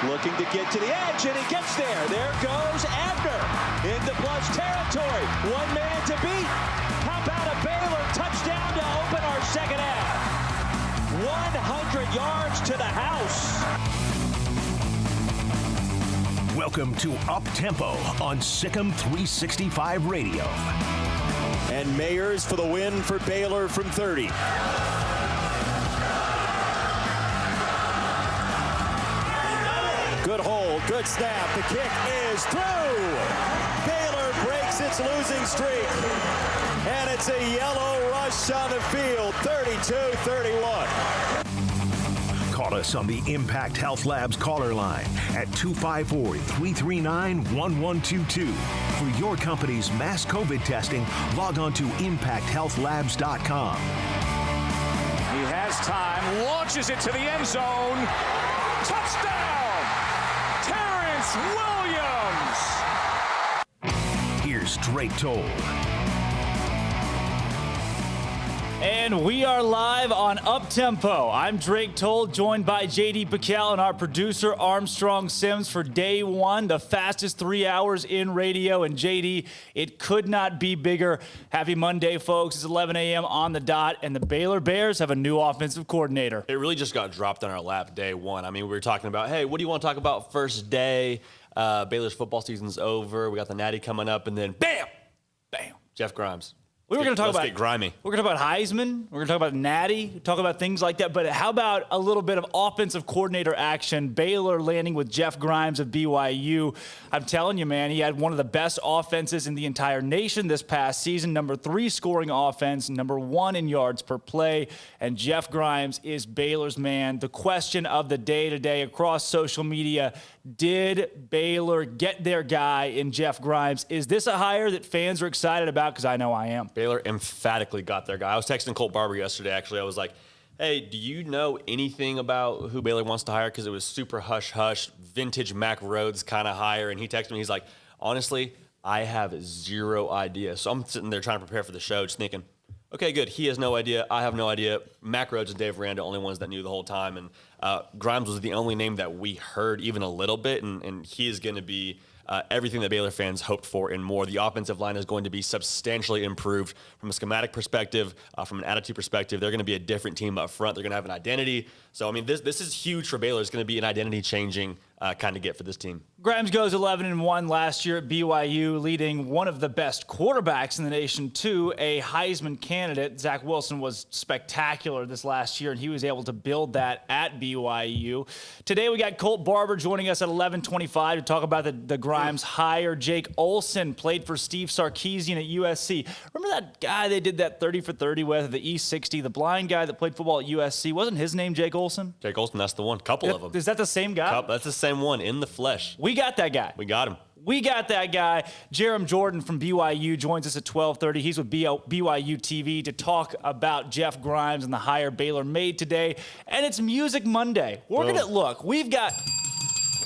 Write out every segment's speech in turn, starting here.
Looking to get to the edge, and he gets there. There goes Abner into plus territory. One man to beat. How about a Baylor touchdown to open our second half? 100 yards to the house. Welcome to Up Tempo on SicEm365 Radio. And Mayers for the win for Baylor from 30. Good hold, good snap. The kick is through. Baylor breaks its losing streak. And it's a yellow rush on the field, 32-31. Call us on the Impact Health Labs caller line at 254-339-1122. For your company's mass COVID testing, log on to impacthealthlabs.com. He has time, launches it to the end zone. Touchdown! Terrence Williams! Here's Drake Toll. And we are live on Uptempo. I'm Drake Toll, joined by JD Piquel and our producer Armstrong Sims for day one, the fastest 3 hours in radio. And JD, it could not be bigger. Happy Monday, folks. It's 11 a.m. on the dot, and the Baylor Bears have a new offensive coordinator. It really just got dropped on our lap day one. I mean, we were talking about, hey, what do you want to talk about first day? Baylor's football season's over. We got the Natty coming up, and then bam, Jeff Grimes. We were going to talk about get grimy. We're going to talk about Heisman. We're going to talk about Natty. Talk about things like that. But how about a little bit of offensive coordinator action? Baylor landing with Jeff Grimes of BYU. I'm telling you, man, he had one of the best offenses in the entire nation this past season. Number 3 scoring offense, number 1 in yards per play. And Jeff Grimes is Baylor's man. The question of the day today across social media: did Baylor get their guy in Jeff Grimes? Is this a hire that fans are excited about? Because I know I am. Baylor emphatically got their guy. I was texting Colt Barber yesterday, actually. I was like, hey, do you know anything about who Baylor wants to hire? Because it was super hush-hush, vintage Mac Rhodes kind of hire. And he texted me, he's like, honestly, I have zero idea. So I'm sitting there trying to prepare for the show, just thinking, okay, good. He has no idea. I have no idea. Mac Rhodes and Dave Aranda, only ones that knew the whole time. And Grimes was the only name that we heard even a little bit, and he is going to be everything that Baylor fans hoped for and more. The offensive line is going to be substantially improved from a schematic perspective, from an attitude perspective. They're going to be a different team up front. They're going to have an identity. So, I mean, this is huge for Baylor. It's going to be an identity-changing kind of get for this team. Grimes goes 11-1 last year at BYU, leading one of the best quarterbacks in the nation to a Heisman candidate. Zach Wilson was spectacular this last year, and he was able to build that at BYU. Today we got Colt Barber joining us at 11:25 to talk about the Grimes hire. Jake Olson played for Steve Sarkisian at USC. Remember that guy they did that 30 for 30 with at the E60, the blind guy that played football at USC? Wasn't his name Jake Olson? Jake Olson, that's the one. Couple of them. Is that the same guy? That's the same one in the flesh. We got that guy. We got him. We got that guy. Jerem Jordan from BYU joins us at 12:30. He's with BYU TV to talk about Jeff Grimes and the hire Baylor made today. And it's Music Monday.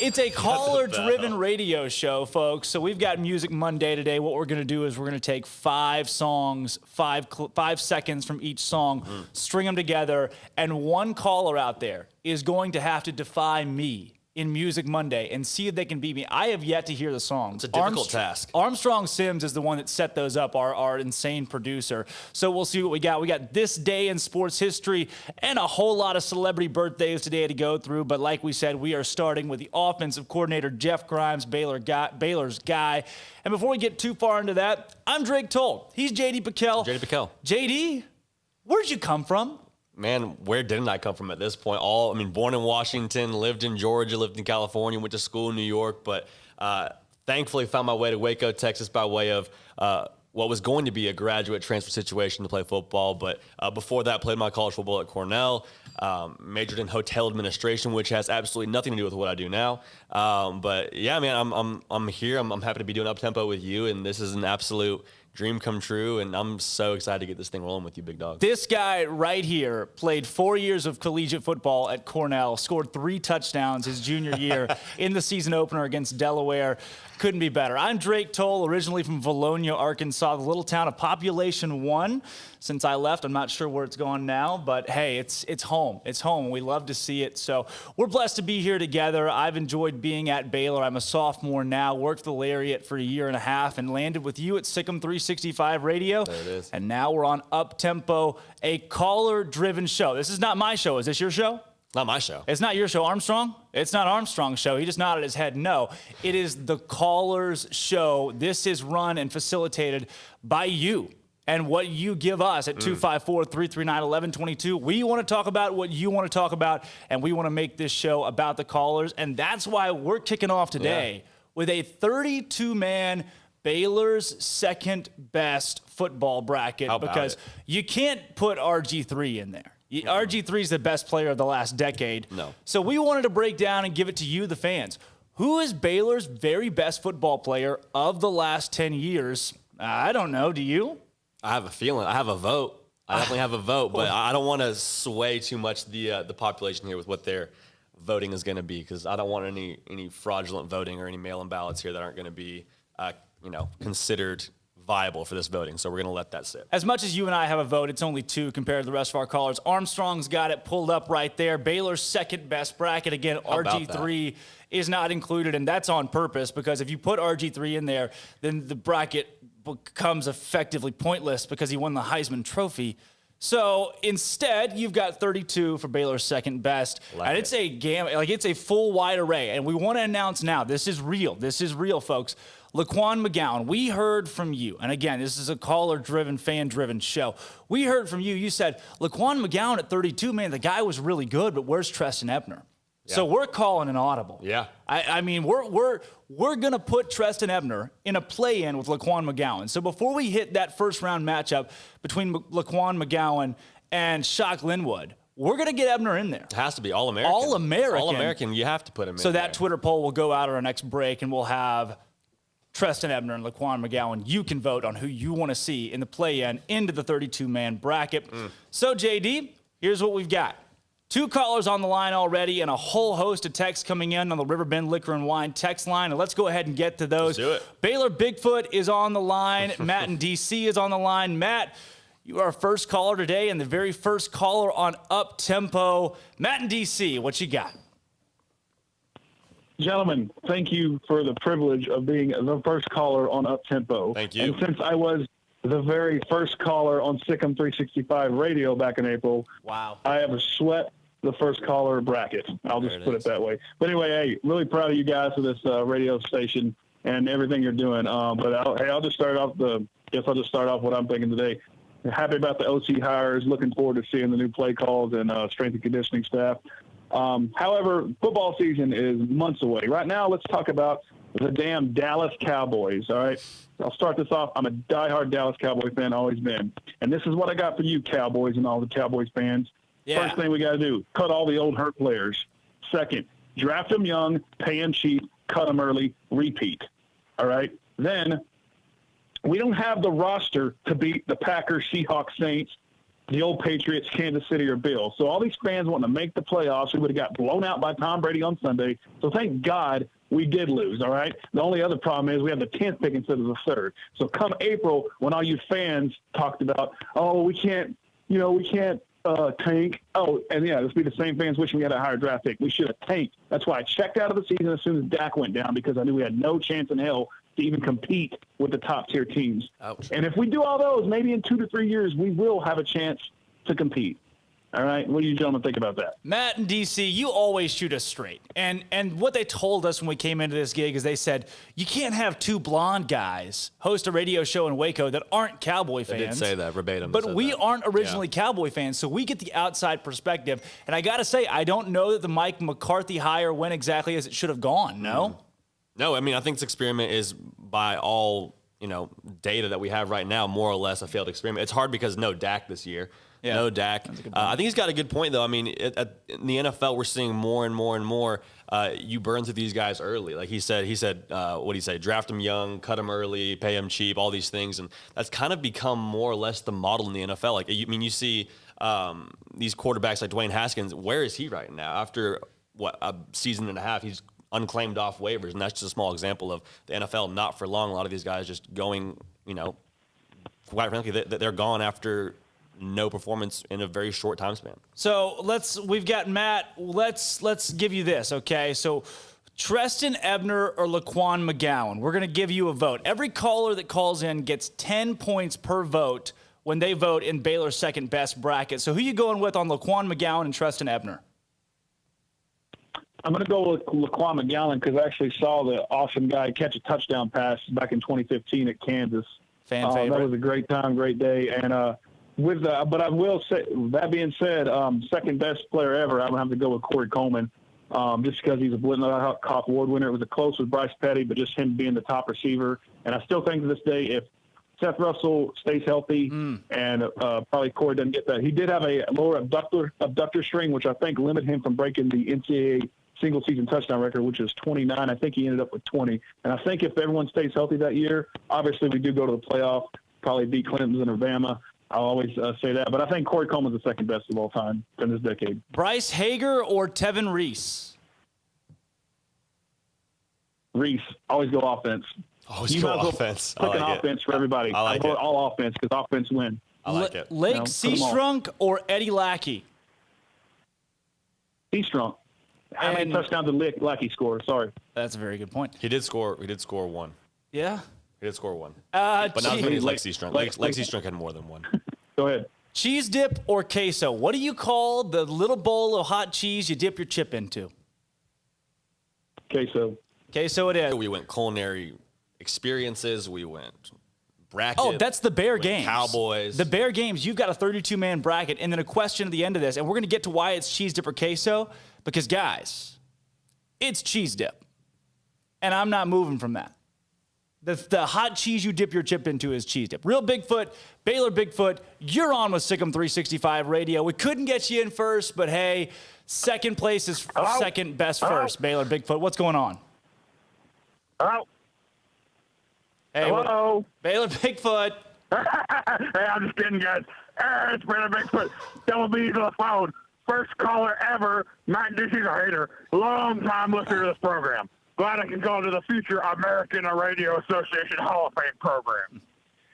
It's a caller-driven radio show, folks. So we've got Music Monday today. What we're going to do is we're going to take 5 songs, 5 seconds from each song, string them together, and one caller out there is going to have to defy me in Music Monday and see if they can beat me. I have yet to hear the song. It's a difficult task. Armstrong Sims is the one that set those up, our insane producer. So we'll see what we got. We got this day in sports history and a whole lot of celebrity birthdays today to go through. But like we said, we are starting with the offensive coordinator, Jeff Grimes, Baylor's guy. And before we get too far into that, I'm Drake Toll. He's JD Piquel. JD, where'd you come from? Man, where didn't I come from at this point? Born in Washington, lived in Georgia, lived in California, went to school in New York, but thankfully found my way to Waco, Texas by way of what was going to be a graduate transfer situation to play football. But before that, played my college football at Cornell, majored in hotel administration, which has absolutely nothing to do with what I do now. But yeah, man, I'm here. I'm happy to be doing Uptempo with you, and this is an absolute dream come true, and I'm so excited to get this thing rolling with you, big dog. This guy right here played 4 years of collegiate football at Cornell, scored 3 touchdowns his junior year in the season opener against Delaware. Couldn't be better. I'm Drake Toll, originally from Valonia, Arkansas, the little town of population 1. Since I left, I'm not sure where it's gone now, but hey, it's home. It's home. We love to see it. So we're blessed to be here together. I've enjoyed being at Baylor. I'm a sophomore now, worked the Lariat for a year and a half, and landed with you at SicEm365 Radio. There it is. And now we're on Uptempo, a caller-driven show. This is not my show. Is this your show? Not my show. It's not your show, Armstrong? It's not Armstrong's show. He just nodded his head no. It is the caller's show. This is run and facilitated by you and what you give us at 254-339-1122. We want to talk about what you want to talk about, and we want to make this show about the callers. And that's why we're kicking off today with a 32-man Baylor's second best football bracket, because you can't put RG3 in there. RG3 is the best player of the last decade. No. So we wanted to break down and give it to you, the fans. Who is Baylor's very best football player of the last 10 years? I don't know. Do you? I have a feeling. I have a vote. I definitely have a vote, but I don't want to sway too much the population here with what their voting is going to be, because I don't want any fraudulent voting or any mail-in ballots here that aren't going to be considered viable for this voting. So we're going to let that sit. As much as you and I have a vote, it's only 2 compared to the rest of our callers. Armstrong's got it pulled up right there. Baylor's second best bracket. Again, RG3 is not included, and that's on purpose because if you put RG3 in there, then the bracket becomes effectively pointless because he won the Heisman Trophy. So instead, you've got 32 for Baylor's second best, and it's a it's a full wide array. And we want to announce now, this is real. This is real, folks. Laquan McGowan, we heard from you, and again, this is a caller-driven, fan-driven show. We heard from you. You said Laquan McGowan at 32, man, the guy was really good, but where's Treston Ebner? Yeah. So we're calling an audible. Yeah. I mean, we're going to put Treston Ebner in a play-in with Laquan McGowan. So before we hit that first-round matchup between Laquan McGowan and Shock Linwood, we're going to get Ebner in there. It has to be All-American. All-American. All-American, you have to put him in So that there. Twitter poll will go out at our next break, and we'll have Treston Ebner and Laquan McGowan. You can vote on who you want to see in the play-in into the 32-man bracket. So, JD, here's what we've got. 2 callers on the line already and a whole host of texts coming in on the Riverbend Liquor and Wine text line. And let's go ahead and get to those. Let's do it. Baylor Bigfoot is on the line. Matt in D.C. is on the line. Matt, you are our first caller today and the very first caller on Up Tempo. Matt in D.C., what you got? Gentlemen, thank you for the privilege of being the first caller on Up Tempo. Thank you. And since I was the very first caller on SicEm365 Radio back in April, wow, I have swept the first caller bracket. I'll just put it that way. But anyway, hey, really proud of you guys for this radio station and everything you're doing. But I'll just start off what I'm thinking today. Happy about the OC hires. Looking forward to seeing the new play calls and strength and conditioning staff. However, football season is months away. Right now, let's talk about the damn Dallas Cowboys, all right? I'll start this off. I'm a diehard Dallas Cowboy fan, always been. And this is what I got for you, Cowboys, and all the Cowboys fans. Yeah. First thing we got to do, cut all the old hurt players. Second, draft them young, pay them cheap, cut them early, repeat, all right? Then we don't have the roster to beat the Packers, Seahawks, Saints, the old Patriots, Kansas City, or Bills. So all these fans wanting to make the playoffs, we would have got blown out by Tom Brady on Sunday. So thank God we did lose, all right? The only other problem is we have the 10th pick instead of the 3rd. So come April, when all you fans talked about, we can't tank. Oh, and yeah, this be the same fans wishing we had a higher draft pick. We should have tanked. That's why I checked out of the season as soon as Dak went down because I knew we had no chance in hell to even compete with the top-tier teams. Ouch. And if we do all those, maybe in 2 to 3 years, we will have a chance to compete. All right? What do you gentlemen think about that? Matt in D.C., you always shoot us straight. And what they told us when we came into this gig is they said, you can't have 2 blonde guys host a radio show in Waco that aren't Cowboy fans. They did say that verbatim. But we aren't originally Cowboy fans, so we get the outside perspective. And I got to say, I don't know that the Mike McCarthy hire went exactly as it should have gone, no? No, I mean, I think this experiment is by all, data that we have right now, more or less a failed experiment. It's hard because no Dak this year. Yeah. No Dak. I think he's got a good point, though. I mean, in the NFL, we're seeing more and more and more. You burn through these guys early. Like he said, what did he say? Draft them young, cut them early, pay them cheap, all these things. And that's kind of become more or less the model in the NFL. Like, you see these quarterbacks like Dwayne Haskins. Where is he right now? After, a season and a half, he's unclaimed off waivers. And that's just a small example of the NFL not for long. A lot of these guys just going, quite frankly, they're gone after no performance in a very short time span. So we've got Matt. Let's give you this, okay? So Treston Ebner or Laquan McGowan. We're going to give you a vote. Every caller that calls in gets 10 points per vote when they vote in Baylor's second best bracket. So who you going with on Laquan McGowan and Treston Ebner? I'm going to go with Laquan McGowan because I actually saw the awesome guy catch a touchdown pass back in 2015 at Kansas. Fan favorite. That was a great time, great day. And but I will say, that being said, second best player ever, I'm going to have to go with Corey Coleman just because he's a Blitz-Cop Award winner. It was a close with Bryce Petty, but just him being the top receiver. And I still think to this day, if Seth Russell stays healthy and probably Corey doesn't get that. He did have a lower abductor string, which I think limited him from breaking the NCAA single-season touchdown record, which is 29. I think he ended up with 20. And I think if everyone stays healthy that year, obviously we do go to the playoff, probably beat Clemson or Bama. I'll always say that. But I think Corey Coleman's the second best of all time in this decade. Bryce Hager or Tevin Reese? Reese. Always go offense. Always You go might as well offense. Pick I an like it. offense for everybody. I like vote it. all offense because offense win. I like it. Lake No, put 'em all. Seastrunk or Eddie Lackey? He's strong. How many And- touchdowns did Lackey score? Sorry. That's a very good point. He did score one. Yeah. He did score one. But But not as many as Lake- Lexi Strunk. Lake- Lexi Strunk had more than one. Go ahead. cheese dip or queso? What do you call the little bowl of hot cheese you dip your chip into? Queso. Queso it is. We went culinary experiences. We went bracket. Oh, that's the Bear went Games. Cowboys. The Bear Games, you've got a 32-man bracket, and then a question at the end of this, and we're going to get to why it's cheese dip or queso, because, guys, it's cheese dip, and I'm not moving from that. The hot cheese you dip your chip into is cheese dip. Real Bigfoot, Baylor Bigfoot, you're on with SicEm365 Radio. We couldn't get you in first, but hey, second place is second best first. Baylor Bigfoot, what's going on? Hello? Hey, Hello? Baylor Bigfoot. Hey, I'm just kidding, guys. Hey, it's Baylor Bigfoot. Double B's on the phone. First caller ever. Matt Dishey's a hater. Long time listener to this program. Glad I can call to the Future American Radio Association Hall of Fame program.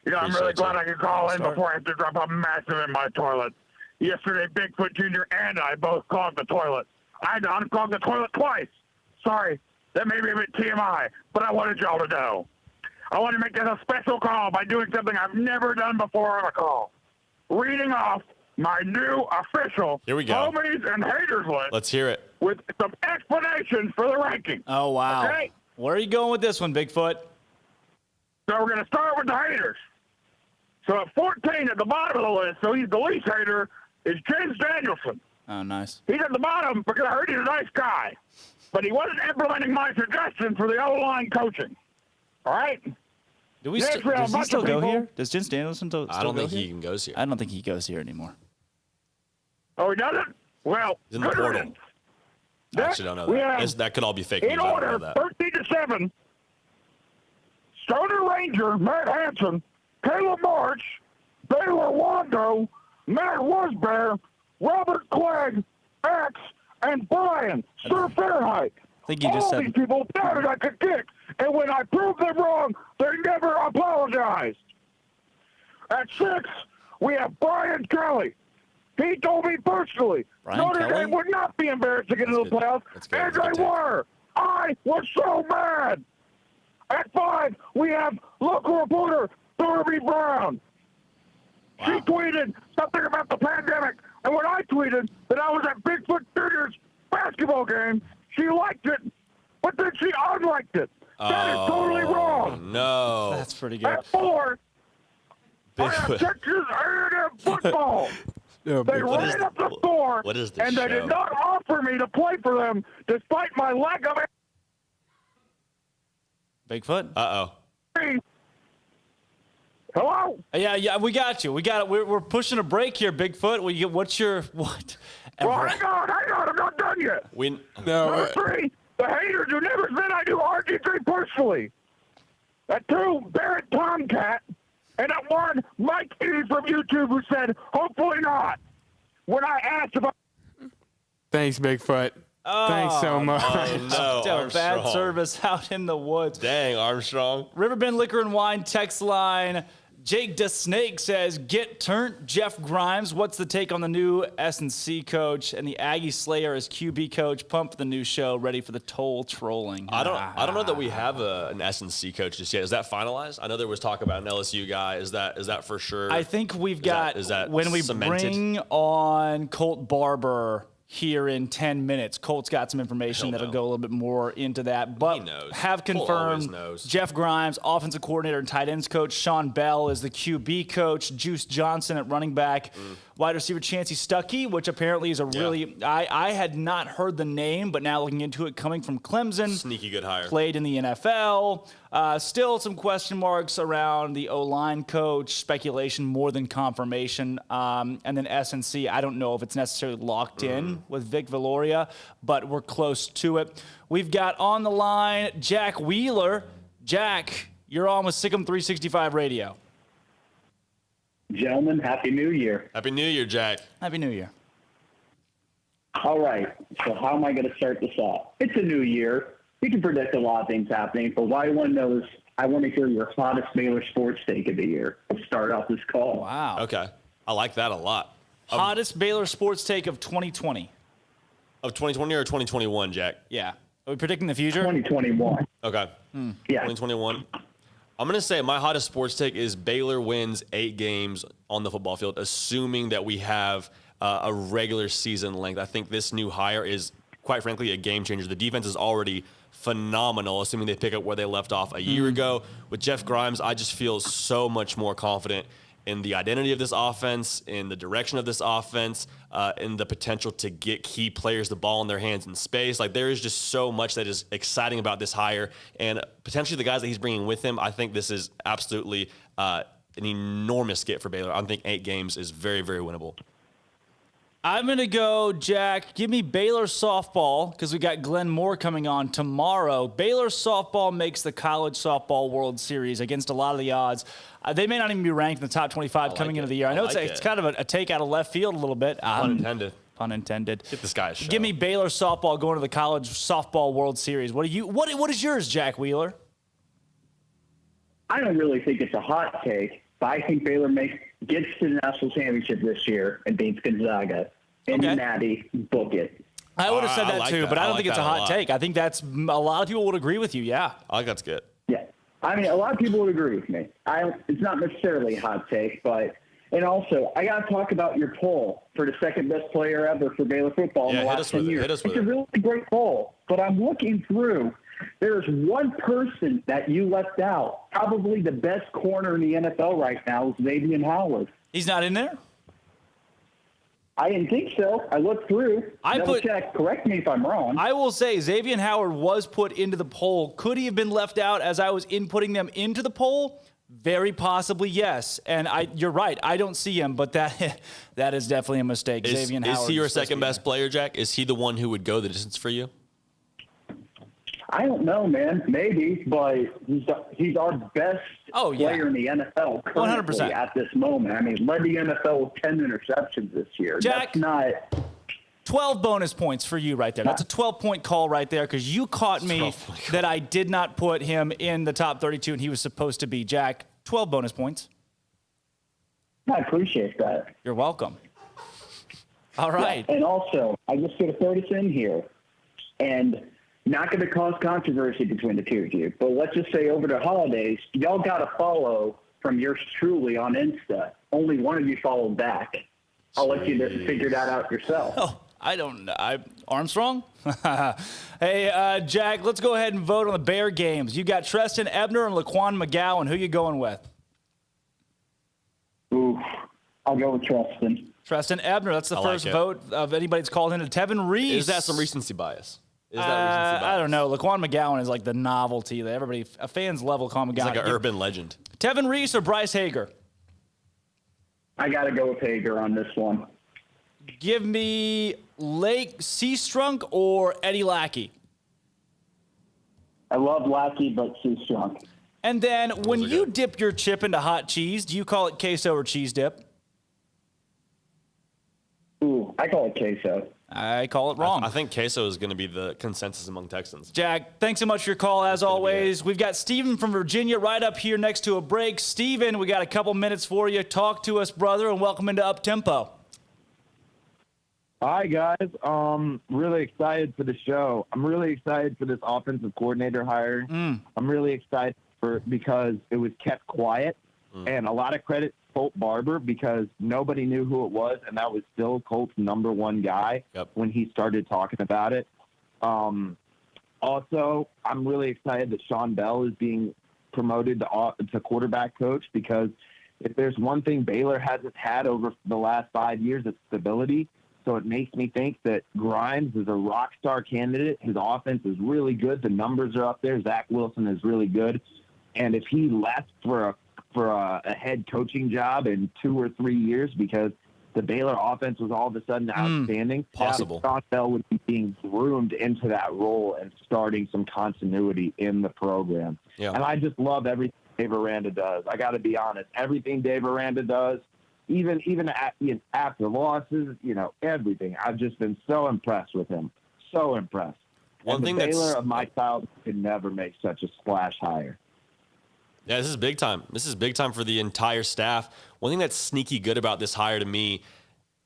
You know, I'm really glad I can call in before I have to drop a massive in my toilet. Yesterday, Bigfoot Jr. and I both clogged the toilet. I had to unclog the toilet twice. Sorry, that may be a bit TMI, but I wanted y'all to know. I want to make this a special call by doing something I've never done before on a call. Reading off my new official Here we go. homies and haters list Let's hear it. with some explanations for the ranking. Oh, wow. Okay. Where are you going with this one, Bigfoot? So we're going to start with the haters. So at 14 at the bottom of the list, so he's the least hater, is James Danielson. Oh, nice. He's at the bottom because I heard he's a nice guy, but he wasn't implementing my suggestion for the O-line coaching. All right? Do we Next, we have does a he bunch still of go people. here? Does James Danielson still I don't go think here? he even goes here. I don't think he goes here anymore. Oh, he doesn't? Well, He's in the good portal. riddance. I actually don't know We that. have, That could all be fake news. in I don't order, know that. 13-7, Stoner Ranger, Matt Hansen, Caleb March, Baylor Wando, Matt Wasbear, Robert Clegg, X, and Brian, Sir Fahrenheit. I think you just All said these people doubted I could kick, and when I proved them wrong, they never apologized. At 6, we have Brian Kelly. He told me personally, Brian Notre Kelly? Dame would not be embarrassed to get into the good. playoffs, That's good. and That's they good. were. I was so mad. At 5, we have local reporter Darby Brown. She tweeted something about the pandemic, and when I tweeted that I was at Bigfoot Jr.'s basketball game, she liked it, but then she unliked it. That is totally wrong. No. that's pretty good. At 4, I have Bigfoot. Texas A&M football. They ran up the score, what is this and they show? did not offer me to play for them, despite my lack of Bigfoot? Uh-oh. entry. Hello? Yeah, we got you. We got it. We're pushing a break here, Bigfoot. What's your what? Well, hang on, I'm not done yet. Number 3, the haters who never said I knew RG3 personally. At 2, Barrett Tomcat. And at 1, Mike E. from YouTube, who said, hopefully not. When I asked if I... Thanks, Bigfoot. Thanks so much. Oh, no, Bad Armstrong. service out in the woods. Dang, Armstrong. Riverbend Liquor and Wine text line. Jake DeSnake says, get turnt, Jeff Grimes. What's the take on the new S&C coach and the Aggie Slayer as QB coach? Pump the new show, ready for the toll trolling. I don't know that we have an S&C coach just yet. Is that finalized? I know there was talk about an LSU guy. Is that for sure? I think we've got, is that when we cemented? bring on Colt Barber here in 10 minutes, Colt's got some information He'll that'll know. go a little bit more into that. But He knows. have Colt always confirmed knows. Jeff Grimes, offensive coordinator and tight ends coach. Sean Bell is the QB coach. Juice Johnson at running back. Wide receiver Chancey Stuckey, which apparently is a really, I had not heard the name, but now looking into it, coming from Clemson. Sneaky good hire. Played in the NFL. Still some question marks around the O-line coach, speculation more than confirmation. And then S&C, I don't know if it's necessarily locked in with Vic Valoria, but we're close to it. We've got on the line Jack Wheeler. Jack, you're on with SicEm365 Radio. Gentlemen, Happy New Year. Happy New Year, Jack. Happy New Year. All right, so how am I going to start this off? It's a new year. We can predict a lot of things happening, but what I want to know is I want to hear your hottest Baylor sports take of the year to start off this call. Wow. Okay. I like that a lot. Hottest Baylor sports take of 2020. Of 2020 or 2021, Jack? Yeah. Are we predicting the future? 2021. Okay. Yeah. 2021. I'm going to say my hottest sports take is Baylor wins 8 games on the football field, assuming that we have a regular season length. I think this new hire is, quite frankly, a game changer. The defense is already phenomenal, assuming they pick up where they left off a year ago. With Jeff Grimes, I just feel so much more confident in the identity of this offense, in the direction of this offense, in the potential to get key players the ball in their hands in space. Like, there is just so much that is exciting about this hire, and potentially the guys that he's bringing with him. I think this is absolutely an enormous get for Baylor. I think 8 games is very, very winnable. I'm going to go, Jack, give me Baylor softball because we got Glenn Moore coming on tomorrow. Baylor softball makes the College Softball World Series against a lot of the odds. They may not even be ranked in the top 25 coming into the year. I know it's kind of a take out of left field a little bit. Pun intended. Pun intended. Get this guy a show. Give me Baylor softball going to the College Softball World Series. What is yours, Jack Wheeler? I don't really think it's a hot take, but I think Baylor gets to the national championship this year and beats Gonzaga. And Natty, book it. I would have said that like too, that. but I don't like think it's a hot take. I think that's a lot of people would agree with you. Yeah. I think that's good. Yeah. I mean, a lot of people would agree with me. It's not necessarily a hot take, and also, I got to talk about your poll for the second best player ever for Baylor football in the last 10 years. It's a really great poll, but I'm looking through. There's one person that you left out. Probably the best corner in the NFL right now is Xavier Howard. He's not in there? I didn't think so. I looked through. Check. Correct me if I'm wrong. I will say Xavier Howard was put into the poll. Could he have been left out as I was inputting them into the poll? Very possibly, yes. And you're right. I don't see him, but that is definitely a mistake. Xavier Howard. Is he your second best player, Jack? Is he the one who would go the distance for you? I don't know, man. Maybe, but he's our best player in the NFL currently 100%. at this moment. I mean, led the NFL with 10 interceptions this year. Jack, that's not 12 bonus points for you right there. That's a 12-point call right there because you caught me that I did not put him in the top 32 and he was supposed to be. Jack, 12 bonus points. I appreciate that. You're welcome. All right. Yeah, and also, I just got to throw this in here, and not going to cause controversy between the two of you, but let's just say over the holidays, y'all got a follow from yours truly on Insta. Only one of you followed back. I'll let you figure that out yourself. Oh, I don't know. Armstrong? Hey, Jack, let's go ahead and vote on the Bear games. You got Treston Ebner and Laquan McGowan. Who you going with? Ooh, I'll go with Treston. Treston Ebner. That's the first vote of anybody that's called in. Tevin Reese. Is that some recency bias? I don't know. Laquan McGowan is like the novelty that everybody, fans love Laquan McGowan. He's like an urban legend. Tevin Reese or Bryce Hager? I got to go with Hager on this one. Give me Lake Seastrunk or Eddie Lackey? I love Lackey, but Seastrunk. And then when you dip your chip into hot cheese, do you call it queso or cheese dip? Ooh, I call it queso. I call it wrong. I think queso is going to be the consensus among Texans. Jack, thanks so much for your call, as always. We've got Steven from Virginia right up here next to a break. Steven, we got a couple minutes for you. Talk to us, brother, and welcome into Up Tempo. Hi, guys. Really excited for the show. I'm really excited for this offensive coordinator hire. I'm really excited because it was kept quiet, and a lot of credit to Colt Barber because nobody knew who it was, and that was still Colt's number one guy when he started talking about it. Also, I'm really excited that Sean Bell is being promoted to quarterback coach because if there's one thing Baylor hasn't had over the last 5 years, it's stability. So it makes me think that Grimes is a rock star candidate. His offense is really good. The numbers are up there. Zach Wilson is really good. And if he left for a head coaching job in 2 or 3 years because the Baylor offense was all of a sudden outstanding, possible. Sean Bell would be being groomed into that role and starting some continuity in the program. Yeah. And I just love everything Dave Aranda does. I got to be honest. Everything Dave Aranda does, even after losses, everything. I've just been so impressed with him. So impressed. One thing Baylor of my style could never make such a splash hire. Yeah, this is big time. This is big time for the entire staff. One thing that's sneaky good about this hire to me,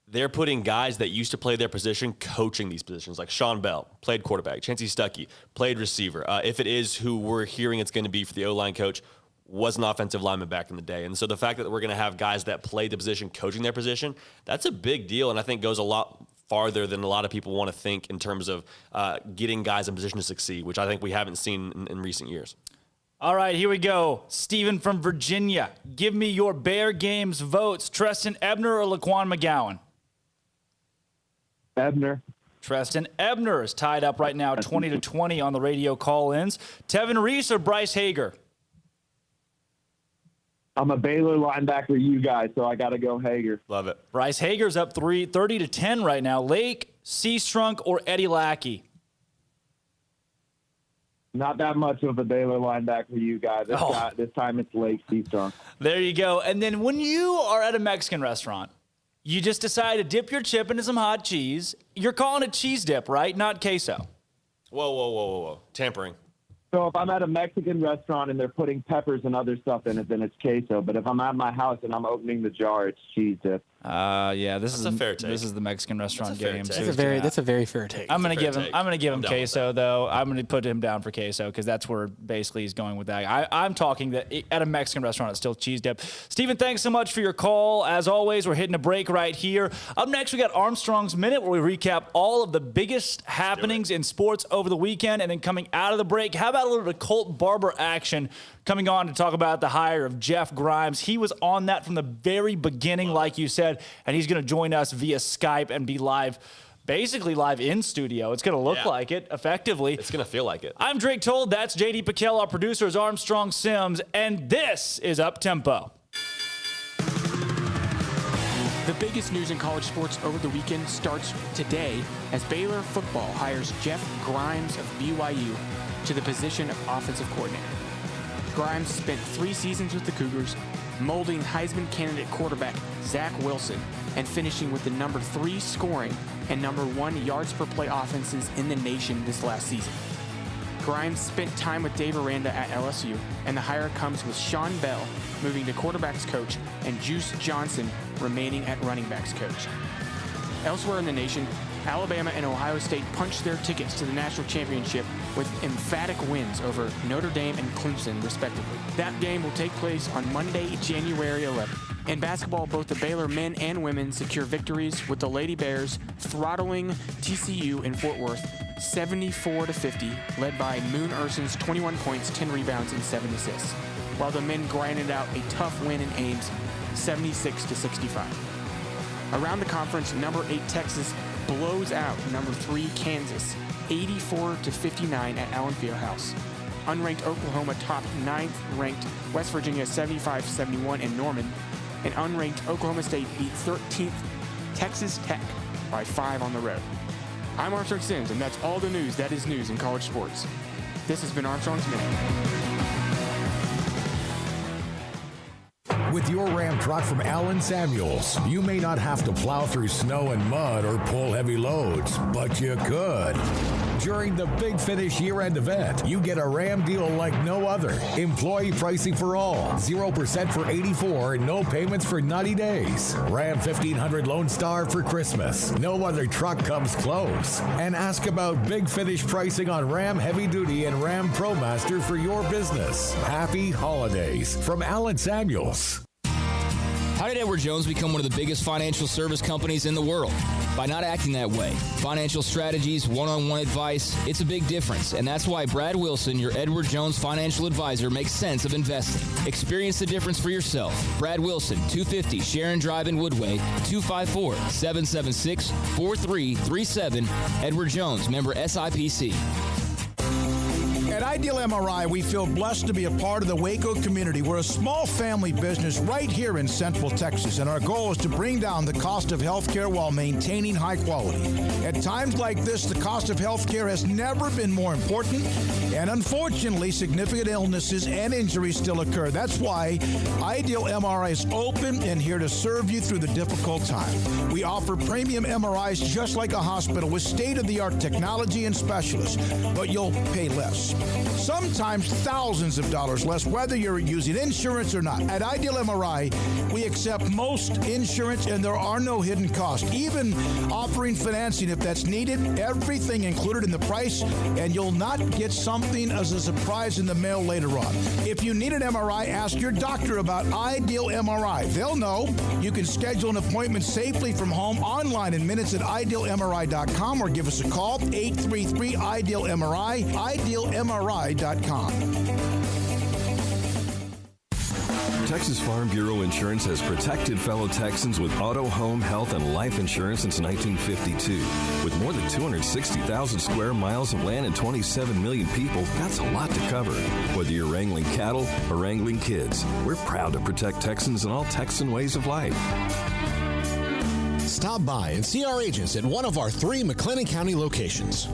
they're putting guys that used to play their position coaching these positions, like Sean Bell, played quarterback. Chancey Stuckey, played receiver. If it is who we're hearing it's going to be for the O-line coach, was an offensive lineman back in the day. And so the fact that we're going to have guys that played the position coaching their position, that's a big deal, and I think goes a lot farther than a lot of people want to think in terms of getting guys in position to succeed, which I think we haven't seen in recent years. All right, here we go. Steven from Virginia. Give me your Bear Games votes. Treston Ebner or Laquan McGowan? Ebner. Treston Ebner is tied up right now 20-20 on the radio call-ins. Tevin Reese or Bryce Hager? I'm a Baylor linebacker, you guys, so I got to go Hager. Love it. Bryce Hager's up 30-10 right now. Lake, Seastrunk, or Eddie Lackey? Not that much of a Baylor linebacker, you guys. This time it's Lake Seastrunk. There you go. And then when you are at a Mexican restaurant, you just decide to dip your chip into some hot cheese. You're calling it cheese dip, right? Not queso. Whoa. Tampering. So if I'm at a Mexican restaurant and they're putting peppers and other stuff in it, then it's queso. But if I'm at my house and I'm opening the jar, it's cheese dip. Yeah, this is a fair take. This is the Mexican restaurant game. That's a very fair take. I'm gonna give him queso though. I'm gonna put him down for queso because that's where basically he's going with that. I'm talking that at a Mexican restaurant it's still cheese dip. Steven, thanks so much for your call. As always, we're hitting a break right here. Up next, we got Armstrong's Minute where we recap all of the biggest happenings in sports over the weekend, and then coming out of the break, how about a little bit of Colt Barber action? Coming on to talk about the hire of Jeff Grimes. He was on that from the very beginning, like you said, and he's going to join us via Skype and be live, basically live in studio. It's going to look like it, effectively. It's going to feel like it. I'm Drake Told. That's J.D. Piquel. Our producer is Armstrong Sims, and this is Up Tempo. The biggest news in college sports over the weekend starts today as Baylor football hires Jeff Grimes of BYU to the position of offensive coordinator. Grimes spent 3 seasons with the Cougars, molding Heisman candidate quarterback Zach Wilson and finishing with the number 3 scoring and number 1 yards per play offenses in the nation this last season. Grimes spent time with Dave Aranda at LSU, and the hire comes with Sean Bell moving to quarterbacks coach and Juice Johnson remaining at running backs coach. Elsewhere in the nation, Alabama and Ohio State punched their tickets to the national championship with emphatic wins over Notre Dame and Clemson, respectively. That game will take place on Monday, January 11th. In basketball, both the Baylor men and women secure victories, with the Lady Bears throttling TCU in Fort Worth 74-50, led by Moon Urson's 21 points, 10 rebounds, and 7 assists, while the men grinded out a tough win in Ames, 76-65. Around the conference, number 8 Texas blows out number 3 Kansas 84-59 at Allen Fieldhouse. Unranked Oklahoma topped 9th ranked West Virginia 75-71 in Norman, and unranked Oklahoma State beat 13th Texas Tech by 5 on the road. I'm Armstrong Sims, and that's all the news that is news in college sports. This has been Armstrong's Minute. With your Ram truck from Allen Samuels, you may not have to plow through snow and mud or pull heavy loads, but you could. During the Big Finish year-end event, you get a Ram deal like no other. Employee pricing for all, 0% for 84 and no payments for 90 days. Ram 1500 Lone Star for Christmas. No other truck comes close. And ask about Big Finish pricing on Ram Heavy Duty and Ram ProMaster for your business. Happy holidays from Allen Samuels. How did Edward Jones become one of the biggest financial service companies in the world? By not acting that way. Financial strategies, one-on-one advice, it's a big difference. And that's why Brad Wilson, your Edward Jones financial advisor, makes sense of investing. Experience the difference for yourself. Brad Wilson, 250 Sharon Drive in Woodway, 254-776-4337. Edward Jones, member SIPC. At Ideal MRI, we feel blessed to be a part of the Waco community. We're a small family business right here in Central Texas, and our goal is to bring down the cost of healthcare while maintaining high quality. At times like this, the cost of healthcare has never been more important, And unfortunately, significant illnesses and injuries still occur. That's why Ideal MRI is open and here to serve you through the difficult time. We offer premium MRIs just like a hospital with state-of-the-art technology and specialists, but you'll pay less. Sometimes thousands of dollars less, whether you're using insurance or not. At Ideal MRI, we accept most insurance and there are no hidden costs, even offering financing if that's needed. Everything included in the price, and you'll not get something as a surprise in the mail later on. If you need an MRI, ask your doctor about Ideal MRI. They'll know. You can schedule an appointment safely from home online in minutes at idealmri.com or give us a call, 833-IDEAL-MRI, idealmri.com. Texas Farm Bureau Insurance has protected fellow Texans with auto, home, health, and life insurance since 1952. With more than 260,000 square miles of land and 27 million people, that's a lot to cover. Whether you're wrangling cattle or wrangling kids, we're proud to protect Texans in all Texan ways of life. Stop by and see our agents at one of our 3 McLennan County locations.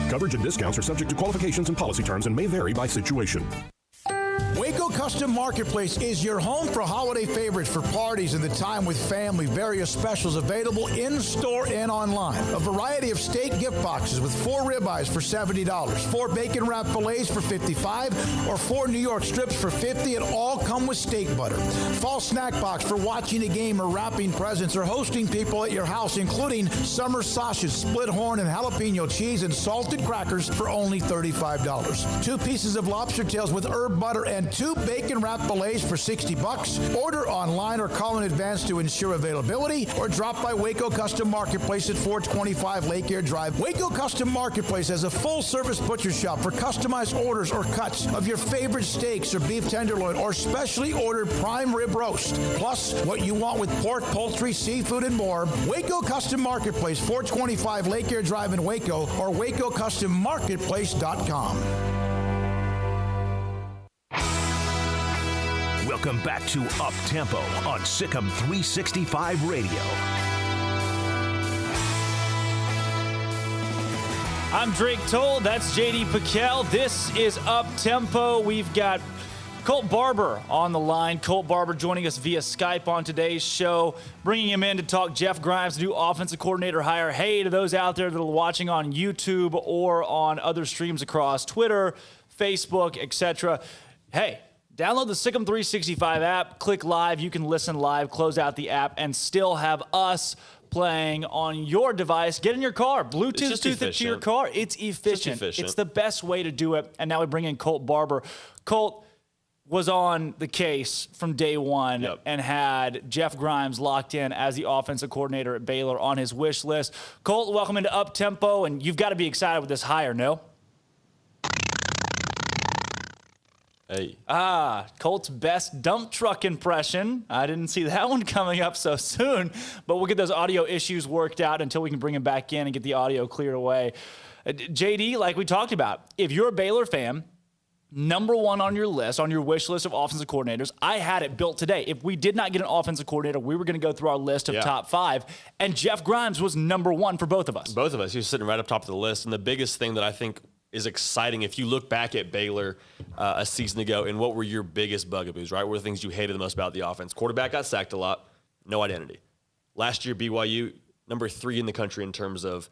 Coverage and discounts are subject to qualifications and policy terms and may vary by situation. Waco Custom Marketplace is your home for holiday favorites for parties and the time with family. Various specials available in-store and online. A variety of steak gift boxes with 4 ribeyes for $70, 4 bacon wrap fillets for $55, or 4 New York strips for $50, and all come with steak butter. Fall snack box for watching a game or wrapping presents or hosting people at your house, including summer sausage, split horn, and jalapeno cheese, and salted crackers for only $35. 2 pieces of lobster tails with herb butter and 2 bacon wrap fillets for $60. Order online or call in advance to ensure availability, or drop by Waco Custom Marketplace at 425 Lake Air Drive. Waco Custom Marketplace has a full-service butcher shop for customized orders or cuts of your favorite steaks or beef tenderloin or specially ordered prime rib roast. Plus, what you want with pork, poultry, seafood, and more. Waco Custom Marketplace, 425 Lake Air Drive in Waco, or WacoCustomMarketplace.com. Welcome back to Up Tempo on SicEm365 Radio. I'm Drake Toll. That's JD Piquel. This is Up Tempo. We've got Colt Barber on the line. Colt Barber joining us via Skype on today's show, bringing him in to talk Jeff Grimes' new offensive coordinator hire. Hey, to those out there that are watching on YouTube or on other streams across Twitter, Facebook, etc. Hey, download the SicEm365 app, click live. You can listen live, close out the app, and still have us playing on your device. Get in your car, Bluetooth it to your car. It's efficient. It's the best way to do it. And now we bring in Colt Barber. Colt was on the case from day one and had Jeff Grimes locked in as the offensive coordinator at Baylor on his wish list. Colt, welcome into Up Tempo, and you've got to be excited with this hire, no? Hey. Colt's best dump truck impression. I didn't see that one coming up so soon, but we'll get those audio issues worked out until we can bring him back in and get the audio cleared away. JD, like we talked about, if you're a Baylor fan, number 1 on your list, on your wish list of offensive coordinators, I had it built today. If we did not get an offensive coordinator, we were going to go through our list of top 5, and Jeff Grimes was number 1 for both of us. Both of us. He was sitting right up top of the list, and the biggest thing that I think is exciting, if you look back at Baylor a season ago, and what were your biggest bugaboos, right? What were the things you hated the most about the offense? Quarterback got sacked a lot, no identity. Last year, BYU, number 3 in the country in terms of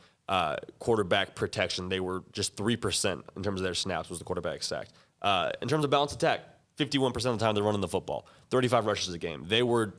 quarterback protection. They were just 3% in terms of their snaps was the quarterback sacked. In terms of balanced attack, 51% of the time they're running the football, 35 rushes a game. They were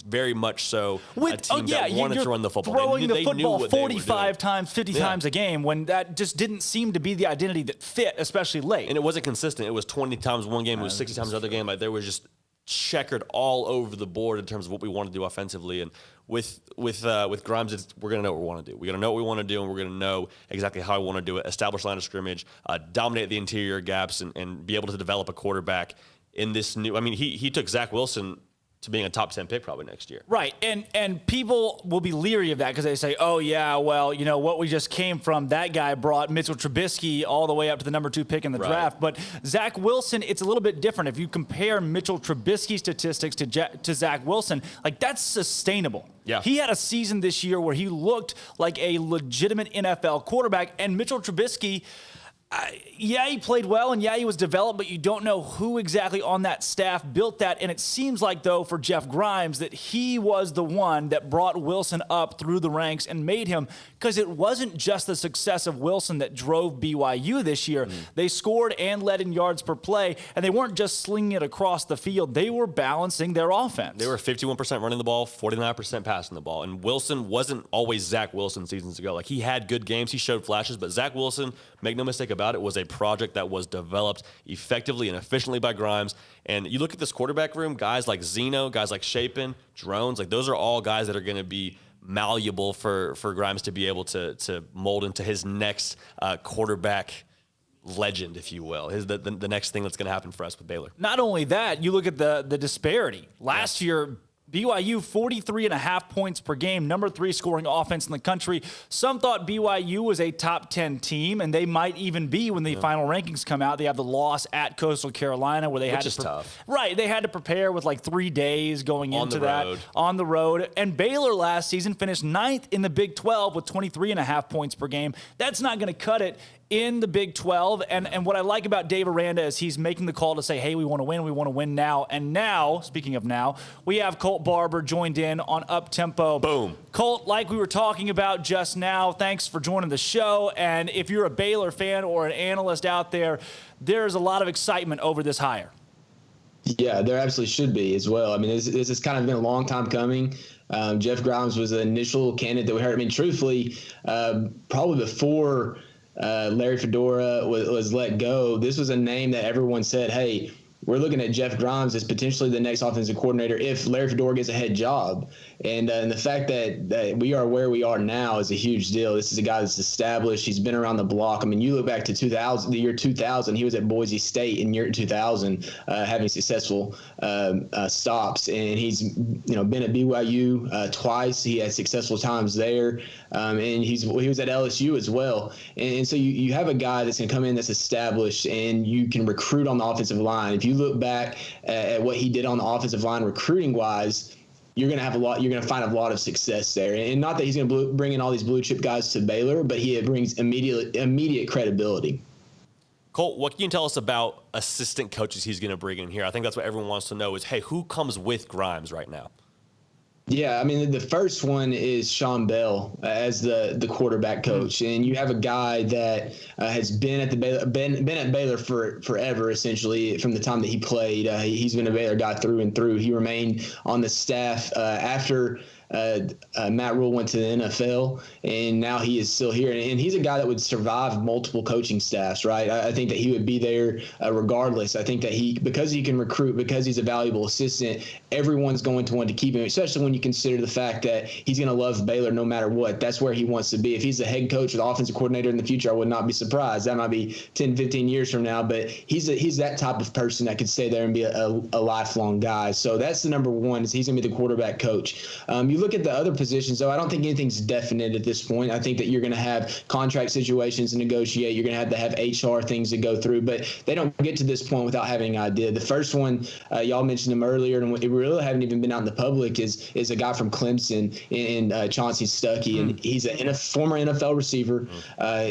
very much so a team that wanted to run the football. Throwing they the football 45 times, times, 50 times a game, when that just didn't seem to be the identity that fit, especially late. And it wasn't consistent. It was 20 times one game. It was 60 times the other game. Like, there was just checkered all over the board in terms of what we want to do offensively. And with Grimes, we're going to know what we want to do. We're going to know what we want to do, and we're going to know exactly how we want to do it. Establish line of scrimmage, dominate the interior gaps, and be able to develop a quarterback in this new. I mean, he took Zach Wilson to being a top 10 pick probably next year. Right, and people will be leery of that because they say, oh, yeah, well, you know, what we just came from, that guy brought Mitchell Trubisky all the way up to the number 2 pick in the draft. But Zach Wilson, it's a little bit different. If you compare Mitchell Trubisky statistics to Zach Wilson, like, that's sustainable. Yeah. He had a season this year where he looked like a legitimate NFL quarterback, and Mitchell Trubisky, Yeah, he played well, and yeah, he was developed, but you don't know who exactly on that staff built that. And it seems like, though, for Jeff Grimes, that he was the one that brought Wilson up through the ranks and made him, because it wasn't just the success of Wilson that drove BYU this year. They scored and led in yards per play, and they weren't just slinging it across the field. They were balancing their offense. They were 51% running the ball, 49% passing the ball. And Wilson wasn't always Zach Wilson seasons ago. Like, he had good games, he showed flashes, but Zach Wilson, make no mistake about it, was a project that was developed effectively and efficiently by Grimes. And you look at this quarterback room, guys like Zeno, guys like Chapin, Drones, like those are all guys that are going to be malleable for Grimes to be able to mold into his next quarterback legend, if you will, the next thing that's going to happen for us with Baylor. Not only that, you look at the disparity. Last year, BYU 43.5 points per game, number 3 scoring offense in the country. Some thought BYU was a top 10 team, and they might even be when the final rankings come out. They have the loss at Coastal Carolina, where they had to tough. Right, they had to prepare with like 3 days going into that on the road. And Baylor last season finished 9th in the Big 12 with 23.5 points per game. That's not going to cut it in the Big 12. And what I like about Dave Aranda is he's making the call to say, hey, we want to win now. And now, speaking of now, we have Colt Barber joined in on Up-Tempo. Boom. Colt, like we were talking about just now, thanks for joining the show. And if you're a Baylor fan or an analyst out there, there's a lot of excitement over this hire. Yeah, there absolutely should be as well. I mean, this has kind of been a long time coming. Jeff Grimes was the initial candidate that we heard. I mean, truthfully, probably before Larry Fedora was let go, this was a name that everyone said, hey, we're looking at Jeff Grimes as potentially the next offensive coordinator if Larry Fedora gets a head job. And the fact that we are where we are now is a huge deal. This is a guy that's established. He's been around the block. I mean, you look back to the year 2000, he was at Boise State in year 2000 having successful stops. And he's been at BYU twice. He had successful times there. And he was at LSU as well. And so you have a guy that's going to come in that's established, and you can recruit on the offensive line. If you look back at what he did on the offensive line recruiting-wise, you're going to find a lot of success there. And not that he's going to bring in all these blue chip guys to Baylor, but he brings immediate credibility. Colt, what can you tell us about assistant coaches he's going to bring in here? I think that's what everyone wants to know is, hey, who comes with Grimes right now? Yeah, I mean, the first one is Sean Bell as the quarterback coach, and you have a guy that has been at been at Baylor forever, essentially from the time that he played. He's been a Baylor guy through and through. He remained on the staff after Matt Rule went to the NFL, and now he is still here. And he's a guy that would survive multiple coaching staffs, right? I think that he would be there regardless. I think that because he can recruit, because he's a valuable assistant, everyone's going to want to keep him, especially when you consider the fact that he's going to love Baylor no matter what. That's where he wants to be. If he's the head coach or the offensive coordinator in the future, I would not be surprised. That might be 10, 15 years from now, but he's that type of person that could stay there and be a lifelong guy. So that's the number one, is he's going to be the quarterback coach. You look at the other positions, though, I don't think anything's definite at this point. I think that you're going to have contract situations to negotiate. You're going to have HR things to go through, but they don't get to this point without having an idea. The first one, y'all mentioned him earlier, and we really haven't even been out in the public, is a guy from Clemson in Chauncey Stuckey, and he's a former NFL receiver.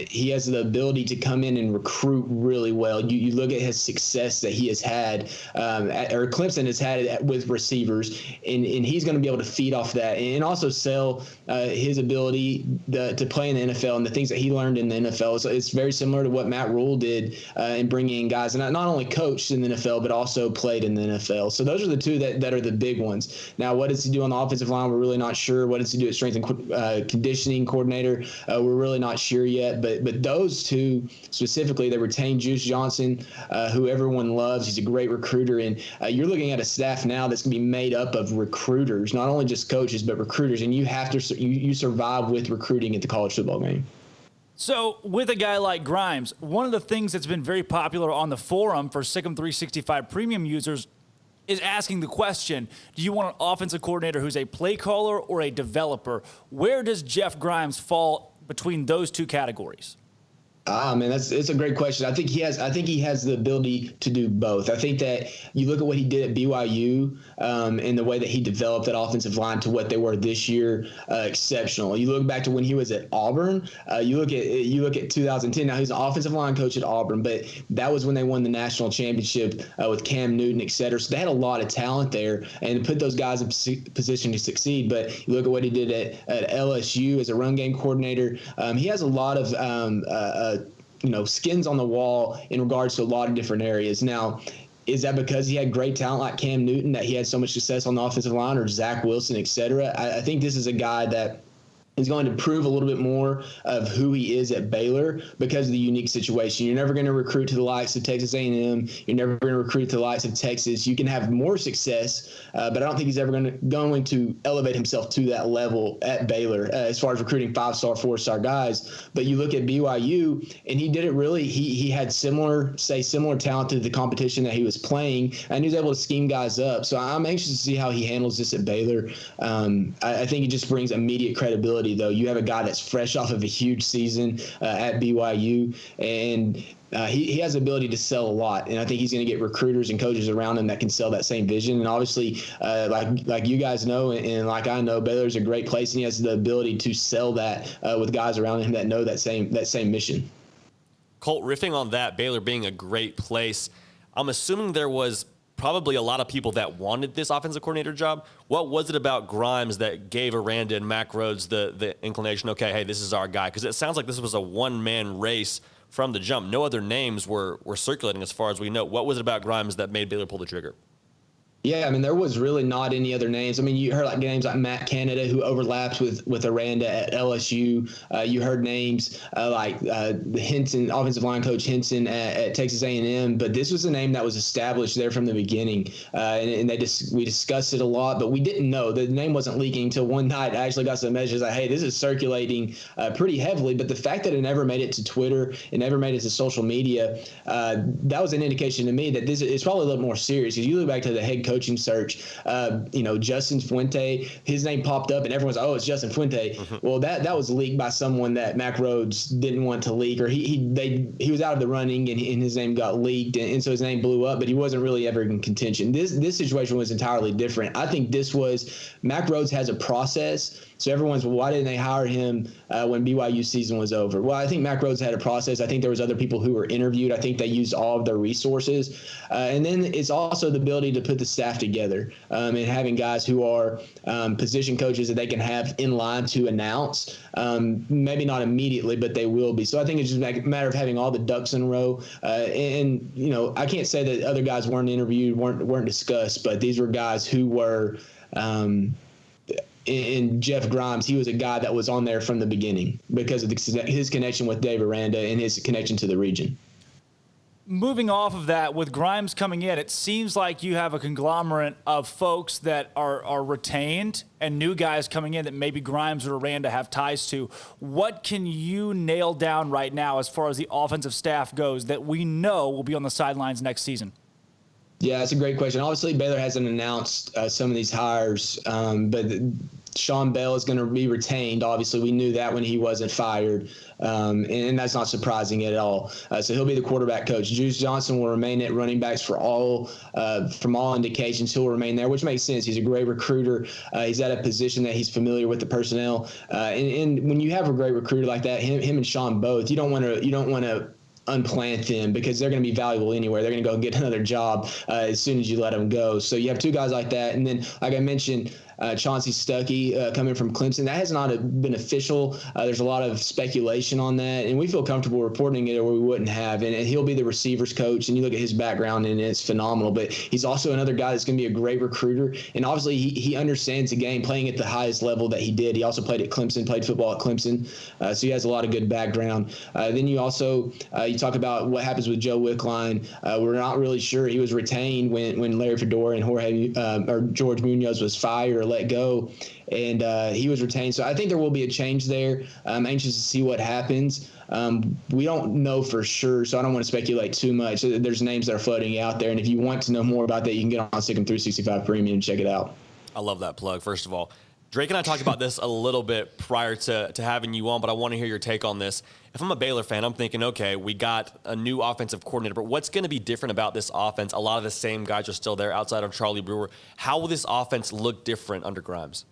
He has the ability to come in and recruit really well. You look at his success that he has had, or Clemson has had with receivers, and he's going to be able to feed off that and also sell his ability to play in the NFL and the things that he learned in the NFL. So it's very similar to what Matt Rule did in bringing in guys, and not only coached in the NFL, but also played in the NFL. So those are the two that are the big ones. Now, what does he do on the offensive line? We're really not sure. What does he do at strength and conditioning coordinator? We're really not sure yet. But those two specifically, they retain Juice Johnson, who everyone loves. He's a great recruiter, and you're looking at a staff now that's going to be made up of recruiters, not only just coaches, but recruiters, and you have to you survive with recruiting at the college football game. So with a guy like Grimes, one of the things that's been very popular on the forum for SicEm365 premium users is asking the question, do you want an offensive coordinator who's a play caller or a developer? Where does Jeff Grimes fall between those two categories? Man, it's a great question. I think he has the ability to do both. I think that you look at what he did at BYU and the way that he developed that offensive line to what they were this year, exceptional. You look back to when he was at Auburn. You look at 2010. Now he's an offensive line coach at Auburn, but that was when they won the national championship with Cam Newton, et cetera. So they had a lot of talent there, and to put those guys in position to succeed. But you look at what he did at LSU as a run game coordinator. He has a lot of skins on the wall in regards to a lot of different areas. Now, is that because he had great talent like Cam Newton that he had so much success on the offensive line, or Zach Wilson, et cetera? I think this is a guy that is going to prove a little bit more of who he is at Baylor because of the unique situation. You're never going to recruit to the likes of Texas A&M. You're never going to recruit to the likes of Texas. You can have more success, but I don't think he's ever going to elevate himself to that level at Baylor as far as recruiting 5-star, 4-star guys. But you look at BYU, and he did it really. He had similar talent to the competition that he was playing, and he was able to scheme guys up. So I'm anxious to see how he handles this at Baylor. I think it just brings immediate credibility. Though you have a guy that's fresh off of a huge season at BYU, and he has the ability to sell a lot, and I think he's going to get recruiters and coaches around him that can sell that same vision. And obviously, like you guys know, and like I know, Baylor's a great place, and he has the ability to sell that with guys around him that know that same mission. Colt, riffing on that, Baylor being a great place, I'm assuming there was probably a lot of people that wanted this offensive coordinator job. What was it about Grimes that gave Aranda and Mack Rhodes the inclination, okay, hey, this is our guy? Because it sounds like this was a one-man race from the jump. No other names were circulating as far as we know. What was it about Grimes that made Baylor pull the trigger? Yeah, I mean, there was really not any other names. I mean, you heard like names like Matt Canada, who overlapped with Aranda at LSU. You heard names like the Henson, offensive line coach Henson at Texas A&M. But this was a name that was established there from the beginning, and we discussed it a lot. But we didn't know. The name wasn't leaking until one night. I actually got some messages like, "Hey, this is circulating pretty heavily." But the fact that it never made it to Twitter, it never made it to social media, that was an indication to me that this is probably a little more serious. Because you look back to the head coaching search, Justin Fuente, his name popped up and everyone's like, oh, it's Justin Fuente. Mm-hmm. Well, that was leaked by someone that Mack Rhodes didn't want to leak, or he was out of the running and his name got leaked, and so his name blew up, but he wasn't really ever in contention. This situation was entirely different. I think this was Mack Rhodes has a process. So everyone's, well, why didn't they hire him when BYU season was over? Well, I think Mack Rhodes had a process. I think there was other people who were interviewed. I think they used all of their resources. And then it's also the ability to put the staff together and having guys who are position coaches that they can have in line to announce. Maybe not immediately, but they will be. So I think it's just a matter of having all the ducks in a row. And I can't say that other guys weren't interviewed, weren't discussed, but these were guys who were in Jeff Grimes, he was a guy that was on there from the beginning because of his connection with Dave Aranda and his connection to the region. Moving off of that, with Grimes coming in, it seems like you have a conglomerate of folks that are retained and new guys coming in that maybe Grimes or Aranda have ties to. What can you nail down right now as far as the offensive staff goes that we know will be on the sidelines next season? Yeah, that's a great question. Obviously, Baylor hasn't announced some of these hires, but Sean Bell is going to be retained. Obviously, we knew that when he wasn't fired, and that's not surprising at all. So he'll be the quarterback coach. Juice Johnson will remain at running backs from all indications. He'll remain there, which makes sense. He's a great recruiter. He's at a position that he's familiar with the personnel. And when you have a great recruiter like that, him and Sean both, you don't want to unplant them because they're going to be valuable anywhere. They're going to go get another job as soon as you let them go. So you have two guys like that. And then, like I mentioned, Chauncey Stuckey coming from Clemson. That has not been official. There's a lot of speculation on that, and we feel comfortable reporting it or we wouldn't have. And he'll be the receivers coach, and you look at his background, and it's phenomenal. But he's also another guy that's going to be a great recruiter, and obviously he understands the game, playing at the highest level that he did. He also played at Clemson, played football at Clemson, so he has a lot of good background. Then you also you talk about what happens with Joe Wickline. We're not really sure. He was retained when Larry Fedora and George Munoz was fired or let go, and he was retained. So I think there will be a change there. I'm anxious to see what happens. We don't know for sure, so I don't want to speculate too much. There's names that are floating out there, and if you want to know more about that, you can get on SicEm365 Premium and check it out. I love that plug, first of all. Drake and I talked about this a little bit prior to having you on, but I want to hear your take on this. If I'm a Baylor fan, I'm thinking, okay, we got a new offensive coordinator, but what's going to be different about this offense? A lot of the same guys are still there outside of Charlie Brewer. How will this offense look different under Grimes?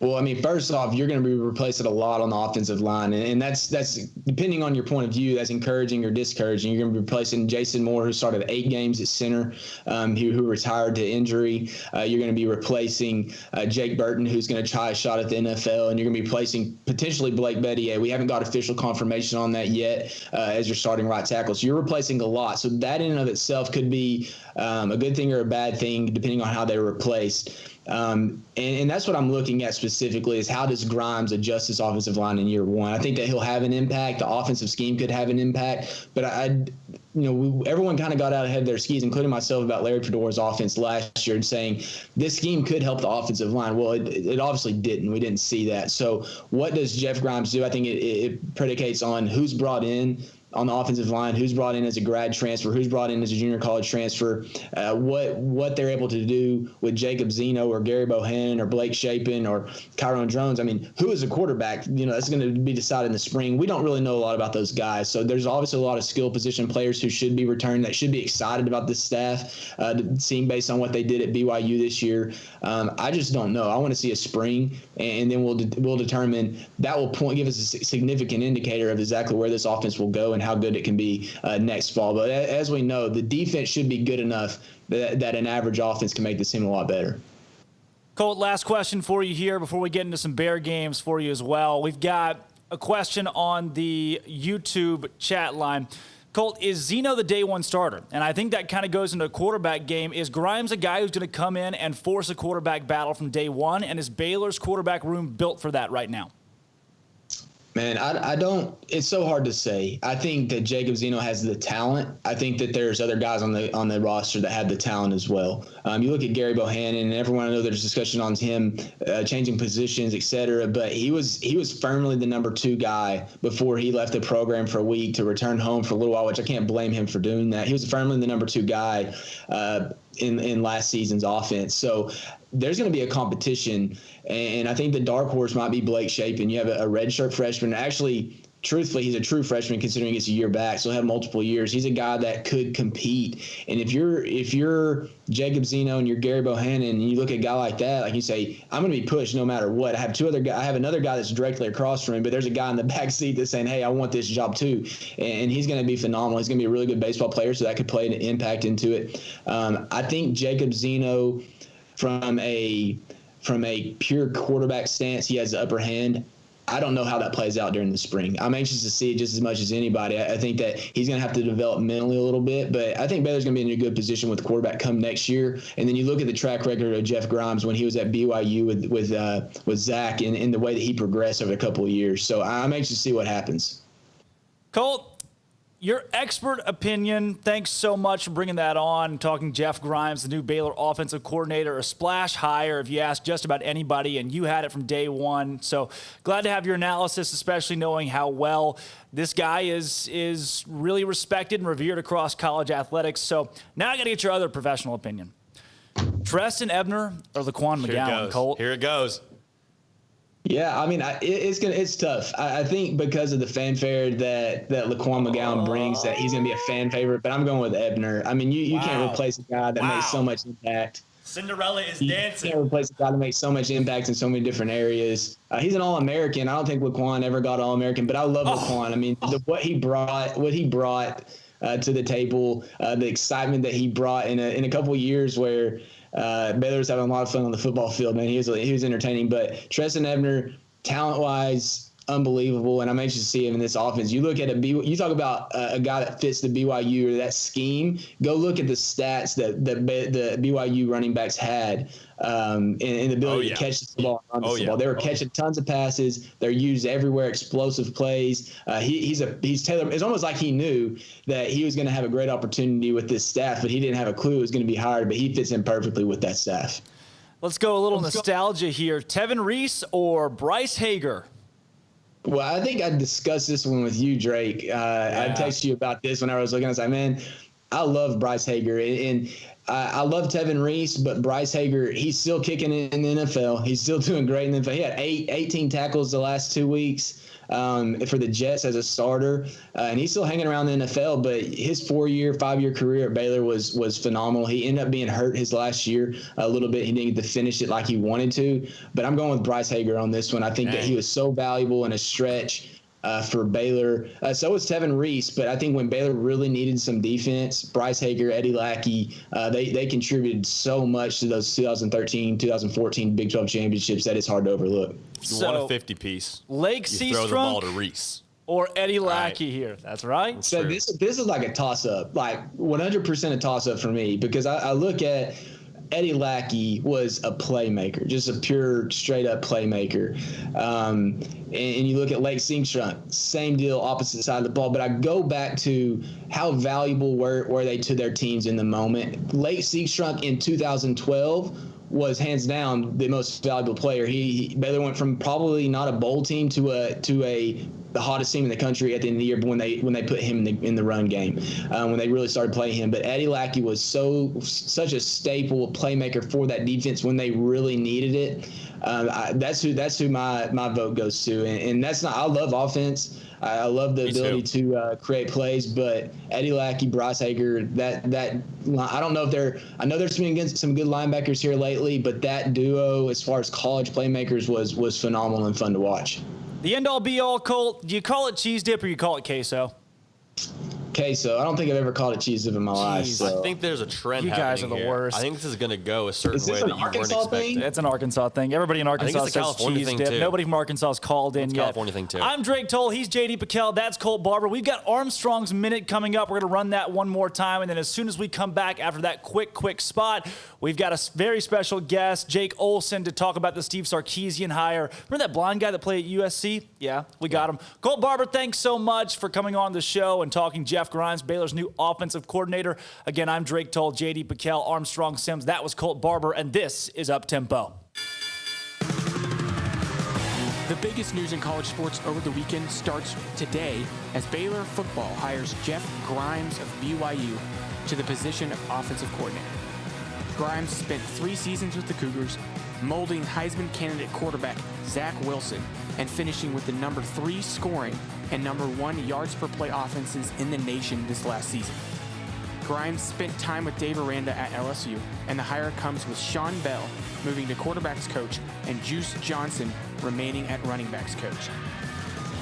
Well, I mean, first off, you're going to be replacing a lot on the offensive line, and that's depending on your point of view, that's encouraging or discouraging. You're going to be replacing Jason Moore, who started 8 games at center, who retired to injury. You're going to be replacing Jake Burton, who's going to try a shot at the NFL, and you're going to be replacing potentially Blake Bettier. We haven't got official confirmation on that yet as your starting right tackle. So you're replacing a lot. So that in and of itself could be a good thing or a bad thing, depending on how they're replaced. And that's what I'm looking at specifically is how does Grimes adjust his offensive line in year one? I think that he'll have an impact. The offensive scheme could have an impact, but everyone kind of got out ahead of their skis, including myself, about Larry Fedora's offense last year and saying this scheme could help the offensive line. Well, it obviously didn't. We didn't see that. So what does Jeff Grimes do? I think it predicates on who's brought in on the offensive line, who's brought in as a grad transfer, who's brought in as a junior college transfer, what they're able to do with Jacob Zeno or Gary Bohannon or Blake Shapen or Kyron Drones. I mean, who is a quarterback? That's going to be decided in the spring. We don't really know a lot about those guys. So there's obviously a lot of skill position players who should be returned, that should be excited about this staff, seeing based on what they did at BYU this year. I just don't know. I want to see a spring, and then we'll determine. That will give us a significant indicator of exactly where this offense will go and how good it can be next fall. But as we know, the defense should be good enough that an average offense can make this team a lot better. Colt, last question for you here before we get into some Bear games for you as well. We've got a question on the YouTube chat line. Colt, is Zeno the day one starter? And I think that kind of goes into a quarterback game. Is Grimes a guy who's going to come in and force a quarterback battle from day one? And is Baylor's quarterback room built for that right now? Man, I don't – it's so hard to say. I think that Jacob Zeno has the talent. I think that there's other guys on the roster that have the talent as well. You look at Gary Bohannon, and everyone, I know there's discussion on him changing positions, et cetera, but he was firmly the number 2 guy before he left the program for a week to return home for a little while, which I can't blame him for doing that. He was firmly the number 2 guy in last season's offense. So there's going to be a competition, and I think the dark horse might be Blake Shapen. You have a redshirt freshman. Actually, truthfully, he's a true freshman considering it's a year back, so he'll have multiple years. He's a guy that could compete. And if you're Jacob Zeno and you're Gary Bohannon and you look at a guy like that, like you say, I'm going to be pushed no matter what. I have another guy that's directly across from him, but there's a guy in the back seat that's saying, hey, I want this job too. And he's going to be phenomenal. He's going to be a really good baseball player, so that could play an impact into it. I think Jacob Zeno, from a pure quarterback stance, he has the upper hand. I don't know how that plays out during the spring. I'm anxious to see it just as much as anybody. I think that he's going to have to develop mentally a little bit, but I think Baylor's going to be in a good position with the quarterback come next year. And then you look at the track record of Jeff Grimes when he was at BYU with Zach and the way that he progressed over a couple of years. So I'm anxious to see what happens. Colt, your expert opinion, thanks so much for bringing that on, talking Jeff Grimes, the new Baylor offensive coordinator, a splash hire if you ask just about anybody, and you had it from day one. So glad to have your analysis, especially knowing how well this guy is really respected and revered across college athletics. So now I got to get your other professional opinion. Treston Ebner or Laquan McGowan, Colt? Here it goes. Yeah, I mean, it's tough. I think because of the fanfare that Laquan McGowan brings, that he's going to be a fan favorite. But I'm going with Ebner. I mean, you can't replace a guy that makes so much impact. Cinderella is dancing. You can't replace a guy that makes so much impact in so many different areas. He's an All-American. I don't think Laquan ever got All-American, but I love Laquan. I mean, what he brought to the table, the excitement that he brought in a couple of years where Baylor's having a lot of fun on the football field, man. He was entertaining. But Treston Ebner, talent-wise, unbelievable, and I'm anxious to see him in this offense. You look at you talk about a guy that fits the BYU or that scheme. Go look at the stats that the BYU running backs had in the ability to catch the ball and run the ball. They were catching tons of passes. They're used everywhere, explosive plays. He's tailored. It's almost like he knew that he was going to have a great opportunity with this staff, but he didn't have a clue it was going to be hired. But he fits in perfectly with that staff. Let's go a little nostalgia here. Tevin Reese or Bryce Hager? Well, I think I discussed this one with you, Drake. I texted you about this when I was looking. I was like, man, I love Bryce Hager, and I love Tevin Reese, but Bryce Hager, he's still kicking in the NFL. He's still doing great in the NFL. He had 18 tackles the last 2 weeks for the Jets as a starter, and he's still hanging around the NFL. But his 5-year career at Baylor was phenomenal. He ended up being hurt his last year a little bit. He didn't get to finish it like he wanted to. But I'm going with Bryce Hager on this one. I think that he was so valuable in a stretch for Baylor. So was Tevin Reese, but I think when Baylor really needed some defense, Bryce Hager, Eddie Lackey, they contributed so much to those 2013, 2014 Big 12 championships that it's hard to overlook. You want a 50-piece. Lake you throw the ball to Reese. Or Eddie Lackey here. That's right. So this is like a toss-up, like 100% a toss-up for me, because I look at Eddie Lackey was a playmaker, just a pure, straight-up playmaker. And you look at Lake Singstrunk, same deal, opposite side of the ball. But I go back to how valuable were they to their teams in the moment. Lake Singstrunk in 2012 was hands down the most valuable player. Baylor went from probably not a bowl team to the hottest team in the country at the end of the year when they put him in the run game, when they really started playing him. But Eddie Lackey was such a staple playmaker for that defense when they really needed it. That's who my vote goes to, and that's not. I love offense. I love the ability to create plays, but Eddie Lackey, Bryce Hager, that I don't know if I know there's been against some good linebackers here lately, but that duo as far as college playmakers was phenomenal and fun to watch. The end-all, be-all, Colt, do you call it cheese dip or you call it queso? Queso. I don't think I've ever called it cheese dip in my life. So. I think there's a trend You guys are the here. worst. I think this is going to go a certain way that you weren't Arkansas expecting. It's an Arkansas thing. Everybody in Arkansas says cheese dip. Too. Nobody from Arkansas has called in yet. California thing too. I'm Drake Toll. He's JD Piquel. That's Colt Barber. We've got Armstrong's Minute coming up. We're going to run that one more time. And then as soon as we come back after that quick spot, we've got a very special guest, Jake Olson, to talk about the Steve Sarkisian hire. Remember that blind guy that played at USC? Yeah, we got him. Colt Barber, thanks so much for coming on the show and talking Jeff Grimes, Baylor's new offensive coordinator. Again, I'm Drake Toll, JD Piquel, Armstrong Sims. That was Colt Barber, and this is Up Tempo. The biggest news in college sports over the weekend starts today as Baylor football hires Jeff Grimes of BYU to the position of offensive coordinator. Grimes spent 3 seasons with the Cougars, molding Heisman candidate quarterback Zach Wilson and finishing with the number 3 scoring and number 1 yards per play offenses in the nation this last season. Grimes spent time with Dave Aranda at LSU, and the hire comes with Sean Bell moving to quarterbacks coach and Juice Johnson remaining at running backs coach.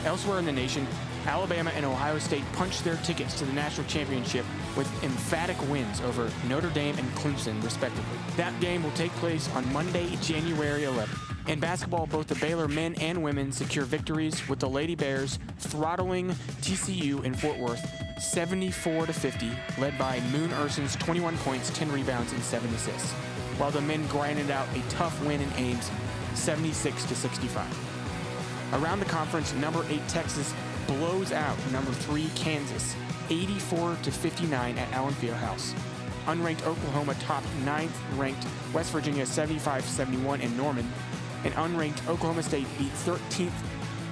Elsewhere in the nation, Alabama and Ohio State punched their tickets to the national championship with emphatic wins over Notre Dame and Clemson, respectively. That game will take place on Monday, January 11th. In basketball, both the Baylor men and women secure victories, with the Lady Bears throttling TCU in Fort Worth 74-50, led by Moon Urson's 21 points, 10 rebounds, and 7 assists, while the men grinded out a tough win in Ames 76-65. Around the conference, number 8 Texas blows out number 3 Kansas 84-59 at Allen Fieldhouse. Unranked Oklahoma topped 9th ranked West Virginia 75-71 in Norman, and unranked Oklahoma State beat 13th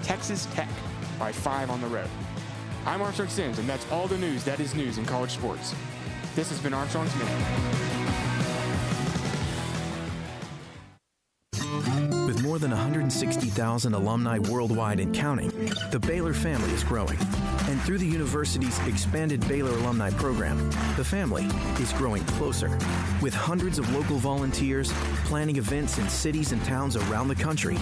Texas Tech by 5 on the road. I'm Armstrong Sims, and that's all the news that is news in college sports. This has been Armstrong's Minute. With more than 160,000 alumni worldwide and counting, the Baylor family is growing. And through the university's expanded Baylor alumni program, the family is growing closer. With hundreds of local volunteers planning events in cities and towns around the country,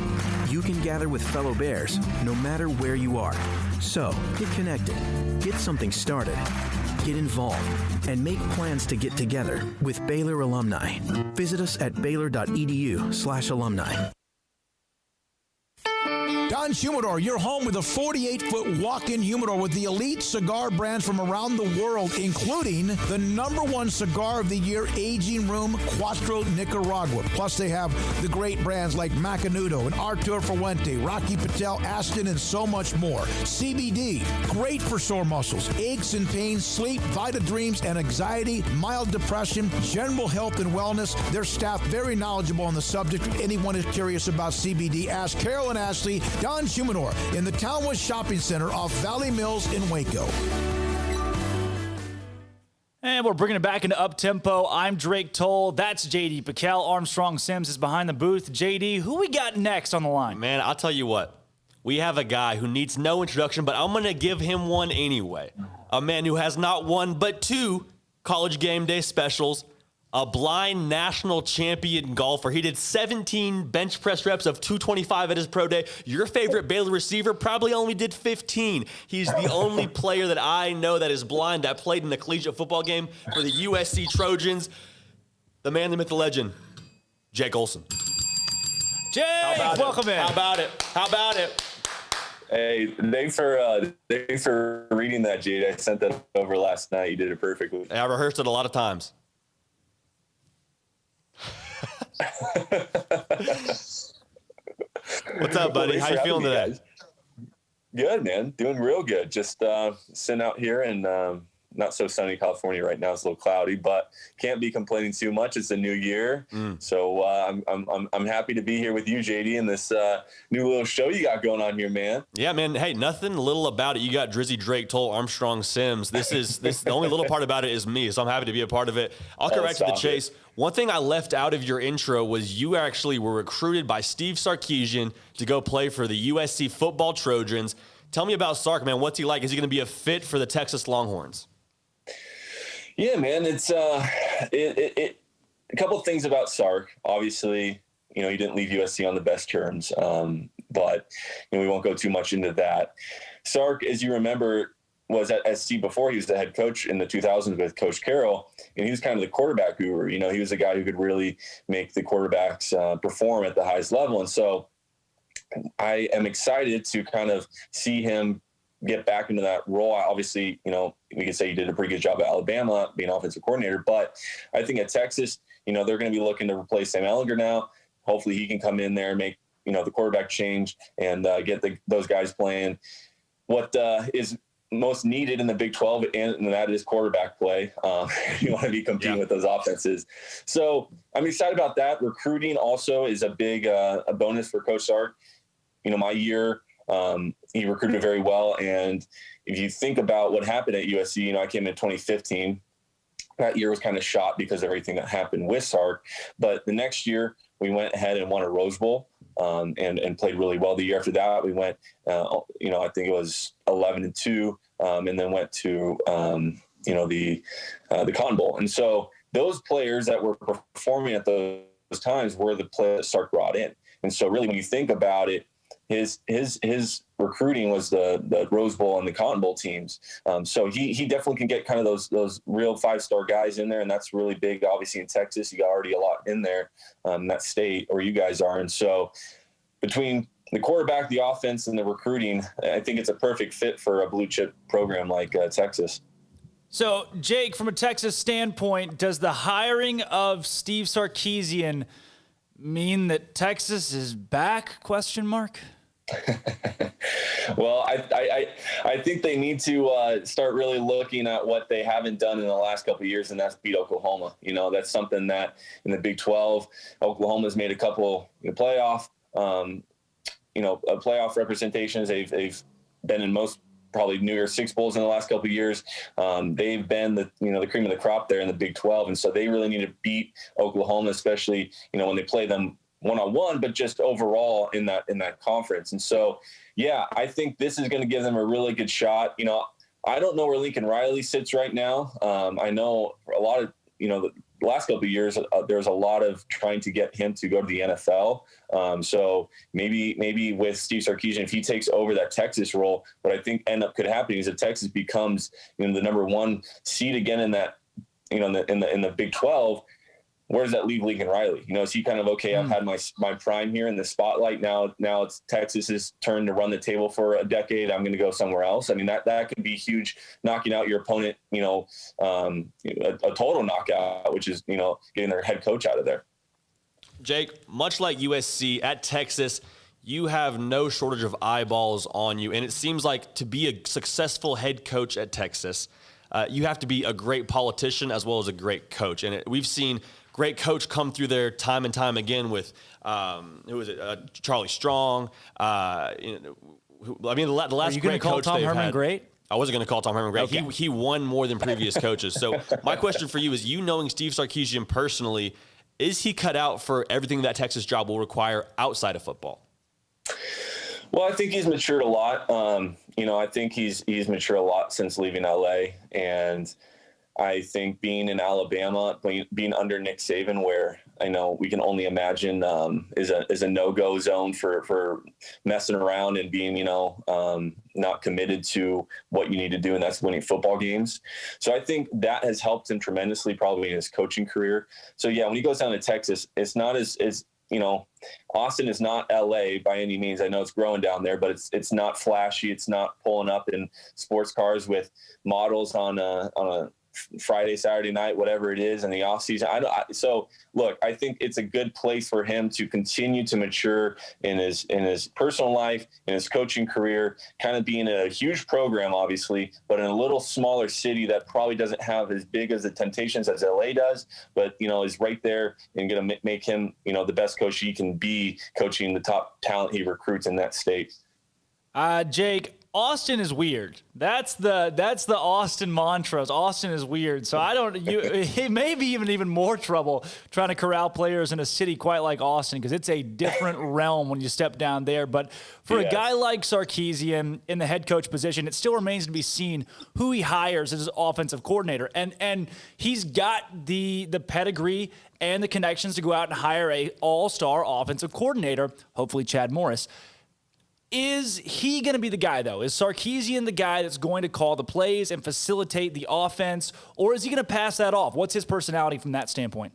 you can gather with fellow Bears no matter where you are. So, get connected, get something started, get involved, and make plans to get together with Baylor alumni. Visit us at baylor.edu/alumni. Don Humidor, your home with a 48-foot walk-in humidor with the elite cigar brands from around the world, including the #1 cigar of the year, Aging Room Cuatro Nicaragua. Plus, they have the great brands like Macanudo and Artur Fuente, Rocky Patel, Aston, and so much more. CBD, great for sore muscles, aches and pains, sleep, Vita Dreams, and anxiety, mild depression, general health and wellness. Their staff very knowledgeable on the subject. If anyone is curious about CBD, ask Carol and Ashley. Don Humidor in the Townwest Shopping Center off Valley Mills in Waco. And we're bringing it back into up-tempo. I'm Drake Toll. That's JD Piquel. Armstrong Sims is behind the booth. JD, who we got next on the line? Man, I'll tell you what. We have a guy who needs no introduction, but I'm going to give him one anyway. A man who has not one but two College Game Day specials. A blind national champion golfer. He did 17 bench press reps of 225 at his pro day. Your favorite Baylor receiver probably only did 15. He's the only player that I know that is blind that played in the collegiate football game for the USC Trojans. The man, the myth, the legend, Jake Olson. Jake, welcome in. How about it? Hey, thanks for reading that, Jade. I sent that over last night. You did it perfectly. I rehearsed it a lot of times. What's up, buddy? How you feeling today? Good, man. Doing real good. Just sitting out here in not so sunny California right now. It's a little cloudy, but can't be complaining too much. It's a new year, so I'm happy to be here with you, JD, in this new little show you got going on here, man. Yeah, man. Hey, nothing little about it. You got Drizzy, Drake, Toll, Armstrong, Sims. This the only little part about it is me, so I'm happy to be a part of it. I'll get right to the chase. One thing I left out of your intro was you actually were recruited by Steve Sarkisian to go play for the USC football Trojans. Tell me about Sark, man. What's he like? Is he going to be a fit for the Texas Longhorns? Yeah, man. It's a couple of things about Sark. Obviously, he didn't leave USC on the best terms, but we won't go too much into that. Sark, as you remember, was at SC before. He was the head coach in the 2000s with Coach Carroll, and he was kind of the quarterback guru. He was a guy who could really make the quarterbacks perform at the highest level. And so I am excited to kind of see him get back into that role. Obviously, we could say he did a pretty good job at Alabama being offensive coordinator, but I think at Texas, they're going to be looking to replace Sam Ehlinger now. Hopefully he can come in there and make, the quarterback change and get those guys playing. What is most needed in the Big 12, and that is quarterback play. You want to be competing with those offenses. So I'm excited about that. Recruiting also is a big a bonus for Coach Sark. My year, he recruited very well. And if you think about what happened at USC, I came in 2015. That year was kind of shot because of everything that happened with Sark. But the next year, we went ahead and won a Rose Bowl. And played really well. The year after that, we went, I think it was 11-2, and then went to, the Cotton Bowl. And so those players that were performing at those times were the players that Sark brought in. And so really, when you think about it, his recruiting was the Rose Bowl and the Cotton Bowl teams. So he definitely can get kind of those real 5-star guys in there. And that's really big. Obviously in Texas, you got already a lot in there, in that state where you guys are. And so between the quarterback, the offense, and the recruiting, I think it's a perfect fit for a blue chip program like Texas. So Jake, from a Texas standpoint, does the hiring of Steve Sarkisian mean that Texas is back? ? Well, I think they need to start really looking at what they haven't done in the last couple of years, and that's beat Oklahoma. That's something that in the Big 12, Oklahoma's made a couple playoff representations. They've been in most probably New Year's Six Bowls in the last couple of years. They've been the cream of the crop there in the Big 12, and so they really need to beat Oklahoma, especially when they play them one-on-one, but just overall in that conference. And so, yeah, I think this is going to give them a really good shot. I don't know where Lincoln Riley sits right now. I know a lot of, the last couple of years, there's a lot of trying to get him to go to the NFL. So maybe with Steve Sarkisian, if he takes over that Texas role, what I think could happen is that Texas becomes, the number one seed again in that, in the Big 12. Where does that leave Lincoln Riley? Is he kind of, okay, I've had my prime here in the spotlight. Now it's Texas's turn to run the table for a decade. I'm going to go somewhere else. I mean, that could be huge, knocking out your opponent, a total knockout, which is, getting their head coach out of there. Jake, much like USC at Texas, you have no shortage of eyeballs on you. And it seems like to be a successful head coach at Texas, you have to be a great politician as well as a great coach. And we've seen great coach come through there time and time again with, Charlie Strong. The last great coach they've had. Are you going to call Tom Herman great? I wasn't going to call Tom Herman great. Okay. He won more than previous coaches. So my question for you is, you knowing Steve Sarkisian personally, is he cut out for everything that Texas job will require outside of football? Well, I think he's matured a lot. I think he's matured a lot since leaving LA, and I think being in Alabama, being under Nick Saban, where I know we can only imagine is a no-go zone for messing around and being, not committed to what you need to do, and that's winning football games. So I think that has helped him tremendously, probably in his coaching career. So yeah, when he goes down to Texas, it's not as Austin is not LA by any means. I know it's growing down there, but it's not flashy. It's not pulling up in sports cars with models on a Friday, Saturday night, whatever it is in the off season. So look, I think it's a good place for him to continue to mature in his personal life, in his coaching career, kind of being a huge program, obviously, but in a little smaller city that probably doesn't have as big as the temptations as LA does, but, is right there and going to make him, the best coach he can be, coaching the top talent he recruits in that state. Jake, Austin is weird. That's the Austin mantras. Austin is weird. So it may be even more trouble trying to corral players in a city quite like Austin, because it's a different realm when you step down there. But for a guy like Sarkisian in the head coach position, it still remains to be seen who he hires as his offensive coordinator. And he's got the pedigree and the connections to go out and hire a all-star offensive coordinator, hopefully Chad Morris. Is he going to be the guy, though? Is Sarkisian the guy that's going to call the plays and facilitate the offense, or is he going to pass that off? What's his personality from that standpoint?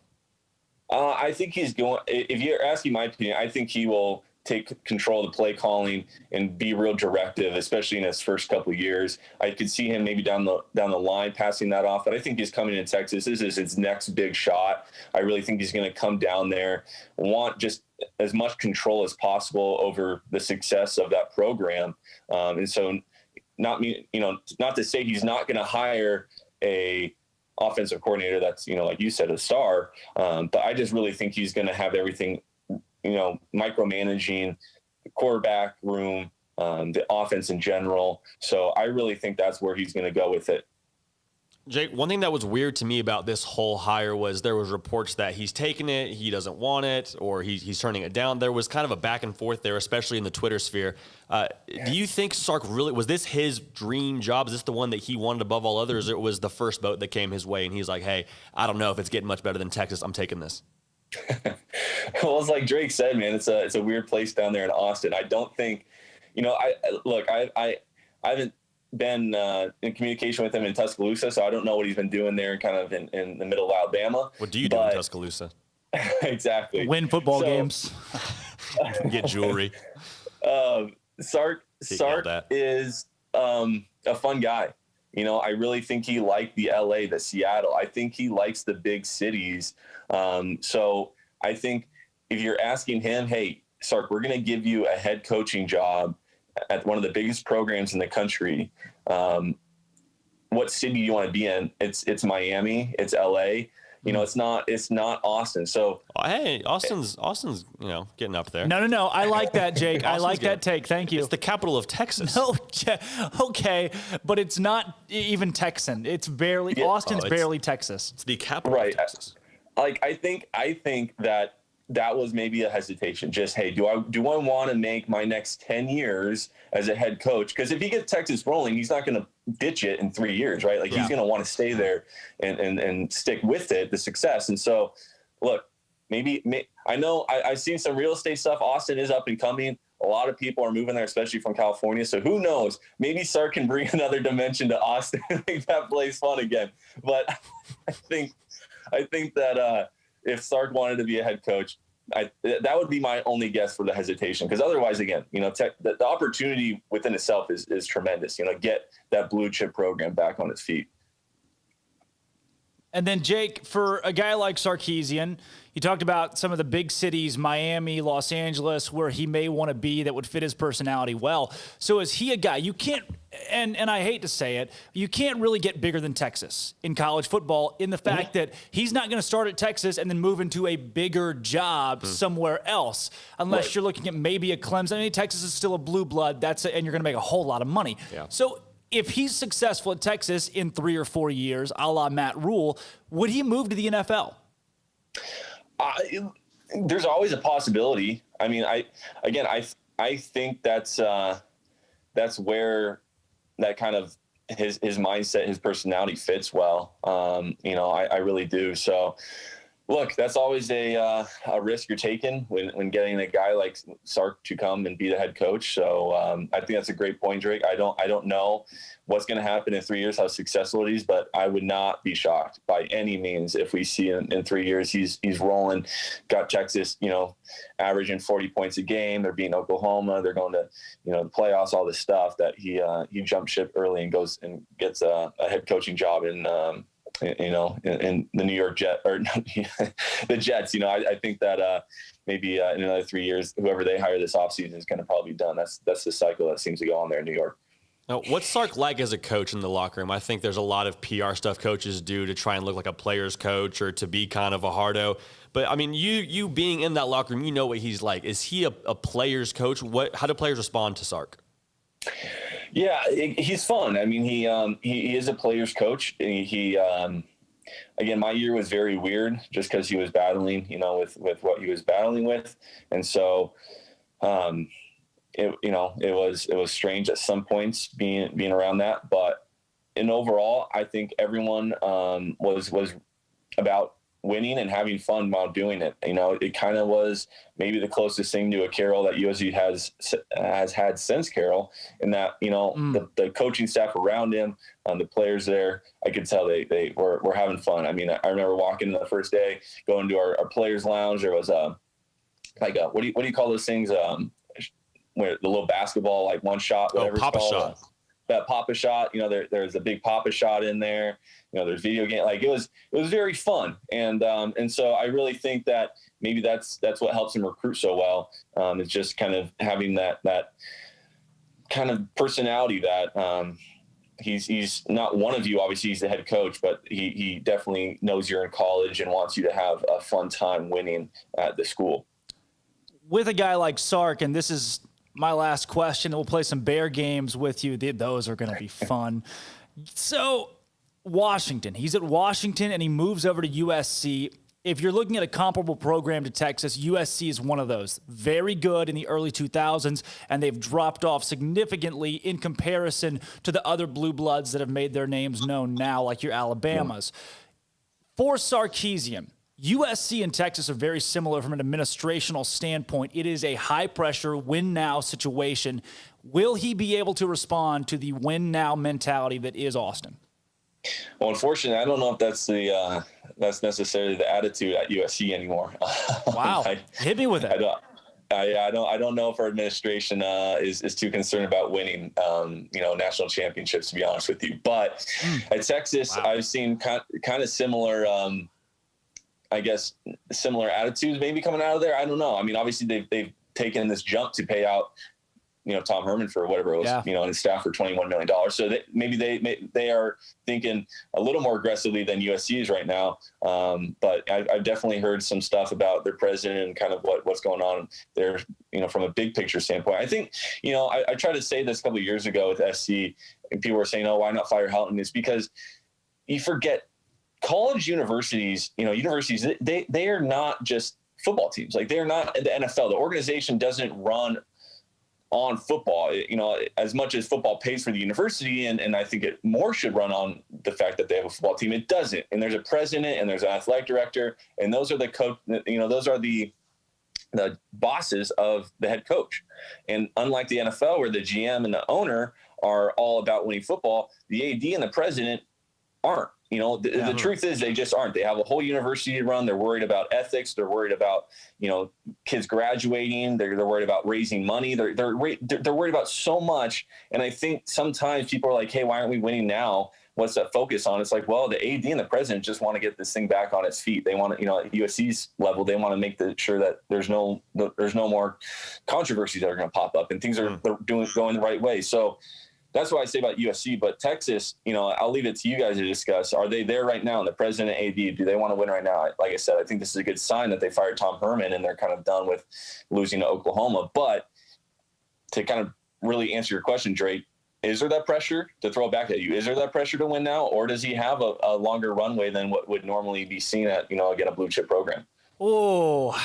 I think he's going – if you're asking my opinion, I think he will take control of the play calling and be real directive, especially in his first couple of years. I could see him maybe down the line passing that off, but I think he's coming to Texas. This is his next big shot. I really think he's going to come down there, want just as much control as possible over the success of that program. And so not to say he's not going to hire a offensive coordinator that's, like you said, a star. But I just really think he's going to have everything, micromanaging the quarterback room, the offense in general. So I really think that's where he's going to go with it. Jake, one thing that was weird to me about this whole hire was there was reports that he's taking it, he doesn't want it, or he's turning it down. There was kind of a back and forth there, especially in the Twitter sphere. Do you think Sark was this his dream job? Is this the one that he wanted above all others, or it was the first boat that came his way and he's like, hey, I don't know if it's getting much better than Texas, I'm taking this? Well, it's like Drake said, man, it's a weird place down there in Austin. I don't think, I haven't been in communication with him in Tuscaloosa, so I don't know what he's been doing there kind of in the middle of Alabama. What do you do in Tuscaloosa? Exactly. Win football games. Get jewelry. Sark is a fun guy. I really think he liked the LA, the Seattle. I think he likes the big cities. So I think if you're asking him, hey, Sark, we're going to give you a head coaching job at one of the biggest programs in the country. What city do you want to be in? It's Miami, it's LA. It's not Austin. So hey, Austin's getting up there. No. I like that, Jake. I like that take. Thank you. It's the capital of Texas. No, okay, but it's not even Texan. It's barely Austin's barely Texas. It's the capital of Texas. I think that was maybe a hesitation. Just, hey, do I want to make my next 10 years as a head coach? Because if he gets Texas rolling, he's not going to ditch it in 3 years, right? He's going to want to stay there and stick with it, the success. And so, look, I know I've seen some real estate stuff. Austin is up and coming. A lot of people are moving there, especially from California. So who knows? Maybe Sark can bring another dimension to Austin and make that place fun again. But I think that if Sark wanted to be a head coach, that would be my only guess for the hesitation. Because otherwise, again, the opportunity within itself is tremendous. Get that blue chip program back on its feet. And then, Jake, for a guy like Sarkisian, you talked about some of the big cities, Miami, Los Angeles, where he may want to be that would fit his personality well. So is he a guy you can't, and I hate to say it, you can't really get bigger than Texas in college football in the fact that he's not going to start at Texas and then move into a bigger job somewhere else, unless you're looking at maybe a Clemson. I mean, Texas is still a blue blood, and you're going to make a whole lot of money. Yeah. So if he's successful at Texas in 3 or 4 years, a la Matt Rule, would he move to the NFL? There's always a possibility. I mean, I think that's where that kind of his mindset, his personality fits well. I really do. So, look, that's always a risk you're taking when getting a guy like Sark to come and be the head coach. So I think that's a great point, Drake. I don't know what's going to happen in 3 years, how successful it is, but I would not be shocked by any means if we see in 3 years he's rolling, got Texas, averaging 40 points a game. They're beating Oklahoma. They're going to, the playoffs, all this stuff, that he jumped ship early and goes and gets a head coaching job in the New York Jet or the Jets. I think that maybe in another 3 years, whoever they hire this offseason is going to probably be done. That's the cycle that seems to go on there in New York. Now, what's Sark like as a coach in the locker room? I think there's a lot of PR stuff coaches do to try and look like a player's coach or to be kind of a hardo. But, I memean, you being in that locker room, you know what he's like. Is he a player's coach? How do players respond to Sark? Yeah, he's fun. I mean, he is a player's coach. He again, my year was very weird just because he was battling, with what he was battling with. And so, it was strange at some points being around that, but overall, I think everyone was about winning and having fun while doing it. It kind of was maybe the closest thing to a Carroll that USC has had since Carroll, in that the coaching staff around him, the players there, I could tell they were having fun. I mean, I remember walking in the first day, going to our players' lounge. There was what do you call those things? Where the little basketball, like one shot, whatever. Papa it's called. shot. That Papa shot, there's a big Papa shot in there. There's video game. Like it was very fun. And so I really think that maybe that's what helps him recruit so well. It's just kind of having that kind of personality that he's not one of you. Obviously he's the head coach, but he definitely knows you're in college and wants you to have a fun time winning at the school. With a guy like Sark, and this is my last question, we'll play some Bear games with you. Those are going to be fun. So Washington, he's at Washington and he moves over to USC. If you're looking at a comparable program to Texas, USC is one of those. Very good in the early 2000s, and they've dropped off significantly in comparison to the other blue bloods that have made their names known now, like your Alabamas. For Sarkisian, USC and Texas are very similar from an administrational standpoint. It is a high-pressure, win-now situation. Will he be able to respond to the win-now mentality that is Austin? Well, unfortunately, I don't know if that's necessarily the attitude at USC anymore. Wow, hit me with it. I don't know if our administration is too concerned about winning, national championships, to be honest with you. But at Texas, wow, I've seen kind of similar. I guess similar attitudes maybe coming out of there. I don't know. I mean, obviously they've taken this jump to pay out, Tom Herman for whatever it was, and his staff for $21 million. So maybe they are thinking a little more aggressively than USC is right now. But I've definitely heard some stuff about their president and kind of what's going on there, from a big picture standpoint. I think, I tried to say this a couple of years ago with SC, and people were saying, oh, why not fire Helton? It's because you forget college universities, they are not just football teams. Like they're not the NFL. The organization doesn't run on football, as much as football pays for the university. And I think it more should run on the fact that they have a football team. It doesn't. And there's a president and there's an athletic director, and those are the coach, those are the bosses of the head coach. And unlike the NFL, where the GM and the owner are all about winning football, the AD and the president aren't. The truth is they just aren't. They have a whole university to run. They're worried about ethics. They're worried about, kids graduating. They're worried about raising money. They're worried about so much. And I think sometimes people are like, hey, why aren't we winning now? What's that focus on? It's like, well, the AD and the president just want to get this thing back on its feet. They want to, at USC's level, they want to make sure that there's no more controversies that are going to pop up and things are going the right way. So that's what I say about USC. But Texas, I'll leave it to you guys to discuss. Are they there right now? And the president and AD, do they want to win right now? Like I said, I think this is a good sign that they fired Tom Herman and they're kind of done with losing to Oklahoma. But to kind of really answer your question, Drake, is there that pressure to throw back at you? Is there that pressure to win now? Or does he have a longer runway than what would normally be seen at, again, a blue chip program? Oh,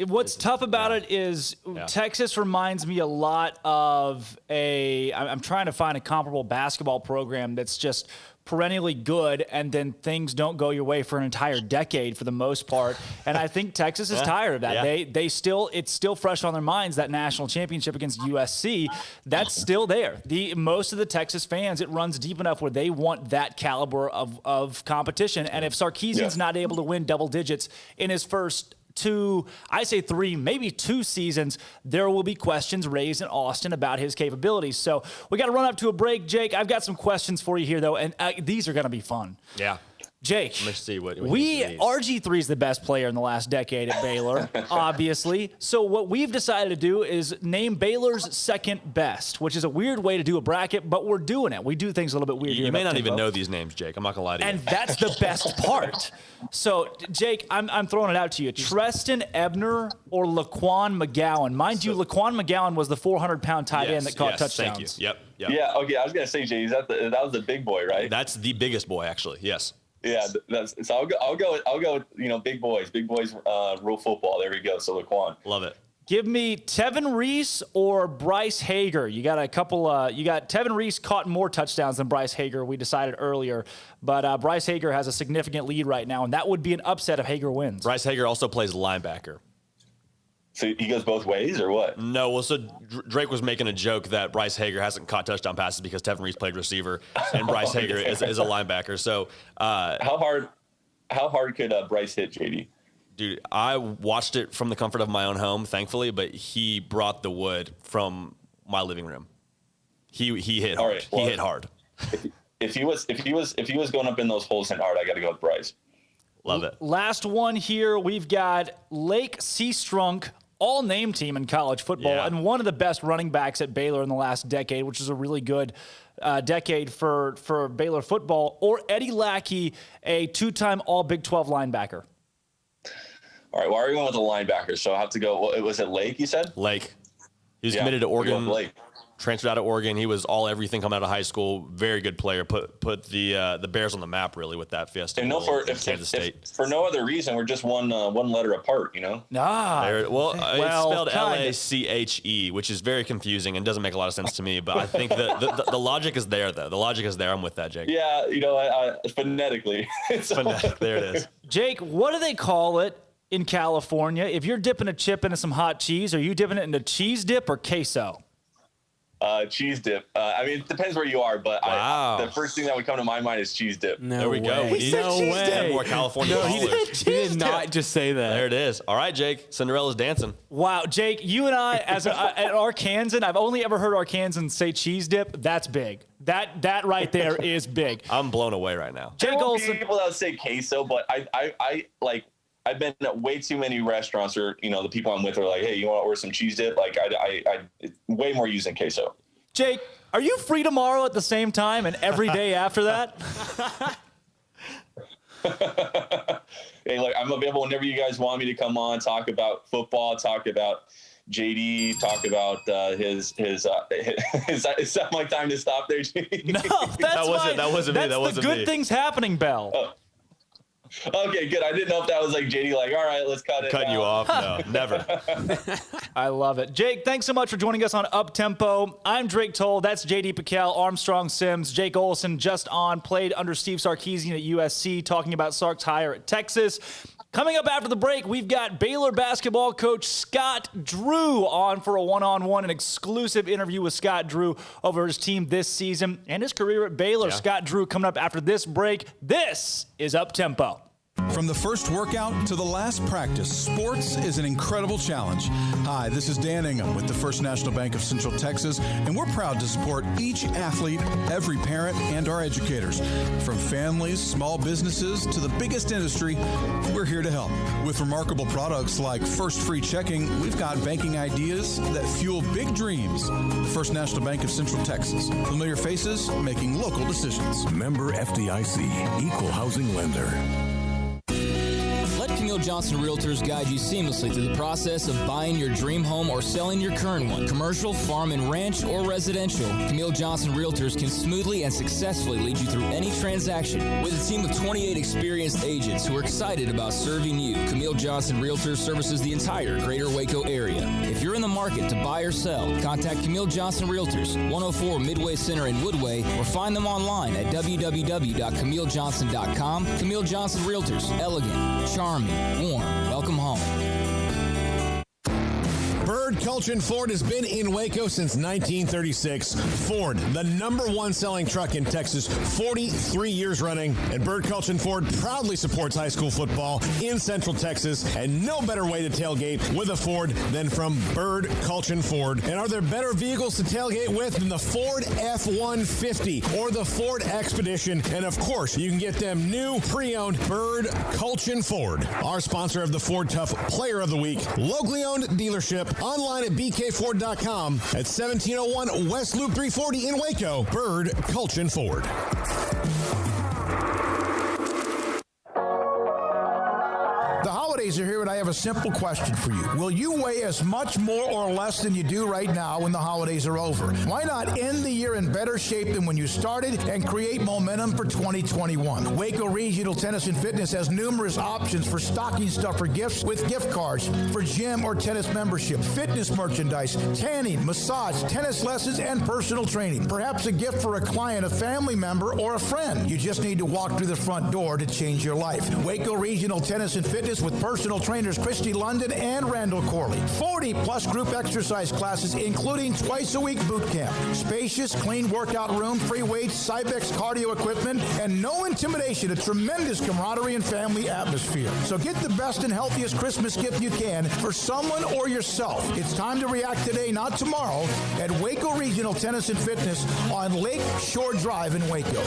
what's tough about it is Texas reminds me a lot of I'm trying to find a comparable basketball program that's just perennially good, and then things don't go your way for an entire decade for the most part. And I think Texas is tired of that. It's still fresh on their minds, that national championship against USC. That's still there. Most of the Texas fans, it runs deep enough where they want that caliber of competition. And if Sarkisian's not able to win double digits in his first 3, maybe 2 seasons, there will be questions raised in Austin about his capabilities. So we got to run up to a break. Jake, I've got some questions for you here, though, and these are going to be fun. Yeah. Jake, let's see what RG3 is the best player in the last decade at Baylor, obviously. So what we've decided to do is name Baylor's second best, which is a weird way to do a bracket, but we're doing it. We do things a little bit weird. You may not even know these names, Jake. I'm not gonna lie to you. And that's the best part. So, Jake, I'm throwing it out to you. Treston Ebner or Laquan McGowan? Mind you, Laquan McGowan was the 400-pound tight end that caught touchdowns. Thank you. Yep. Yeah. Okay. I was gonna say, Jay, that was the big boy, right? That's the biggest boy, actually. Yes. Yeah, so I'll go with big boys. Big boys rule football. There we go. So Laquan. Love it. Give me Tevin Reese or Bryce Hager. You got a couple. You got Tevin Reese caught more touchdowns than Bryce Hager. We decided earlier, but Bryce Hager has a significant lead right now, and that would be an upset if Hager wins. Bryce Hager also plays linebacker. So he goes both ways, or what? No, well, so Drake was making a joke that Bryce Hager hasn't caught touchdown passes because Tevin Reese played receiver, and Bryce Hager is a linebacker. So how hard could Bryce hit, JD? Dude, I watched it from the comfort of my own home, thankfully, but he brought the wood from my living room. He hit hard. Right, well, he hit hard. If he was going up in those holes and hard, I got to go with Bryce. Love it. Last one here, we've got Lake Seastrunk, all-name team in college football, and one of the best running backs at Baylor in the last decade, which is a really good decade for Baylor football, or Eddie Lackey, a 2-time All-Big 12 linebacker. All right, well, are you going with the linebacker? So I have to go. Was it Lake, you said? Lake. He was committed to Oregon. Lake. Transferred out of Oregon. He was all everything coming out of high school. Very good player. Put the Bears on the map, really, with that Fiesta Bowl in Kansas State. If for no other reason, we're just one letter apart, you know? It's spelled L-A-C-H-E, which is very confusing and doesn't make a lot of sense to me. But I think the logic is there, though. The logic is there. I'm with that, Jake. Yeah, phonetically. Phonetic, there it is. Jake, what do they call it in California? If you're dipping a chip into some hot cheese, are you dipping it into cheese dip or queso? Cheese dip. I mean, it depends where you are, but the first thing that would come to my mind is cheese dip. There we go. No way. More California callers. He did not just say that. There it is. All right, Jake. Cinderella's dancing. Wow, Jake, you and I, as an Arkansan, I've only ever heard Arkansans say cheese dip. That's big. That right there is big. I'm blown away right now. Jake Olson. People that would say queso, but I've been at way too many restaurants where, the people I'm with are like, hey, you want to order some cheese dip? Like, I way more using queso. Jake, are you free tomorrow at the same time and every day after that? Hey, look, I'm available whenever you guys want me to come on, talk about football, talk about JD, talk about his is that my time to stop there, JD? No, that wasn't me. That wasn't the good me. Things happening, Bell. Oh. Okay, good. I didn't know if that was like JD, like, all right, let's cut it. Cutting you off? No, never. I love it. Jake, thanks so much for joining us on Up Tempo. I'm Drake Toll. That's JD Piquel, Armstrong Sims, Jake Olson, just on, played under Steve Sarkisian at USC, talking about Sark's hire at Texas. Coming up after the break, we've got Baylor basketball coach Scott Drew on for a one-on-one, an exclusive interview with Scott Drew over his team this season and his career at Baylor. Yeah. Scott Drew coming up after this break. This is Up Tempo. From the first workout to the last practice, sports is an incredible challenge. Hi, this is Dan Ingham with the First National Bank of Central Texas, and we're proud to support each athlete, every parent, and our educators. From families, small businesses, to the biggest industry, we're here to help. With remarkable products like First Free Checking, we've got banking ideas that fuel big dreams. First National Bank of Central Texas. Familiar faces making local decisions. Member FDIC, Equal Housing Lender. Camille Johnson Realtors guide you seamlessly through the process of buying your dream home or selling your current one. Commercial, farm and ranch, or residential, Camille Johnson Realtors can smoothly and successfully lead you through any transaction. With a team of 28 experienced agents who are excited about serving you, Camille Johnson Realtors services the entire greater Waco area. If you're in the market to buy or sell, contact Camille Johnson Realtors, 104 Midway Center in Woodway, or find them online at www.camillejohnson.com. Camille Johnson Realtors, elegant, charming, warm. Welcome home. Bird Culchin Ford has been in Waco since 1936. Ford, the #1 selling truck in Texas, 43 years running. And Bird Culchin Ford proudly supports high school football in Central Texas. And no better way to tailgate with a Ford than from Bird Culchin Ford. And are there better vehicles to tailgate with than the Ford F-150 or the Ford Expedition? And of course, you can get them new, pre-owned Bird Culchin Ford. Our sponsor of the Ford Tough Player of the Week, locally owned dealership. Online at bkford.com at 1701 West Loop 340 in Waco. Bird Culchin Ford. The holidays are here, and I have a simple question for you. Will you weigh as much more or less than you do right now when the holidays are over? Why not end the year in better shape than when you started and create momentum for 2021? Waco Regional Tennis and Fitness has numerous options for stocking stuffer gifts with gift cards for gym or tennis membership, fitness merchandise, tanning, massage, tennis lessons, and personal training. Perhaps a gift for a client, a family member, or a friend. You just need to walk through the front door to change your life. Waco Regional Tennis and Fitness with personal trainers Christy London and Randall Corley. 40-plus group exercise classes, including twice-a-week boot camp. Spacious, clean workout room, free weights, Cybex cardio equipment, and no intimidation. A tremendous camaraderie and family atmosphere. So get the best and healthiest Christmas gift you can for someone or yourself. It's time to react today, not tomorrow, at Waco Regional Tennis and Fitness on Lake Shore Drive in Waco.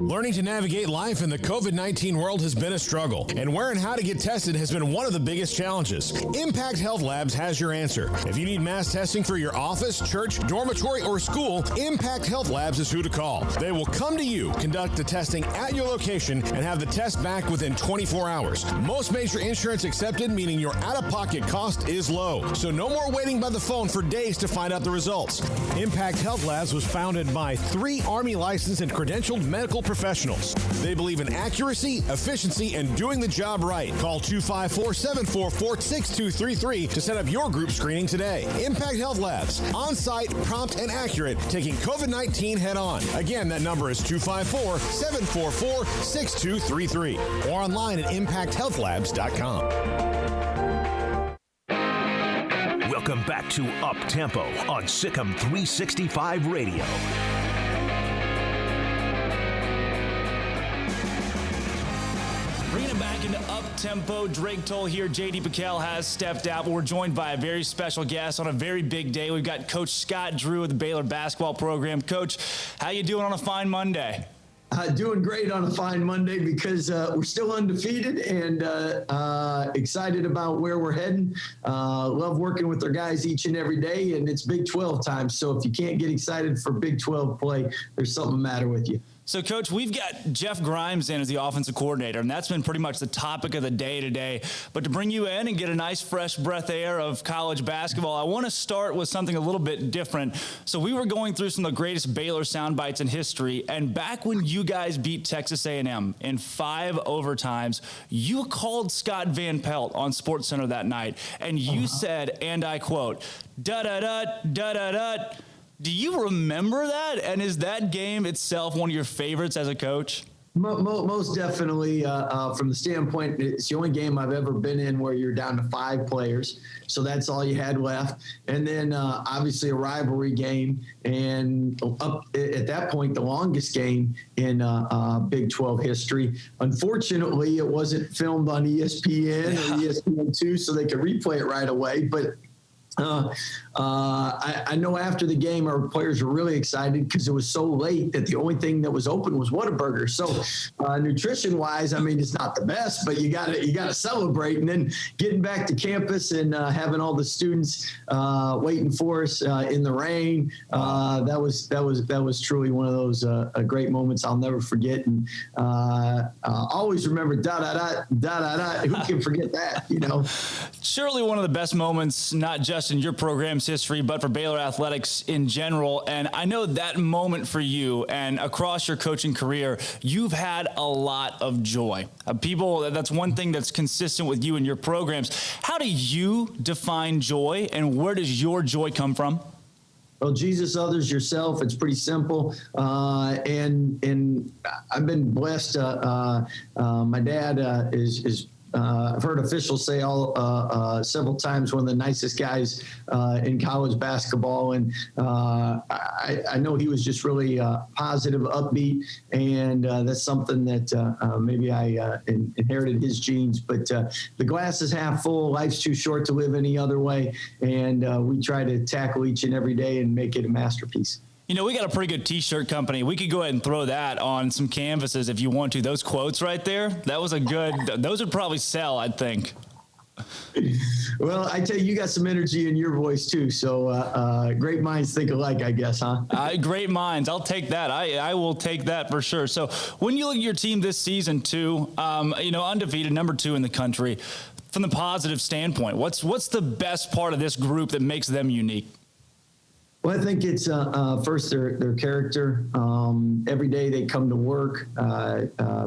Learning to navigate life in the COVID-19 world has been a struggle, and where and how to get tested has been one of the biggest challenges. Impact Health Labs has your answer. If you need mass testing for your office, church, dormitory, or school, Impact Health Labs is who to call. They will come to you, conduct the testing at your location, and have the test back within 24 hours. Most major insurance accepted, meaning your out-of-pocket cost is low. So no more waiting by the phone for days to find out the results. Impact Health Labs was founded by 3 Army licensed and credentialed medical professionals. They believe in accuracy, efficiency, and doing the job right. Call 254-744-6233 to set up your group screening today. Impact Health Labs, on-site, prompt, and accurate, taking COVID-19 head-on. Again, that number is 254-744-6233 or online at impacthealthlabs.com. Welcome back to Up Tempo on SicEm365 Radio. Bringing it back into up-tempo, Drake Toll here. J.D. Piquel has stepped out, but we're joined by a very special guest on a very big day. We've got Coach Scott Drew of the Baylor basketball program. Coach, how you doing on a fine Monday? Doing great on a fine Monday because we're still undefeated and excited about where we're heading. Love working with our guys each and every day, and it's Big 12 time. So if you can't get excited for Big 12 play, there's something the matter with you. So, Coach, we've got Jeff Grimes in as the offensive coordinator, and that's been pretty much the topic of the day today. But to bring you in and get a nice fresh breath of air of college basketball, I want to start with something a little bit different. So we were going through some of the greatest Baylor sound bites in history, and back when you guys beat Texas A&M in 5 overtimes, you called Scott Van Pelt on SportsCenter that night, and you said, and I quote, da-da-da, da-da-da. Do you remember that? And is that game itself one of your favorites as a coach? Most definitely. From the standpoint, it's the only game I've ever been in where you're down to 5 players. So that's all you had left. And then obviously a rivalry game. And up at that point, the longest game in Big 12 history. Unfortunately, it wasn't filmed on ESPN or ESPN2, so they could replay it right away. But I know after the game, our players were really excited because it was so late that the only thing that was open was Whataburger. So nutrition-wise, I mean, it's not the best, but you gotta celebrate. And then getting back to campus and having all the students waiting for us in the rain, that was truly one of those great moments I'll never forget. And always remember da da da da da da. Who can forget that? You know. Surely one of the best moments, not just in your program's history, but for Baylor Athletics in general. And I know that moment for you and across your coaching career, you've had a lot of joy. That's one thing that's consistent with you and your programs. How do you define joy, and where does your joy come from? Well, Jesus, others, yourself. It's pretty simple. And I've been blessed. My dad is I've heard officials say several times one of the nicest guys in college basketball, and I know he was just really positive, upbeat, and that's something that maybe I inherited his genes. But the glass is half full. Life's too short to live any other way, and we try to tackle each and every day and make it a masterpiece. You know, we got a pretty good T-shirt company. We could go ahead and throw that on some canvases if you want to. Those quotes right there, those would probably sell, I think. Well, I tell you got some energy in your voice too. So great minds think alike, I guess, huh? Great minds. I'll take that. I will take that for sure. So when you look at your team this season too, undefeated, number 2 in the country, from the positive standpoint, what's the best part of this group that makes them unique? Well, I think it's first their character. Every day they come to work,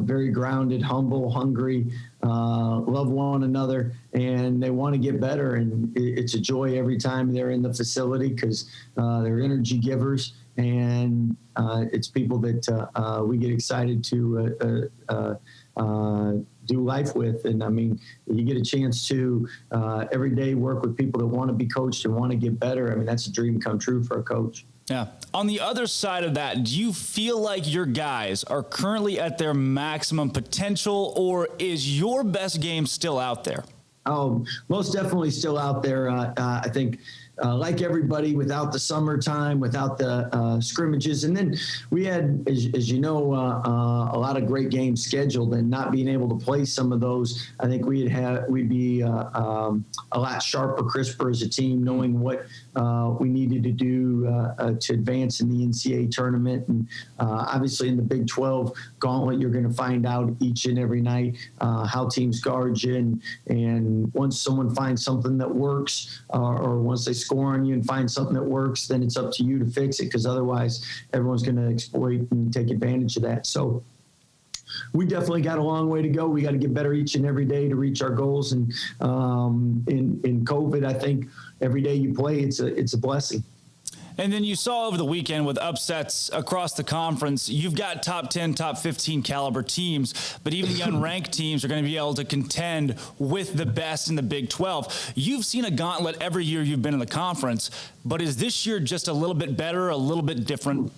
very grounded, humble, hungry, love one another, and they want to get better. And it's a joy every time they're in the facility because they're energy givers, and it's people that we get excited to do life with. And I mean, you get a chance to every day work with people that want to be coached and want to get better. I mean, that's a dream come true for a coach. Yeah. On the other side of that, do you feel like your guys are currently at their maximum potential, or is your best game still out there? Oh, most definitely still out there. I think like everybody, without the summertime, without the scrimmages. And then we had, as you know, a lot of great games scheduled, and not being able to play some of those, I think we'd be a lot sharper, crisper as a team, knowing what we needed to do to advance in the NCAA tournament. And obviously in the Big 12 gauntlet, you're going to find out each and every night how teams guard you. And once someone finds something that works, or once they score on you and find something that works, then it's up to you to fix it, because otherwise everyone's going to exploit and take advantage of that. So we definitely got a long way to go. We got to get better each and every day to reach our goals. And in COVID, I think every day you play, it's a blessing. And then you saw over the weekend with upsets across the conference, you've got top 10, top 15 caliber teams, but even the unranked teams are going to be able to contend with the best in the Big 12. You've seen a gauntlet every year you've been in the conference, but is this year just a little bit better, a little bit different?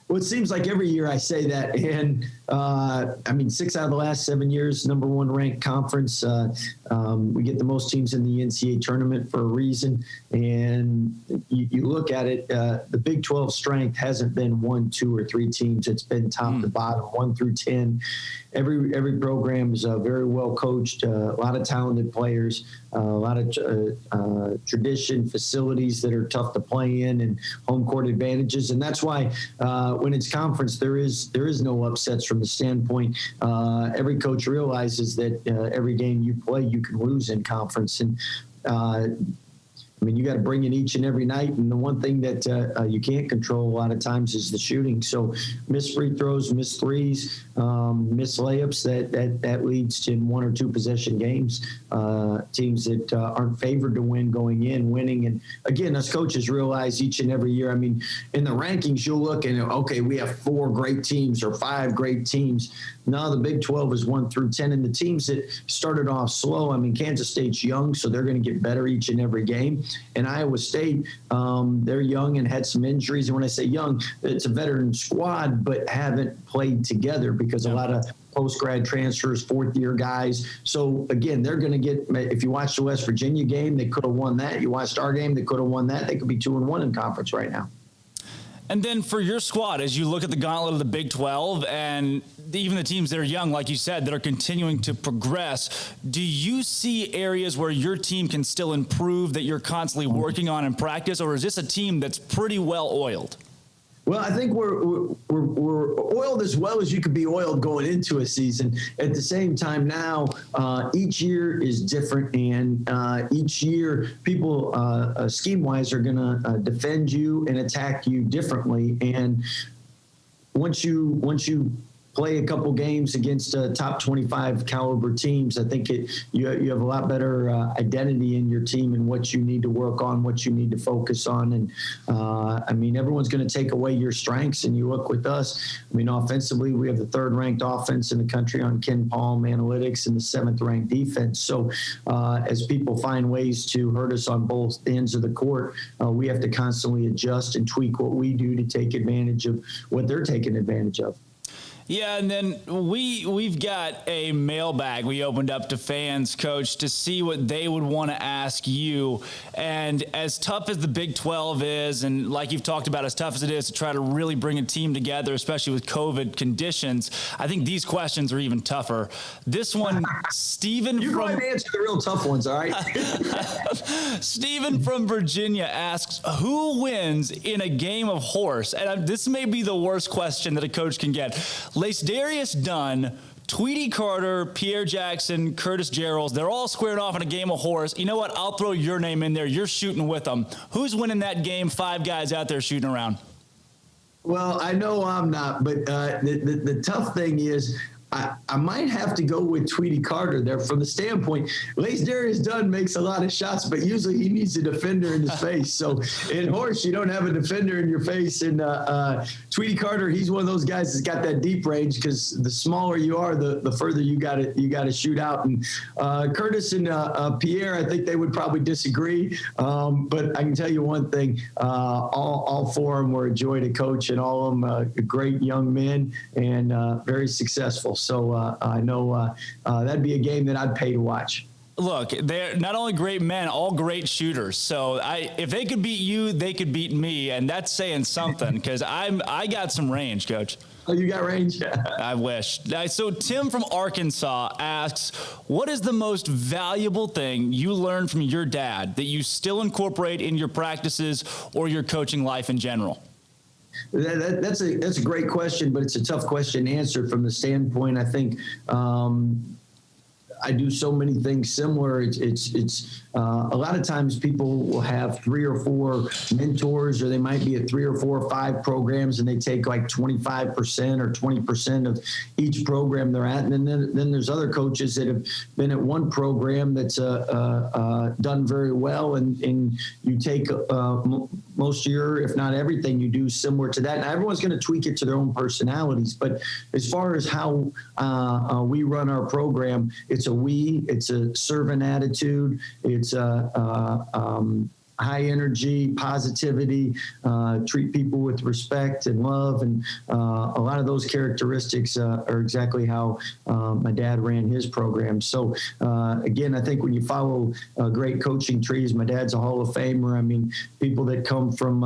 Well, it seems like every year I say that, and I mean, 6 out of the last 7 years, number 1 ranked conference. We get the most teams in the NCAA tournament for a reason, and you look at it, the Big 12 strength hasn't been 1, 2, or 3 teams. It's been top to bottom, 1 through 10. Every program is very well coached, a lot of talented players, a lot of tradition, facilities that are tough to play in, and home court advantages. And that's why when it's conference, there is no upsets from the standpoint. Every coach realizes that every game you play, you can lose in conference. And I mean, you got to bring it each and every night. And the one thing that you can't control a lot of times is the shooting. So missed free throws, missed threes, missed layups, that leads to 1 or 2 possession games. Teams that aren't favored to win going in, winning. And again, us coaches realize each and every year, I mean, in the rankings, you'll look and, okay, we have 4 great teams or 5 great teams. Now the Big 12 is 1 through 10. And the teams that started off slow, I mean, Kansas State's young, so they're going to get better each and every game. And Iowa State, they're young and had some injuries. And when I say young, it's a veteran squad, but haven't played together because a lot of post-grad transfers, fourth-year guys. So, again, they're going to get – if you watch the West Virginia game, they could have won that. You watched our game, they could have won that. They could be 2-1 in conference right now. And then for your squad, as you look at the gauntlet of the Big 12 and even the teams that are young, like you said, that are continuing to progress, do you see areas where your team can still improve that you're constantly working on in practice, or is this a team that's pretty well oiled? Well, I think we're oiled as well as you could be oiled going into a season. At the same time now, each year is different, and each year people, scheme-wise, are going to defend you and attack you differently. And once you play a couple games against top 25 caliber teams, I think you have a lot better identity in your team and what you need to work on, what you need to focus on. And I mean, everyone's going to take away your strengths, and you look with us. I mean, offensively, we have the 3rd ranked offense in the country on Ken Palm analytics and the 7th ranked defense. So as people find ways to hurt us on both ends of the court, we have to constantly adjust and tweak what we do to take advantage of what they're taking advantage of. Yeah, and then we've got a mailbag we opened up to fans, Coach, to see what they would want to ask you. And as tough as the Big 12 is, and like you've talked about, as tough as it is to try to really bring a team together, especially with COVID conditions, I think these questions are even tougher. This one, Stephen you from... go ahead and answer the real tough ones, all right? Stephen from Virginia asks, who wins in a game of horse? And this may be the worst question that a coach can get. Lacedarius Dunn, Tweety Carter, Pierre Jackson, Curtis Gerald, they're all squaring off in a game of horse. You know what? I'll throw your name in there. You're shooting with them. Who's winning that game? 5 guys out there shooting around. Well, I know I'm not, but the tough thing is I might have to go with Tweety Carter there from the standpoint. Lacedarius Dunn makes a lot of shots, but usually he needs a defender in his face. So in horse, you don't have a defender in your face. And Tweety Carter, he's one of those guys that's got that deep range, because the smaller you are, the further you got to shoot out. And Curtis and Pierre, I think they would probably disagree. But I can tell you one thing: all 4 of them were a joy to coach, and all of them great young men and very successful. So I know that'd be a game that I'd pay to watch. Look, they're not only great men, all great shooters. So if they could beat you, they could beat me, and that's saying something, because I got some range, Coach. Oh, you got range? I wish. So Tim from Arkansas asks, what is the most valuable thing you learned from your dad that you still incorporate in your practices or your coaching life in general? That's a great question, but it's a tough question to answer from the standpoint. I think I do so many things similar. It's a lot of times people will have 3 or 4 mentors, or they might be at 3 or 4 or 5 programs, and they take like 25% or 20% of each program they're at. And then there's other coaches that have been at one program that's done very well, and you take most of your, if not everything you do, similar to that. Now, everyone's going to tweak it to their own personalities, but as far as how we run our program, it's a servant attitude. It's high energy, positivity, treat people with respect and love. And a lot of those characteristics are exactly how my dad ran his program. So again, I think when you follow great coaching trees, my dad's a Hall of Famer. I mean, people that come from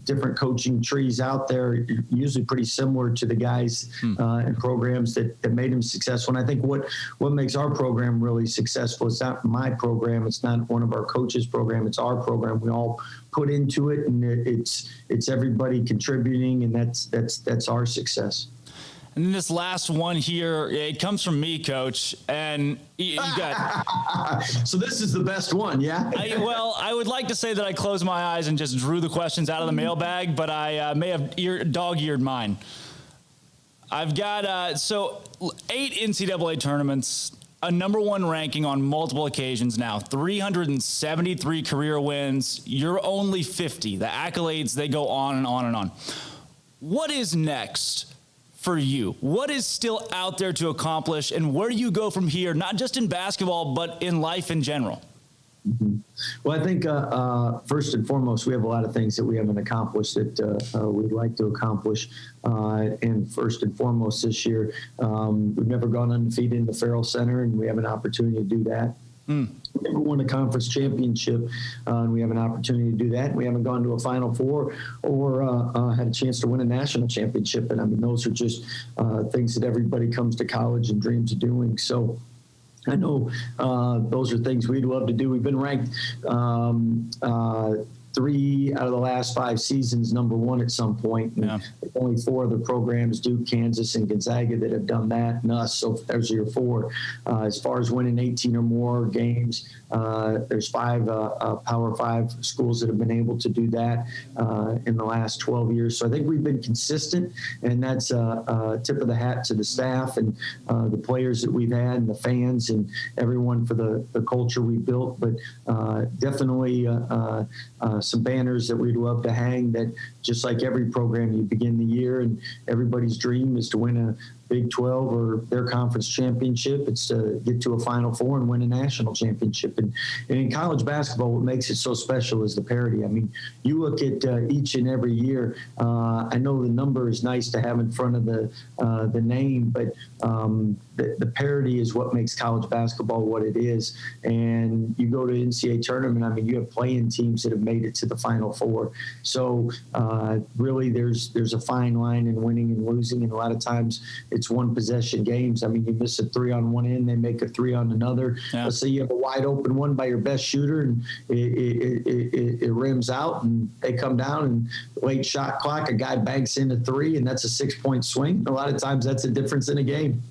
different coaching trees out there are usually pretty similar to the guys and programs that made him successful. And I think what makes our program really successful, it's not my program, it's not one of our coaches' program, it's our program. We all put into it, and it's everybody contributing, and that's our succce. And then this last one here, it comes from me, Coach, and you got. So this is the best one, yeah? I would like to say that I closed my eyes and just drew the questions out of the mailbag, but I may have dog-eared mine. I've got 8 NCAA tournaments, a number 1 ranking on multiple occasions now, 373 career wins. You're only 50. The accolades, they go on and on and on. What is next for you? What is still out there to accomplish, and where do you go from here, not just in basketball, but in life in general? Well, I think first and foremost, we have a lot of things that we haven't accomplished that we'd like to accomplish. And first and foremost this year, we've never gone undefeated in the Farrell Center, and we have an opportunity to do that. We never won a conference championship, and we have an opportunity to do that. We haven't gone to a Final Four or had a chance to win a national championship. And I mean, those are just things that everybody comes to college and dreams of doing. So I know those are things we'd love to do. We've been ranked 3 out of the last 5 seasons number 1 at some point. And only 4 other programs, Duke, Kansas, and Gonzaga, that have done that, and us. So there's your 4. As far as winning 18 or more games, there's 5 Power 5 schools that have been able to do that in the last 12 years. So I think we've been consistent, and that's a tip of the hat to the staff and the players that we've had and the fans and everyone for the culture we built. But definitely some banners that we'd love to hang, that just like every program, you begin the year and everybody's dream is to win a Big 12 or their conference championship. It's to get to a Final Four and win a national championship. And in college basketball, what makes it so special is the parity. I mean, you look at each and every year. I know the number is nice to have in front of the name, but the parity is what makes college basketball what it is. And you go to NCAA tournament, I mean, you have playing teams that have made it to the Final Four. So really, there's a fine line in winning and losing, and a lot of times it's one possession games. I mean, you miss a 3 on one end, they make a 3 on another. Let's say you have a wide open one by your best shooter, and it rims out, and they come down, and late shot clock, a guy banks in a 3, and that's a 6-point swing. A lot of times that's the difference in a game.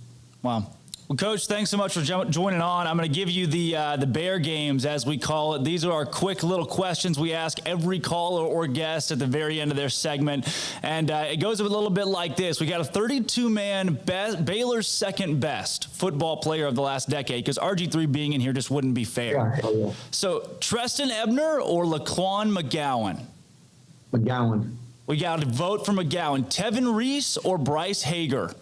Wow. Well, Coach, thanks so much for joining on. I'm going to give you the Bear games, as we call it. These are our quick little questions we ask every caller or guest at the very end of their segment. And it goes a little bit like this. We got a 32-man Baylor's second best football player of the last decade, because RG3 being in here just wouldn't be fair. Yeah. So Treston Ebner or Laquan McGowan? McGowan. We got to vote for McGowan. Tevin Reese or Bryce Hager?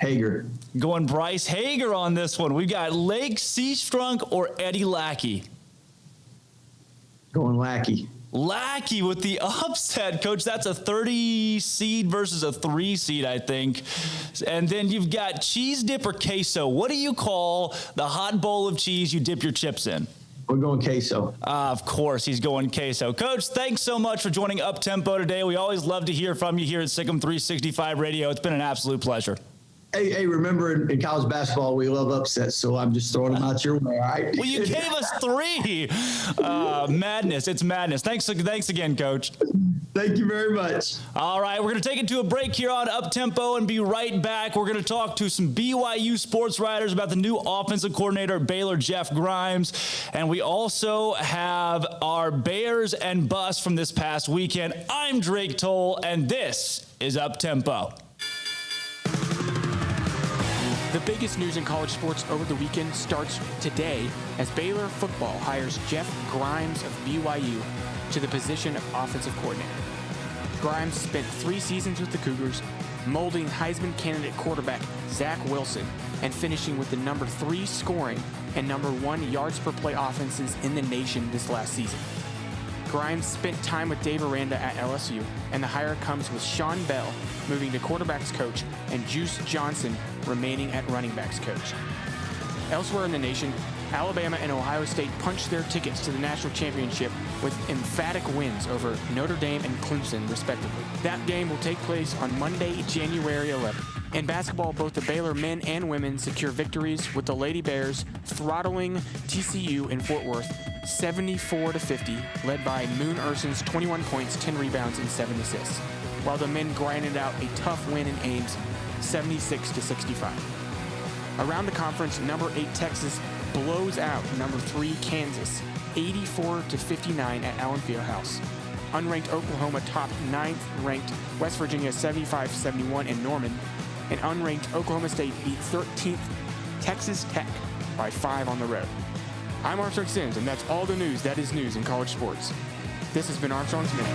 Hager. Going Bryce Hager on this one. We got Lake Seastrunk or Eddie Lackey? Going Lackey. Lackey with the upset, Coach. That's a 30 seed versus a 3 seed, I think. And then you've got cheese dip or queso. What do you call the hot bowl of cheese you dip your chips in? We're going queso. Of course, he's going queso. Coach, thanks so much for joining Up Tempo today. We always love to hear from you here at SicEm365 Radio. It's been an absolute pleasure. Hey, remember in college basketball, we love upsets, so I'm just throwing them out your way, all right? Well, you gave us 3. Madness. It's madness. Thanks again, Coach. Thank you very much. All right, we're going to take it to a break here on Up Tempo and be right back. We're going to talk to some BYU sports writers about the new offensive coordinator at Baylor, Jeff Grimes. And we also have our Bears and Bust from this past weekend. I'm Drake Toll, and this is Up Tempo. The biggest news in college sports over the weekend starts today as Baylor football hires Jeff Grimes of BYU to the position of offensive coordinator. Grimes spent 3 seasons with the Cougars, molding Heisman candidate quarterback Zach Wilson and finishing with the number 3 scoring and number 1 yards per play offenses in the nation this last season. Grimes spent time with Dave Aranda at LSU, and the hire comes with Sean Bell moving to quarterbacks coach and Juice Johnson remaining at running backs coach. Elsewhere in the nation, Alabama and Ohio State punched their tickets to the national championship with emphatic wins over Notre Dame and Clemson, respectively. That game will take place on Monday, January 11th. In basketball, both the Baylor men and women secure victories, with the Lady Bears throttling TCU in Fort Worth 74-50, led by Moon Urson's 21 points, 10 rebounds, and 7 assists, while the men grinded out a tough win in Ames, 76-65. Around the conference, number 8 Texas blows out number 3 Kansas, 84-59 at Allen Fieldhouse. Unranked Oklahoma topped 9th ranked West Virginia 75-71 in Norman, and unranked Oklahoma State beat 13th Texas Tech by 5 on the road. I'm Armstrong Sims, and that's all the news that is news in college sports. This has been Armstrong's Minute.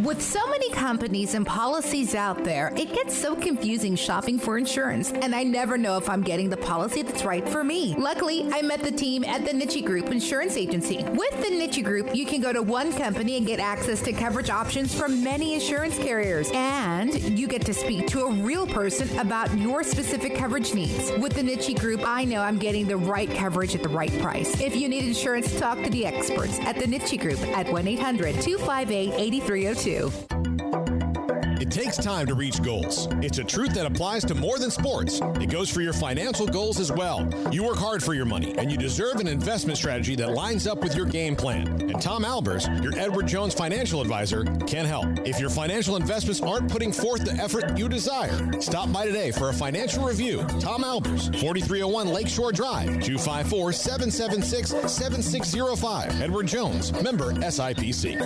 With so many companies and policies out there, it gets so confusing shopping for insurance, and I never know if I'm getting the policy that's right for me. Luckily, I met the team at the Niche Group Insurance Agency. With the Niche Group, you can go to one company and get access to coverage options from many insurance carriers, and you get to speak to a real person about your specific coverage needs. With the Niche Group, I know I'm getting the right coverage at the right price. If you need insurance, talk to the experts at the Niche Group at 1-800-258-8302. It takes time to reach goals. It's a truth that applies to more than sports. It goes for your financial goals as well. You work hard for your money, and you deserve an investment strategy that lines up with your game plan. And Tom Albers, your Edward Jones financial advisor, can help. If your financial investments aren't putting forth the effort you desire, stop by today for a financial review. Tom Albers, 4301 Lakeshore Drive, 254-776-7605. Edward Jones, member SIPC.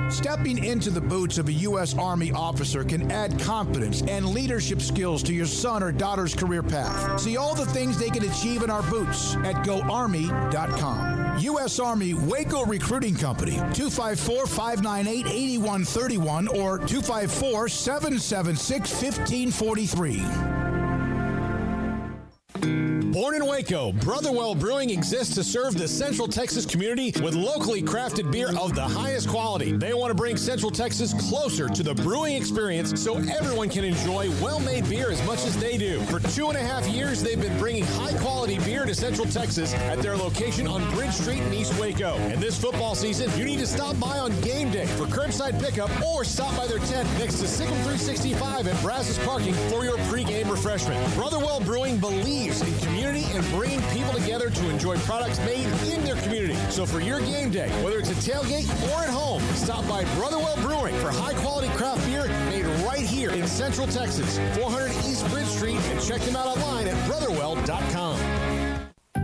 Stepping into the boots of a U.S. Army officer can add confidence and leadership skills to your son or daughter's career path. See all the things they can achieve in our boots at GoArmy.com. U.S. Army Waco Recruiting Company, 254-598-8131 or 254-776-1543. Born in Waco, Brotherwell Brewing exists to serve the Central Texas community with locally crafted beer of the highest quality. They want to bring Central Texas closer to the brewing experience so everyone can enjoy well-made beer as much as they do. For 2.5 years, they've been bringing high-quality beer to Central Texas at their location on Bridge Street in East Waco. And this football season, you need to stop by on game day for curbside pickup or stop by their tent next to SicEm365 at Brazos Parking for your pregame refreshment. Brotherwell Brewing believes in community and bringing people together to enjoy products made in their community. So for your game day, whether it's a tailgate or at home, stop by Brotherwell Brewing for high-quality craft beer made right here in Central Texas, 400 East Bridge Street, and check them out online at brotherwell.com.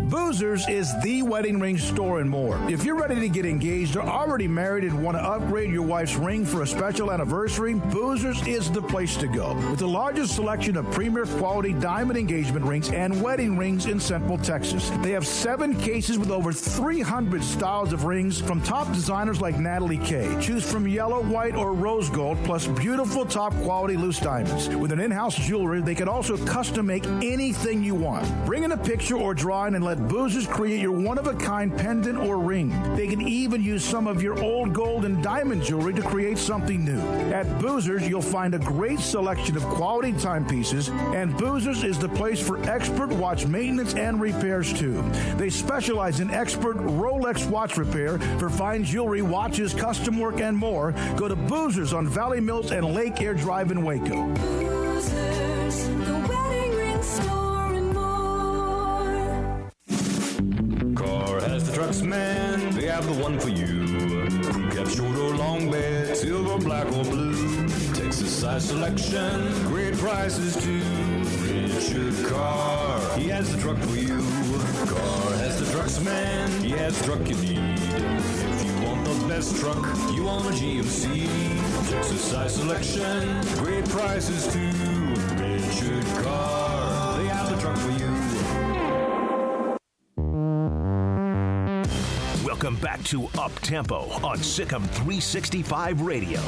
Boozers is the wedding ring store and more. If you're ready to get engaged or already married and want to upgrade your wife's ring for a special anniversary, Boozers is the place to go. With the largest selection of premier quality diamond engagement rings and wedding rings in Central Texas. They have 7 cases with over 300 styles of rings from top designers like Natalie Kay. Choose from yellow, white, or rose gold, plus beautiful top quality loose diamonds. With an in-house jewelry, they can also custom make anything you want. Bring in a picture or drawing and let Boozers create your one-of-a-kind pendant or ring. They can even use some of your old gold and diamond jewelry to create something new. At Boozers, you'll find a great selection of quality timepieces, and Boozers is the place for expert watch maintenance and repairs, too. They specialize in expert Rolex watch repair for fine jewelry, watches, custom work, and more. Go to Boozers on Valley Mills and Lake Air Drive in Waco. Boozers, the wedding ring store and more. Car has the trucks, man. They have the one for you. Crew cab, short or long bed, silver, black or blue. Texas size selection, great prices too. Richard Carr, he has the truck for you. Carr has the trucks, man. He has the truck you need. If you want the best truck, you want a GMC. Texas size selection, great prices too. Richard Carr, they have the truck for you. Welcome back to Up Tempo on SicEm365 Radio.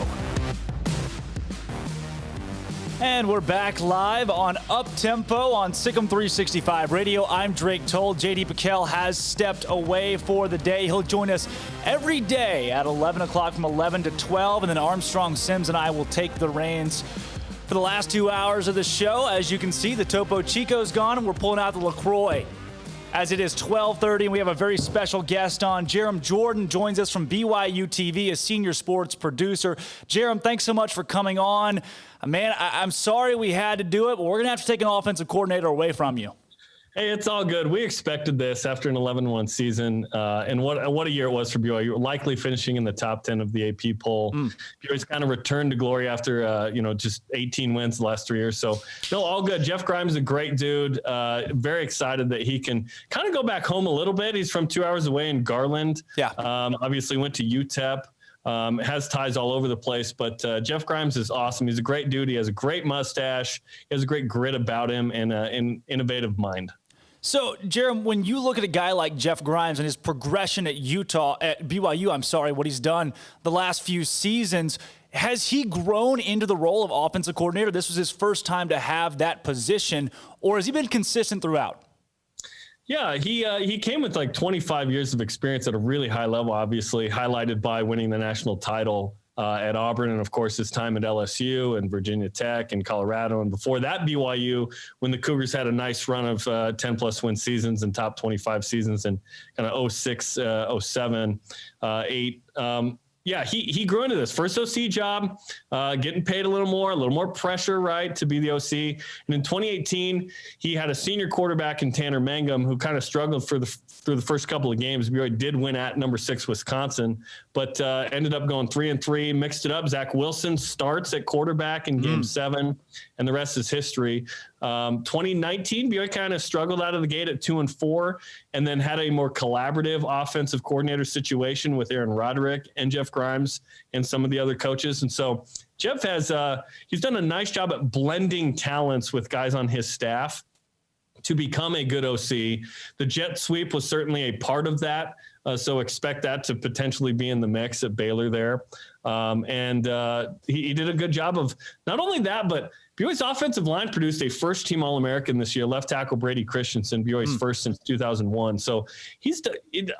And we're back live on Up Tempo on SicEm365 Radio. I'm Drake Toll. JD Piquel has stepped away for the day. He'll join us every day at 11 o'clock from 11 to 12. And then Armstrong Sims and I will take the reins for the last 2 hours of the show. As you can see, the Topo Chico's gone and we're pulling out the LaCroix. As it is 12:30, and we have a very special guest on. Jerem Jordan joins us from BYU TV, a senior sports producer. Jerem, thanks so much for coming on. Man, I'm sorry we had to do it, but we're going to have to take an offensive coordinator away from you. Hey, it's all good. We expected this after an 11-1 season, and what a year it was for BYU. Likely finishing in the top 10 of the AP poll. BYU's kind of returned to glory after just 18 wins the last 3 years. So, no, all good. Jeff Grimes is a great dude. Very excited that he can kind of go back home a little bit. He's from 2 hours away in Garland. Yeah. Obviously went to UTEP. Has ties all over the place, but Jeff Grimes is awesome. He's a great dude. He has a great mustache. He has a great grit about him and an innovative mind. So, Jerem, when you look at a guy like Jeff Grimes and his progression at BYU, what he's done the last few seasons, has he grown into the role of offensive coordinator? This was his first time to have that position, or has he been consistent throughout? Yeah, he came with like 25 years of experience at a really high level, obviously highlighted by winning the national title at Auburn, and of course his time at LSU and Virginia Tech and Colorado, and before that BYU, when the Cougars had a nice run of 10-plus win seasons and top 25 seasons in kind of 06, 07, 8. Yeah, he grew into this first OC job, getting paid a little more pressure, right, to be the OC. And in 2018, he had a senior quarterback in Tanner Mangum who kind of struggled through the first couple of games. BYU did win at number 6 Wisconsin, but ended up going 3-3, mixed it up. Zach Wilson starts at quarterback in Game 7, and the rest is history. 2019, BYU kind of struggled out of the gate at 2-4, and then had a more collaborative offensive coordinator situation with Aaron Roderick and Jeff Grimes and some of the other coaches. And so Jeff has he's done a nice job at blending talents with guys on his staff to become a good OC. The jet sweep was certainly a part of that. So expect that to potentially be in the mix at Baylor there. He did a good job of not only that, but BYU's offensive line produced a first-team All-American this year, left tackle Brady Christensen, BYU's first since 2001. So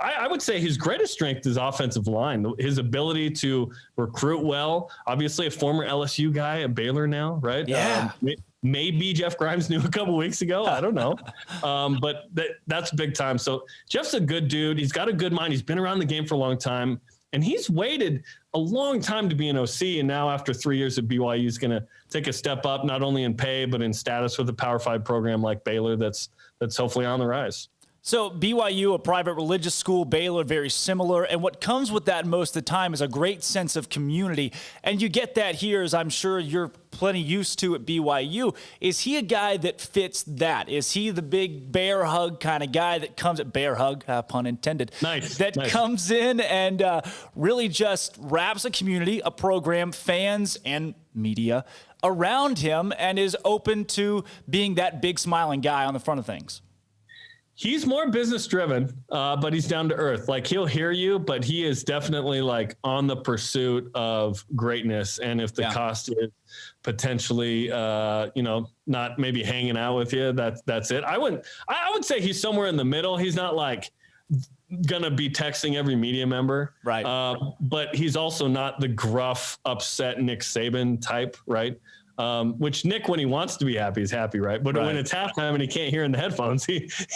I would say his greatest strength is offensive line, his ability to recruit well. Obviously, a former LSU guy at Baylor now, right? Yeah. Maybe Jeff Grimes knew a couple weeks ago. I don't know. But that's big time. So Jeff's a good dude. He's got a good mind. He's been around the game for a long time. And he's waited a long time to be an OC. And now after 3 years at BYU, he's going to take a step up, not only in pay, but in status with a Power 5 program like Baylor that's hopefully on the rise. So BYU, a private religious school, Baylor, very similar. And what comes with that most of the time is a great sense of community. And you get that here, as I'm sure you're plenty used to at BYU. Is he a guy that fits that? Is he the big bear hug kind of guy that comes at bear hug, pun intended, nice, comes in and really just wraps a community, a program, fans, and media around him, and is open to being that big smiling guy on the front of things? He's more business driven, but he's down to earth. Like, he'll hear you, but he is definitely like on the pursuit of greatness. And if the cost is potentially, not maybe hanging out with you, that's it. I would say he's somewhere in the middle. He's not like gonna be texting every media member, right? But he's also not the gruff, upset Nick Saban type, right? Which Nick, when he wants to be happy, is happy, right? But when it's halftime and he can't hear in the headphones, he's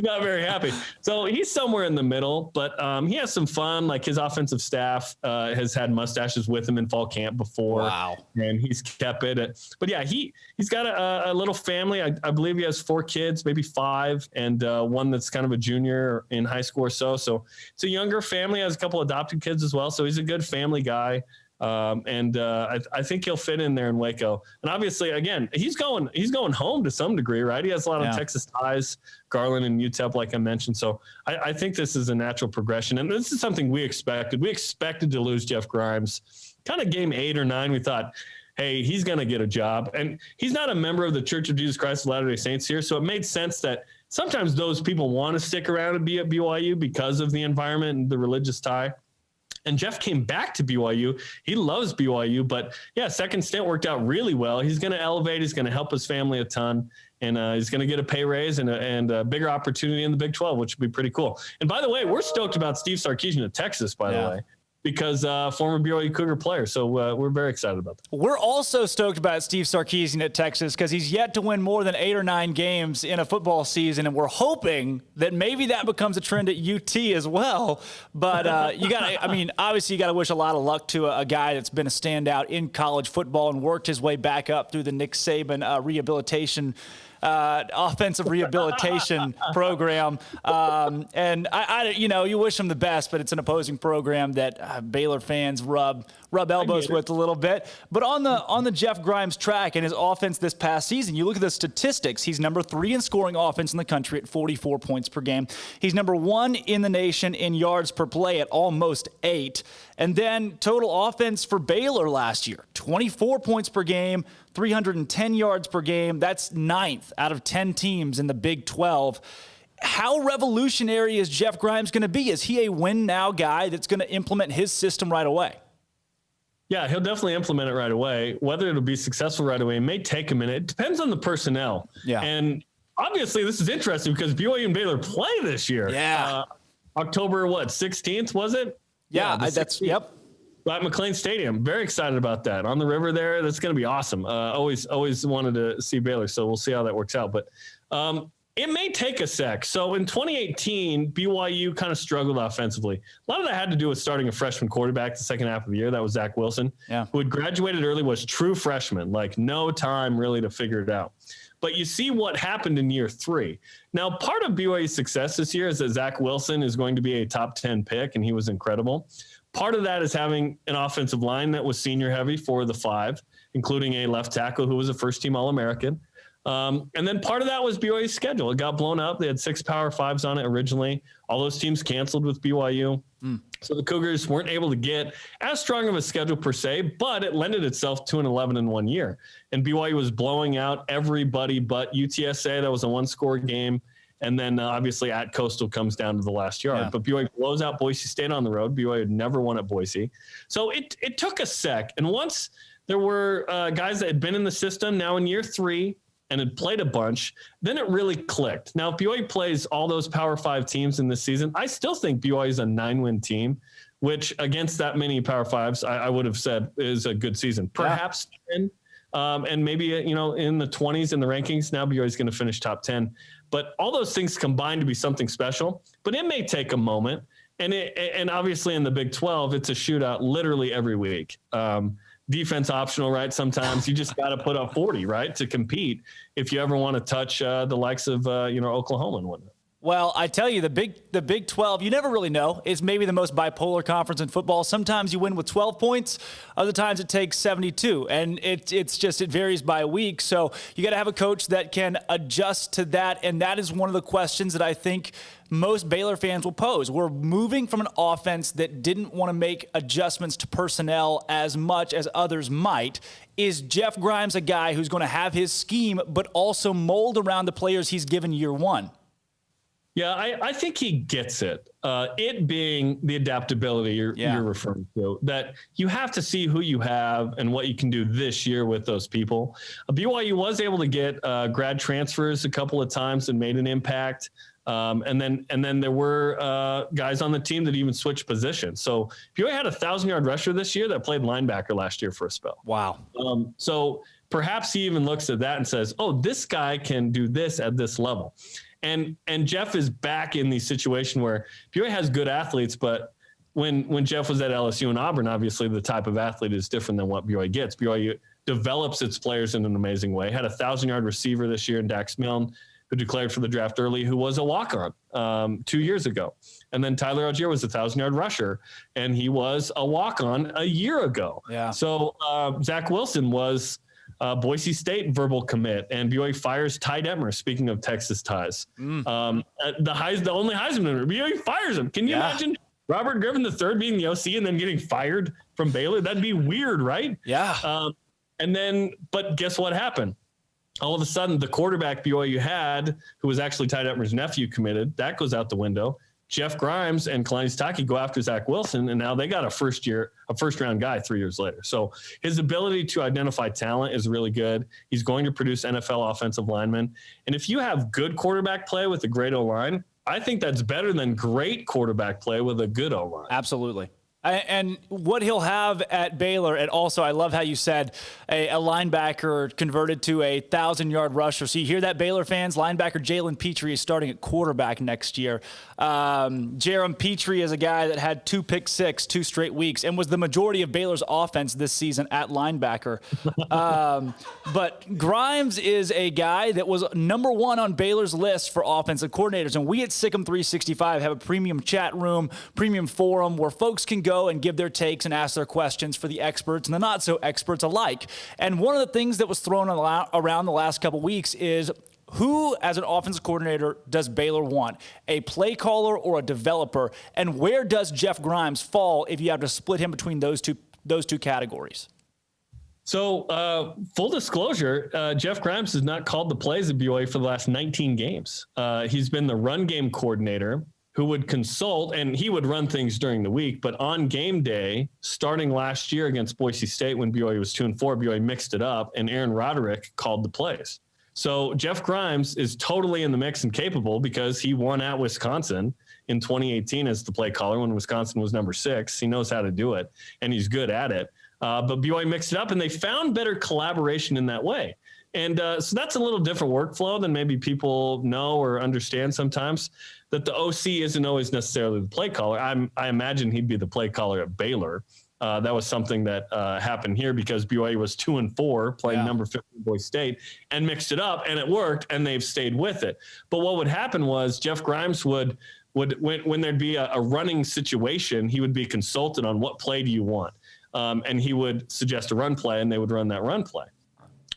not very happy. So he's somewhere in the middle, but he has some fun. Like, his offensive staff has had mustaches with him in fall camp before. Wow. And he's kept it. But yeah, he's got a little family. I believe he has 4 kids, maybe 5, and one that's kind of a junior in high school or so. So it's a younger family, has a couple adopted kids as well. So he's a good family guy. I think he'll fit in there in Waco. And obviously, again, he's going home to some degree, right? He has a lot of Texas ties, Garland and UTEP, like I mentioned. So I think this is a natural progression. And this is something we expected. We expected to lose Jeff Grimes. Kind of game 8 or 9, we thought, hey, he's going to get a job. And he's not a member of the Church of Jesus Christ of Latter-day Saints here. So it made sense that sometimes those people want to stick around and be at BYU because of the environment and the religious tie. And Jeff came back to BYU. He loves BYU, but yeah, second stint worked out really well. He's going to elevate. He's going to help his family a ton, and he's going to get a pay raise and a bigger opportunity in the Big 12, which would be pretty cool. And by the way, we're stoked about Steve Sarkisian at Texas, by the way, because former BYU Cougar player. So we're very excited about that. We're also stoked about Steve Sarkisian at Texas because he's yet to win more than 8 or 9 games in a football season, and we're hoping that maybe that becomes a trend at UT as well. But obviously you got to wish a lot of luck to a guy that's been a standout in college football and worked his way back up through the Nick Saban rehabilitation offensive rehabilitation program. And you wish him the best, but it's an opposing program that Baylor fans rub elbows with a little bit. But on the Jeff Grimes track and his offense this past season, you look at the statistics. He's number 3 in scoring offense in the country at 44 points per game. He's number 1 in the nation in yards per play at almost 8. And then total offense for Baylor last year, 24 points per game, 310 yards per game. That's 9th out of 10 teams in the Big 12. How revolutionary is Jeff Grimes going to be? Is he a win-now guy that's going to implement his system right away? Yeah, he'll definitely implement it right away. Whether it'll be successful right away, it may take a minute. It depends on the personnel. Yeah. And obviously this is interesting because BYU and Baylor play this year. Yeah. October, 16th, was it? Yeah, that's, yep. At McLean Stadium. Very excited about that. On the river there, that's going to be awesome. Always wanted to see Baylor, so we'll see how that works out. But it may take a sec. So in 2018, BYU kind of struggled offensively. A lot of that had to do with starting a freshman quarterback the second half of the year. That was Zach Wilson, who had graduated early, was true freshman, like no time really to figure it out. But you see what happened in year 3. Now, part of BYU's success this year is that Zach Wilson is going to be a top 10 pick, and he was incredible. Part of that is having an offensive line that was senior heavy for the 5, including a left tackle who was a first-team All-American. And then part of that was BYU's schedule. It got blown up. They had 6 Power 5s on it originally. All those teams canceled with BYU. So the Cougars weren't able to get as strong of a schedule per se, but it lended itself to an 11-1 year. And BYU was blowing out everybody but UTSA. That was a 1-score game. And then obviously at Coastal comes down to the last yard. Yeah. But BYU blows out Boise State on the road. BYU had never won at Boise. So it took a sec. And once there were guys that had been in the system now in year 3, and had played a bunch, then it really clicked. Now, if BYU plays all those Power 5 teams in this season, I still think BYU is a 9-win team, which against that many Power 5s, I would have said is a good season. Perhaps 10, and maybe, in the 20s in the rankings. Now BYU is going to finish top 10. But all those things combine to be something special, but it may take a moment. And obviously in the Big 12, it's a shootout literally every week. Defense optional, right? Sometimes you just got to put up 40, right, to compete if you ever want to touch the likes of, Oklahoma and whatnot. Well, I tell you, the Big 12, you never really know. It's maybe the most bipolar conference in football. Sometimes you win with 12 points. Other times it takes 72. And it varies by week. So you got to have a coach that can adjust to that. And that is one of the questions that I think most Baylor fans will pose. We're moving from an offense that didn't want to make adjustments to personnel as much as others might. Is Jeff Grimes a guy who's going to have his scheme, but also mold around the players he's given year 1? Yeah, I think he gets it. It being the adaptability you're referring to, that you have to see who you have and what you can do this year with those people. BYU was able to get grad transfers a couple of times and made an impact. And then there were guys on the team that even switched positions. So BYU had a 1,000-yard rusher this year that played linebacker last year for a spell. Wow. So perhaps he even looks at that and says, oh, this guy can do this at this level. And Jeff is back in the situation where BYU has good athletes, but when Jeff was at LSU and Auburn, obviously the type of athlete is different than what BYU gets. BYU develops its players in an amazing way. Had a 1,000-yard receiver this year in Dax Milne, who declared for the draft early, who was a walk-on 2 years ago. And then Tyler Algier was a 1,000-yard rusher, and he was a walk-on a year ago. Yeah. So Zach Wilson was Boise State verbal commit, and BYU fires Ty Detmer, speaking of Texas ties. The only Heisman winner, BYU fires him. Can you imagine Robert Griffin III being the OC and then getting fired from Baylor? That'd be weird, right? Yeah. But guess what happened? All of a sudden, the quarterback BYU had, who was actually Ty Detmer's nephew, committed. That goes out the window. Jeff Grimes and Kalani Sitake go after Zach Wilson, and now they got a first-round guy 3 years later. So his ability to identify talent is really good. He's going to produce NFL offensive linemen. And if you have good quarterback play with a great O-line, I think that's better than great quarterback play with a good O-line. Absolutely. And what he'll have at Baylor, and also I love how you said a linebacker converted to a 1,000-yard rusher. So you hear that, Baylor fans? Linebacker Jalen Petrie is starting at quarterback next year. Jerem Petrie is a guy that had 2 pick six 2 straight weeks and was the majority of Baylor's offense this season at linebacker. But Grimes is a guy that was number 1 on Baylor's list for offensive coordinators. And we at SicEm365 have a premium chat room, premium forum where folks can go and give their takes and ask their questions for the experts and the not so experts alike. And one of the things that was thrown around the last couple weeks is, who as an offensive coordinator does Baylor want? A play caller or a developer? And where does Jeff Grimes fall if you have to split him between those two categories? So full disclosure, Jeff Grimes has not called the plays at BYU for the last 19 games. He's been the run game coordinator who would consult, and he would run things during the week. But on game day, starting last year against Boise State when BYU was 2-4, BYU mixed it up, and Aaron Roderick called the plays. So Jeff Grimes is totally in the mix and capable because he won at Wisconsin in 2018 as the play caller when Wisconsin was number 6. He knows how to do it, and he's good at it. But BYU mixed it up, and they found better collaboration in that way. And so that's a little different workflow than maybe people know or understand sometimes, that the OC isn't always necessarily the play caller. I imagine he'd be the play caller at Baylor. That was something that happened here because BYU was 2-4 playing number 15 Boise State and mixed it up, and it worked, and they've stayed with it. But what would happen was Jeff Grimes would when thered be a running situation, he would be consulted on what play do you want. And he would suggest a run play, and they would run that run play.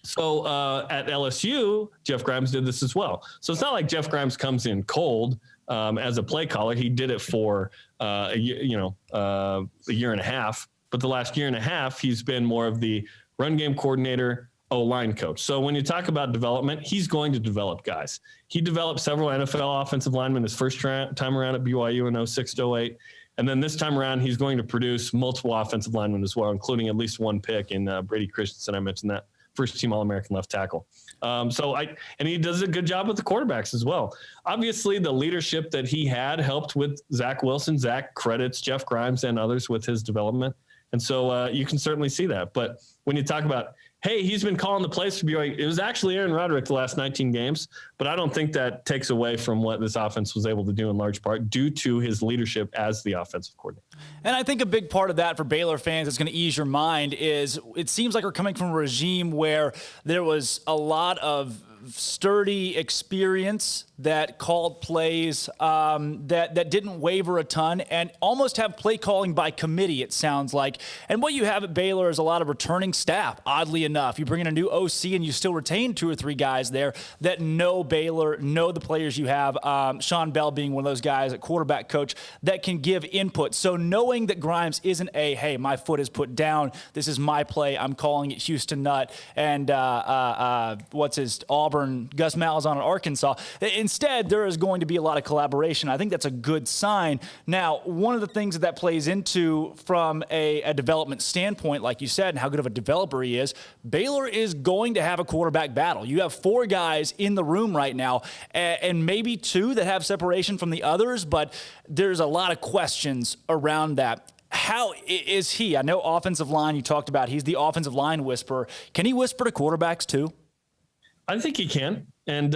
So at LSU, Jeff Grimes did this as well. So it's not like Jeff Grimes comes in cold as a play caller. He did it for a year and a half. But the last year and a half, he's been more of the run game coordinator, O-line coach. So when you talk about development, he's going to develop guys. He developed several NFL offensive linemen his first time around at BYU in 06-08. And then this time around, he's going to produce multiple offensive linemen as well, including at least one pick in Brady Christensen. I mentioned that, first-team All-American left tackle. And he does a good job with the quarterbacks as well. Obviously, the leadership that he had helped with Zach Wilson. Zach credits Jeff Grimes and others with his development. And so you can certainly see that. But when you talk about, hey, he's been calling the plays for BYU, it was actually Aaron Roderick the last 19 games. But I don't think that takes away from what this offense was able to do in large part due to his leadership as the offensive coordinator. And I think a big part of that for Baylor fans that's going to ease your mind is it seems like we're coming from a regime where there was a lot of sturdy experience that called plays that didn't waver a ton and almost have play calling by committee, it sounds like. And what you have at Baylor is a lot of returning staff, oddly enough. You bring in a new OC and you still retain 2 or 3 guys there that know Baylor, know the players you have, Sean Bell being one of those guys at quarterback coach that can give input. So knowing that Grimes isn't hey, my foot is put down, this is my play, I'm calling it Houston Nutt, and Auburn, Gus Malzahn at Arkansas. Instead, there is going to be a lot of collaboration. I think that's a good sign. Now, one of the things that plays into from a development standpoint, like you said, and how good of a developer he is, Baylor is going to have a quarterback battle. You have 4 guys in the room right now, and maybe 2 that have separation from the others, but there's a lot of questions around that. How is he? I know offensive line you talked about. He's the offensive line whisperer. Can he whisper to quarterbacks too? I think he can. And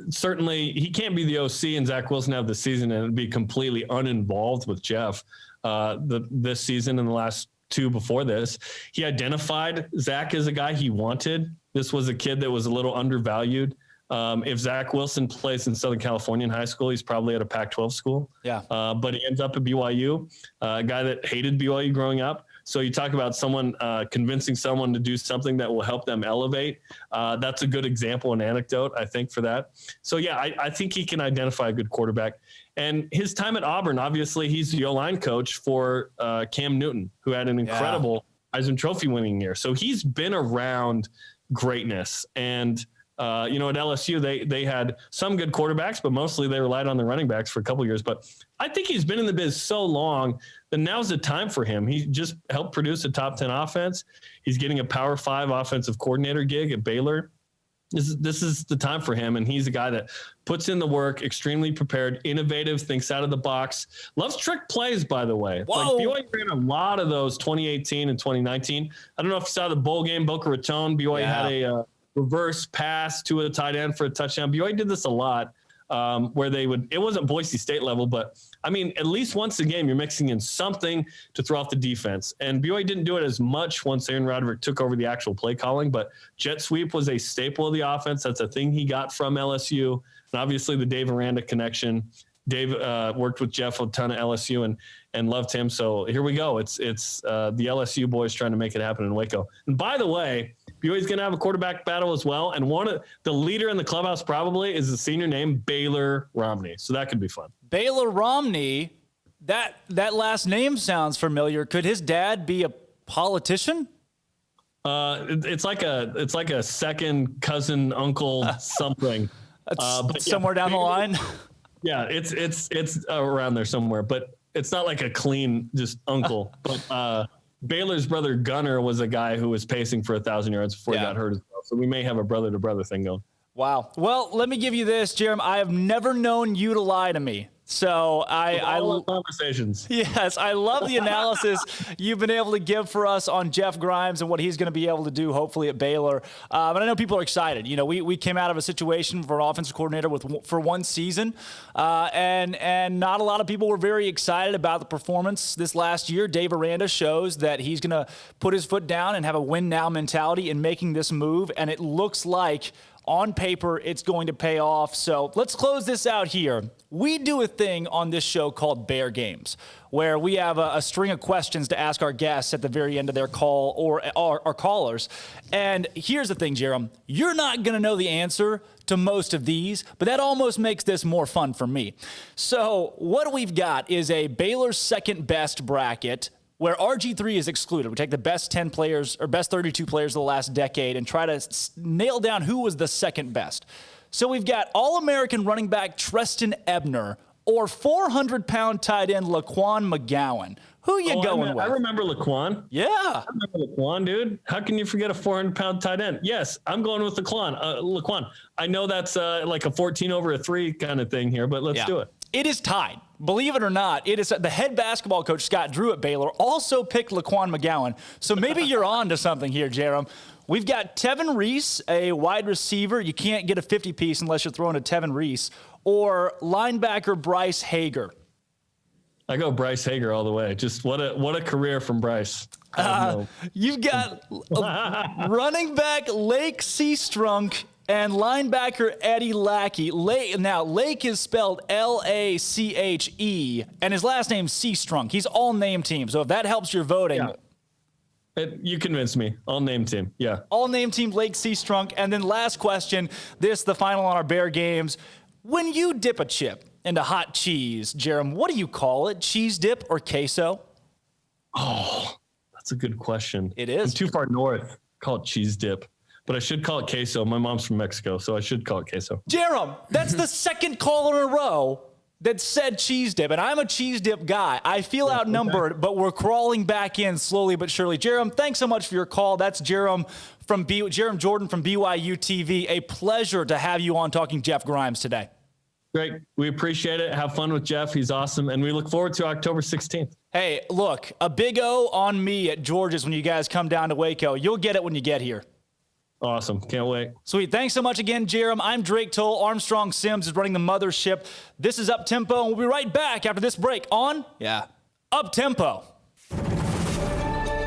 certainly he can't be the OC and Zach Wilson have the season and be completely uninvolved with Jeff this season and the last 2 before this. He identified Zach as a guy he wanted. This was a kid that was a little undervalued. If Zach Wilson plays in Southern California in high school, he's probably at a Pac-12 school. Yeah. But he ends up at BYU, a guy that hated BYU growing up. So you talk about someone convincing someone to do something that will help them elevate. That's a good example and anecdote, I think, for that. So, yeah, I think he can identify a good quarterback. And his time at Auburn, obviously, he's the O-line coach for Cam Newton, who had an incredible Heisman Trophy winning year. So he's been around greatness. And at LSU, they had some good quarterbacks, but mostly they relied on the running backs for a couple of years. But I think he's been in the biz so long that now's the time for him. He just helped produce a top 10 offense. He's getting a Power 5 offensive coordinator gig at Baylor. This is the time for him, and he's a guy that puts in the work, extremely prepared, innovative, thinks out of the box, loves trick plays, by the way. Whoa. Like BYU ran a lot of those 2018 and 2019. I don't know if you saw the bowl game, Boca Raton. BYU had a reverse pass to a tight end for a touchdown. BYU did this a lot where it wasn't Boise State level, but I mean, at least once a game, you're mixing in something to throw off the defense. And BYU didn't do it as much once Aaron Roderick took over the actual play calling, but jet sweep was a staple of the offense. That's a thing he got from LSU. And obviously the Dave Aranda connection. Dave worked with Jeff a ton at LSU and loved him. So here we go. It's the LSU boys trying to make it happen in Waco. And by the way, BYU's going to have a quarterback battle as well. And one of the leader in the clubhouse probably is the senior named Baylor Romney. So that could be fun. Baylor Romney, that last name sounds familiar. Could his dad be a politician? It's like a second cousin, uncle, something. But somewhere down the line. Yeah, it's around there somewhere, but it's not like a clean just uncle. But Baylor's brother Gunner was a guy who was pacing for 1,000 yards before he got hurt as well. So we may have a brother to brother thing going. Wow. Well, let me give you this, Jerem. I have never known you to lie to me. So I love conversations. Yes, I love the analysis you've been able to give for us on Jeff Grimes and what he's going to be able to do, hopefully at Baylor. But I know people are excited. You know, we came out of a situation for an offensive coordinator for one season, and not a lot of people were very excited about the performance this last year. Dave Aranda shows that he's going to put his foot down and have a win now mentality in making this move, and it looks like on paper, it's going to pay off. So let's close this out here. We do a thing on this show called Bear Games, where we have a string of questions to ask our guests at the very end of their call or our callers. And here's the thing, Jerem. You're not going to know the answer to most of these, but that almost makes this more fun for me. So what we've got is a Baylor's second best bracket, where RG3 is excluded. We take the best 10 players or best 32 players of the last decade and try to nail down who was the second best. So we've got All-American running back Treston Ebner or 400-pound tight end Laquan McGowan. Who are you going with? I remember Laquan. Yeah. I remember Laquan, dude. How can you forget a 400-pound tight end? Yes, I'm going with Laquan. I know that's like a 14 over a 3 kind of thing here, but let's do it. It is tied. Believe it or not, it is the head basketball coach, Scott Drew at Baylor, also picked Laquan McGowan. So maybe you're on to something here, Jerem. We've got Tevin Reese, a wide receiver. You can't get a 50-piece unless you're throwing a Tevin Reese. Or linebacker Bryce Hager. I go Bryce Hager all the way. Just what a career from Bryce. You've got running back Lake Seastrunk and linebacker Eddie Lackey. Now, Lake is spelled Lache, and his last name's Seastrunk. He's all name team. So if that helps your voting. Yeah. You convinced me. All name team. Yeah. All name team Lake Seastrunk. And then last question, the final on our Bear Games. When you dip a chip into hot cheese, Jerem, what do you call it? Cheese dip or queso? Oh, that's a good question. It is. I'm too far north. Call it cheese dip. But I should call it queso. My mom's from Mexico, so I should call it queso. Jerem, that's the second call in a row that said cheese dip, and I'm a cheese dip guy. I feel outnumbered, but we're crawling back in slowly but surely. Jerem, thanks so much for your call. That's Jerem Jordan from BYU TV. A pleasure to have you on talking Jeff Grimes today. Great. We appreciate it. Have fun with Jeff. He's awesome, and we look forward to October 16th. Hey, look, a big O on me at George's when you guys come down to Waco. You'll get it when you get here. Awesome. Can't wait. Sweet. Thanks so much again, Jerem. I'm Drake Toll. Armstrong Sims is running the mothership. This is Up Tempo, and we'll be right back after this break on Up Tempo.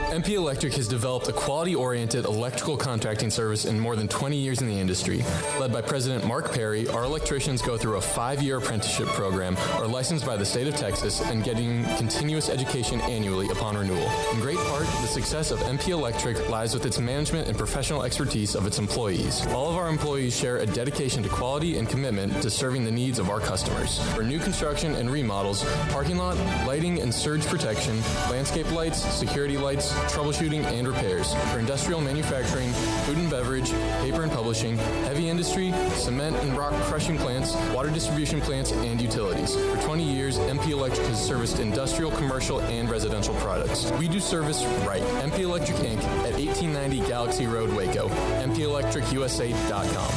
MP Electric has developed a quality-oriented electrical contracting service in more than 20 years in the industry. Led by President Mark Perry, our electricians go through a 5-year apprenticeship program, are licensed by the state of Texas, and getting continuous education annually upon renewal. In great part, the success of MP Electric lies with its management and professional expertise of its employees. All of our employees share a dedication to quality and commitment to serving the needs of our customers. For new construction and remodels, parking lot, lighting and surge protection, landscape lights, security lights, troubleshooting and repairs. For industrial manufacturing, food and beverage, paper and publishing, heavy industry, cement and rock crushing plants, water distribution plants, and utilities. For 20 years, MP Electric has serviced industrial, commercial, and residential products. We do service right. MP Electric Inc. at 1890 Galaxy Road, Waco. MPElectricUSA.com.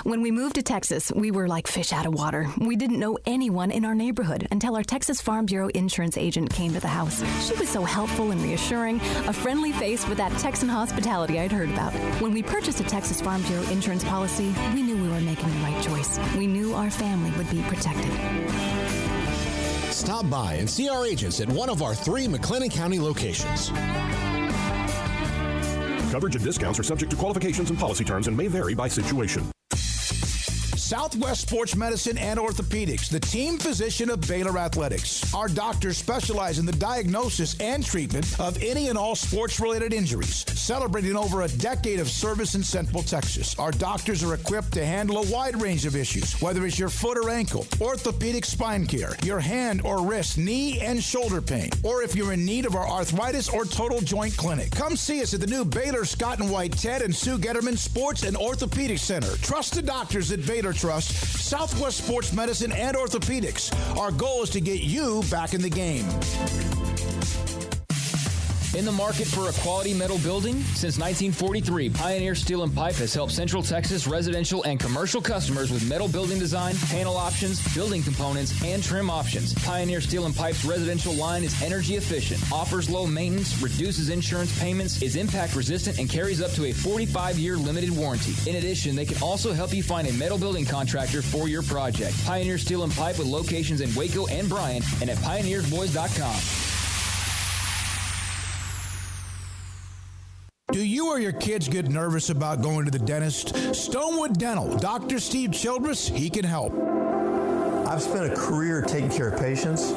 When we moved to Texas, we were like fish out of water. We didn't know anyone in our neighborhood until our Texas Farm Bureau insurance agent came to the house. She was so helpful and reassuring, a friendly face with that Texan hospitality I'd heard about. When we purchased a Texas Farm Bureau insurance policy, we knew we were making the right choice. We knew our family would be protected. Stop by and see our agents at one of our 3 McLennan County locations. Coverage and discounts are subject to qualifications and policy terms and may vary by situation. Southwest Sports Medicine and Orthopedics, the team physician of Baylor Athletics. Our doctors specialize in the diagnosis and treatment of any and all sports-related injuries. Celebrating over a decade of service in Central Texas, our doctors are equipped to handle a wide range of issues, whether it's your foot or ankle, orthopedic spine care, your hand or wrist, knee and shoulder pain, or if you're in need of our arthritis or total joint clinic. Come see us at the new Baylor Scott and White Ted and Sue Getterman Sports and Orthopedic Center. Trust the doctors at Baylor Trust, Southwest Sports Medicine and Orthopedics. Our goal is to get you back in the game. In the market for a quality metal building? Since 1943, Pioneer Steel and Pipe has helped Central Texas residential and commercial customers with metal building design, panel options, building components, and trim options. Pioneer Steel and Pipe's residential line is energy efficient, offers low maintenance, reduces insurance payments, is impact resistant, and carries up to a 45-year limited warranty. In addition, they can also help you find a metal building contractor for your project. Pioneer Steel and Pipe with locations in Waco and Bryan and at pioneersboys.com. Do you or your kids get nervous about going to the dentist? Stonewood Dental, Dr. Steve Childress, he can help. I've spent a career taking care of patients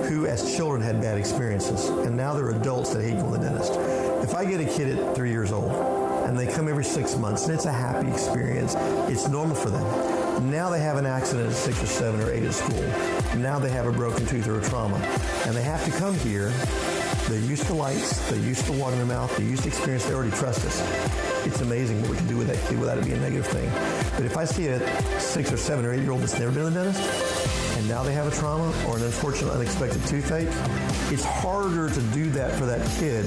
who as children had bad experiences, and now they're adults that hate going to the dentist. If I get a kid at 3 years old and they come every 6 months and it's a happy experience, it's normal for them. Now they have an accident at 6 or 7 or 8 at school. Now they have a broken tooth or a trauma, and they have to come here. They're used to lights, they're used to water in their mouth, they're used to experience, they already trust us. It's amazing what we can do with that kid without it being a negative thing. But if I see a 6 or 7 or 8 year old that's never been to the dentist, and now they have a trauma or an unfortunate unexpected toothache, it's harder to do that for that kid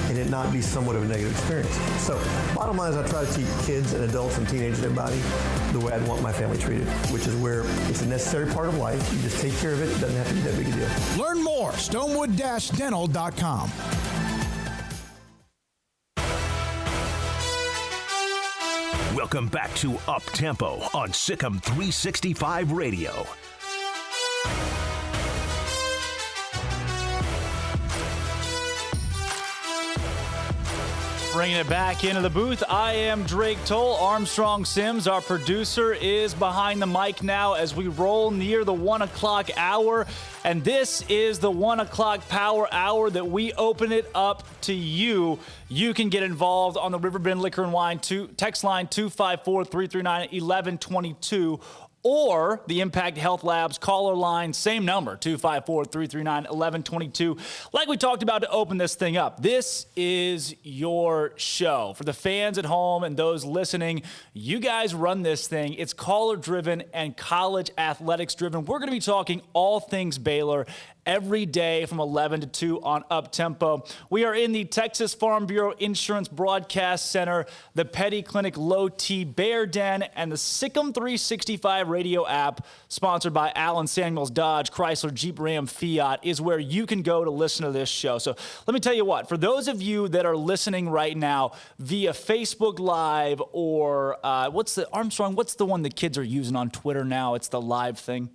and it not be somewhat of a negative experience. So bottom line is I try to teach kids and adults and teenagers and everybody the way I'd want my family treated, which is where it's a necessary part of life. You just take care of it. It doesn't have to be that big a deal. Learn more, stonewood-dental.com. Welcome back to Up Tempo on SicEm365 Radio. Bringing it back into the booth, I am Drake Toll. Armstrong Sims, our producer, is behind the mic now as we roll near the 1 o'clock hour. And this is the 1 o'clock power hour that we open it up to you. You can get involved on the Riverbend Liquor and Wine text line 254-339-1122. Or the Impact Health Labs caller line, same number, 254-339-1122. Like we talked about to open this thing up, this is your show. For the fans at home and those listening, you guys run this thing. It's caller-driven and college athletics-driven. We're going to be talking all things Baylor every day from 11 to 2 on Up Tempo. We are in the Texas Farm Bureau Insurance Broadcast Center, the Petty Clinic Low T Bear Den, and the SicEm365 Radio app, sponsored by Allen Samuels Dodge, Chrysler, Jeep, Ram, Fiat, is where you can go to listen to this show. So let me tell you what, for those of you that are listening right now via Facebook Live or what's the one the kids are using on Twitter now? It's the live thing.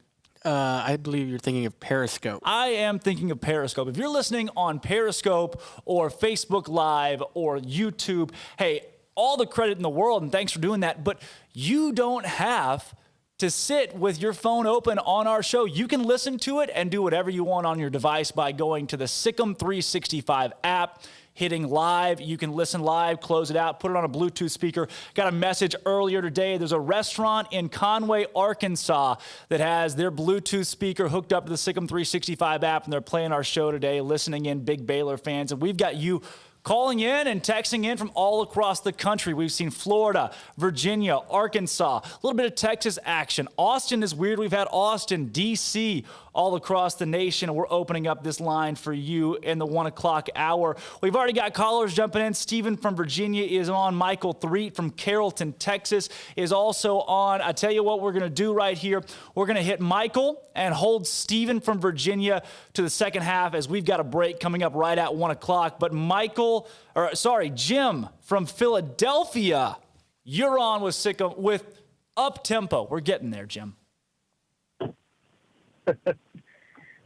I believe you're thinking of Periscope. I am thinking of Periscope. If you're listening on Periscope or Facebook Live or YouTube, hey, all the credit in the world, and thanks for doing that. But you don't have to sit with your phone open on our show. You can listen to it and do whatever you want on your device by going to the SicEm365 app, hitting live. You can listen live, close it out, put it on a Bluetooth speaker. Got a message earlier today. There's a restaurant in Conway, Arkansas that has their Bluetooth speaker hooked up to the SicEm365 app, and they're playing our show today, listening in, big Baylor fans. And we've got you calling in and texting in from all across the country. We've seen Florida, Virginia, Arkansas, a little bit of Texas action. Austin is weird. We've had Austin, D.C., all across the nation. We're opening up this line for you in the 1 o'clock hour. We've already got callers jumping in. Stephen from Virginia is on. Michael Threet from Carrollton, Texas is also on. I tell you what we're going to do right here. We're going to hit Michael and hold Stephen from Virginia to the second half as we've got a break coming up right at 1 o'clock. But Jim from Philadelphia, you're on with Up Tempo. We're getting there, Jim.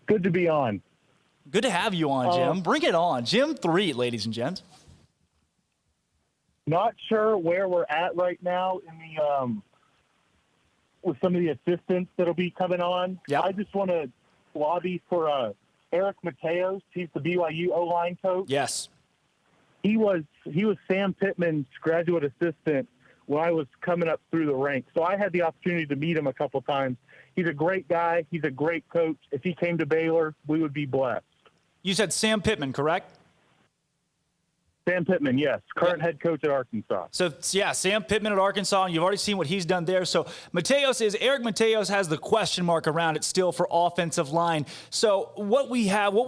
Good to be on. Good to have you on, Jim. Bring it on. Jim Threet, ladies and gents. Not sure where we're at right now in with some of the assistants that'll be coming on. Yep. I just want to lobby for Eric Mateos. He's the BYU O-line coach. Yes. He was Sam Pittman's graduate assistant when I was coming up through the ranks. So I had the opportunity to meet him a couple times. He's a great guy. He's a great coach. If he came to Baylor, we would be blessed. You said Sam Pittman, correct? Sam Pittman, yes, current head coach at Arkansas. So, yeah, Sam Pittman at Arkansas, and you've already seen what he's done there. So, Eric Mateos has the question mark around it still for offensive line. So, what we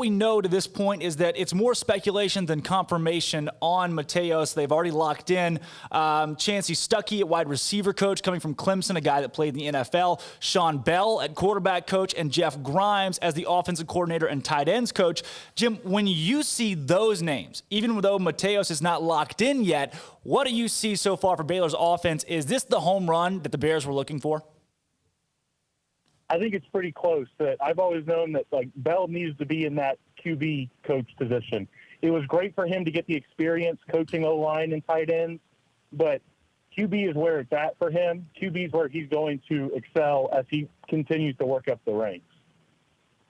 know to this point is that it's more speculation than confirmation on Mateos. They've already locked in Chancey Stuckey at wide receiver coach, coming from Clemson, a guy that played in the NFL, Sean Bell at quarterback coach, and Jeff Grimes as the offensive coordinator and tight ends coach. Jim, when you see those names, even though Mateos is not locked in yet, what do you see so far for Baylor's offense? Is this the home run that the Bears were looking for? I think it's pretty close. That I've always known that Bell needs to be in that QB coach position. It was great for him to get the experience coaching O-line and tight ends, but QB is where it's at for him. QB is where he's going to excel as he continues to work up the ranks.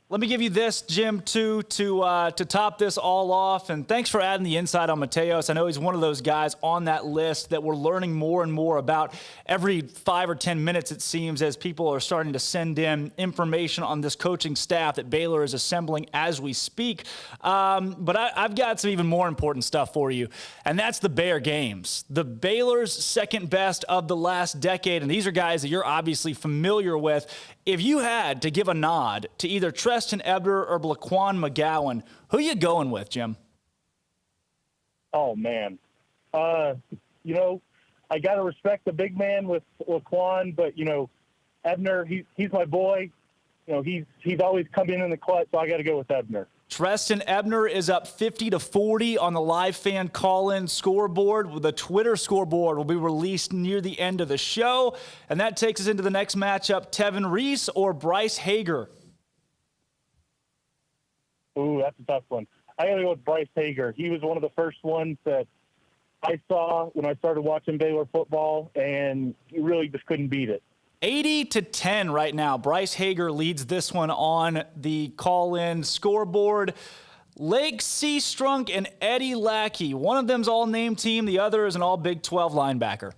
Let me give you this, Jim, too, to top this all off. And thanks for adding the insight on Mateos. I know he's one of those guys on that list that we're learning more and more about every 5 or 10 minutes, it seems, as people are starting to send in information on this coaching staff that Baylor is assembling as we speak. But I've got some even more important stuff for you, and that's the Bear games. The Baylor's second best of the last decade, and these are guys that you're obviously familiar with. If you had to give a nod to either Treston Ebner or Blaquan McGowan, who are you going with, Jim? Oh, man. I got to respect the big man with Laquan, but, Ebner, he's my boy. He's always come in the clutch, so I got to go with Ebner. Treston Ebner is up 50-40 on the live fan call-in scoreboard. The Twitter scoreboard will be released near the end of the show. And that takes us into the next matchup, Tevin Reese or Bryce Hager. Ooh, that's a tough one. I got to go with Bryce Hager. He was one of the first ones that I saw when I started watching Baylor football, and you really just couldn't beat it. 80-10 right now. Bryce Hager leads this one on the call-in scoreboard. Lake Seastrunk and Eddie Lackey. One of them's all-name team. The other is an all-Big 12 linebacker.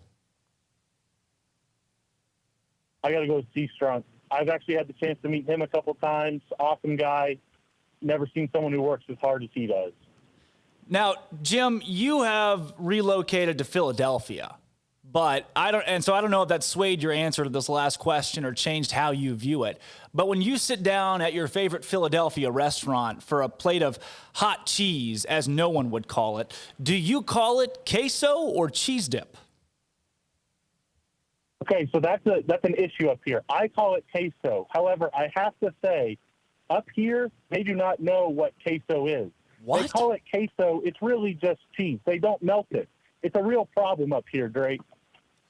I got to go with Seastrunk. I've actually had the chance to meet him a couple times. Awesome guy. Never seen someone who works as hard as he does. Now, Jim, you have relocated to Philadelphia. But I don't know if that swayed your answer to this last question or changed how you view it. But when you sit down at your favorite Philadelphia restaurant for a plate of hot cheese, as no one would call it, do you call it queso or cheese dip? Okay, so that's an issue up here. I call it queso. However, I have to say, up here, they do not know what queso is. What? They call it queso. It's really just cheese. They don't melt it. It's a real problem up here, Drake.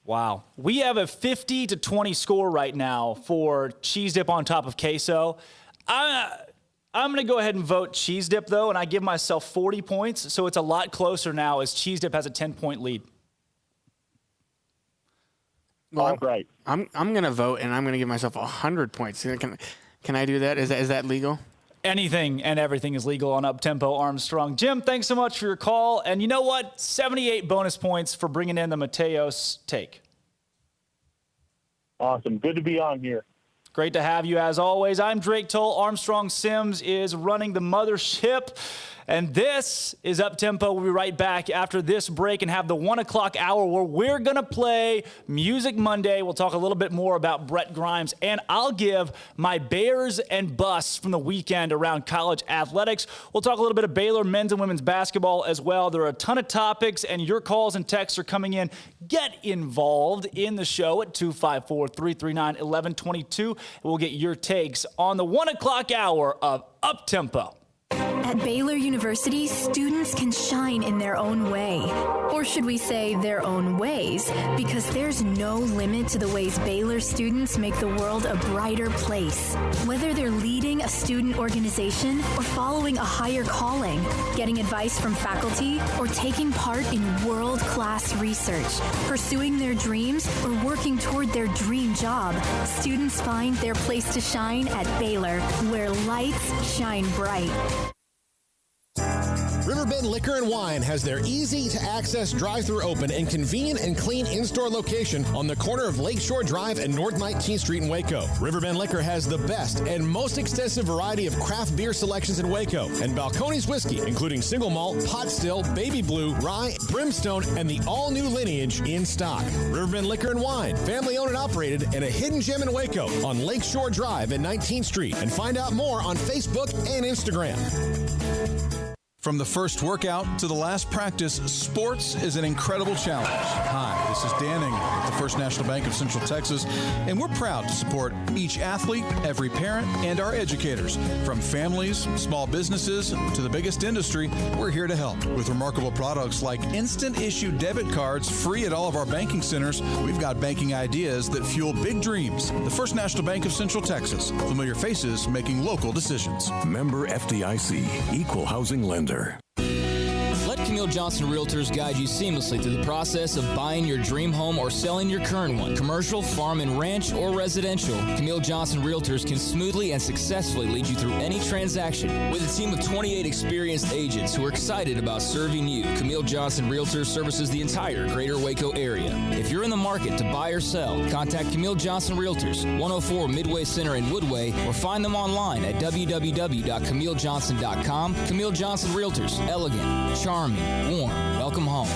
Wow. We have a 50-20 score right now for cheese dip on top of queso. I'm going to go ahead and vote cheese dip, though, and I give myself 40 points, so it's a lot closer now as cheese dip has a 10-point lead. Well, right. I'm going to vote, and I'm going to give myself 100 points. Can I do that? Is that legal? Anything and everything is legal on Up-Tempo Armstrong. Jim, thanks so much for your call. And you know what? 78 bonus points for bringing in the Mateos take. Awesome. Good to be on here. Great to have you as always. I'm Drake Toll. Armstrong Sims is running the mothership. And this is Up-Tempo. We'll be right back after this break and have the 1 o'clock hour where we're going to play Music Monday. We'll talk a little bit more about Brett Grimes, and I'll give my bears and busts from the weekend around college athletics. We'll talk a little bit of Baylor men's and women's basketball as well. There are a ton of topics, and your calls and texts are coming in. Get involved in the show at 254-339-1122. We'll get your takes on the 1 o'clock hour of Up-Tempo. At Baylor University, students can shine in their own way. Or should we say their own ways? Because there's no limit to the ways Baylor students make the world a brighter place. Whether they're leading a student organization or following a higher calling, getting advice from faculty, or taking part in world-class research, pursuing their dreams, or working toward their dream job, students find their place to shine at Baylor, where lights shine bright. Riverbend Liquor and Wine has their easy-to-access drive-thru open and convenient and clean in-store location on the corner of Lakeshore Drive and North 19th Street in Waco. Riverbend Liquor has the best and most extensive variety of craft beer selections in Waco, and Balcones whiskey, including single malt, pot still, baby blue, rye, brimstone, and the all-new lineage in stock. Riverbend Liquor and Wine, family-owned and operated, and a hidden gem in Waco on Lakeshore Drive at 19th Street. And find out more on Facebook and Instagram. From the first workout to the last practice, sports is an incredible challenge. Hi, this is Dan Ingram at the First National Bank of Central Texas, and we're proud to support each athlete, every parent, and our educators. From families, small businesses, to the biggest industry, we're here to help. With remarkable products like instant issue debit cards free at all of our banking centers, we've got banking ideas that fuel big dreams. The First National Bank of Central Texas. Familiar faces making local decisions. Member FDIC, Equal Housing Lender. Let Camille Johnson Realtors guide you seamlessly through the process of buying your dream home or selling your current one. Commercial, farm and ranch, or residential, Camille Johnson Realtors can smoothly and successfully lead you through any transaction. With a team of 28 experienced agents who are excited about serving you, Camille Johnson Realtors services the entire greater Waco area. If you're in the market to buy or sell, contact Camille Johnson Realtors, 104 Midway Center in Woodway, or find them online at www.camillejohnson.com. Camille Johnson Realtors, elegant, charming, warm. Welcome home.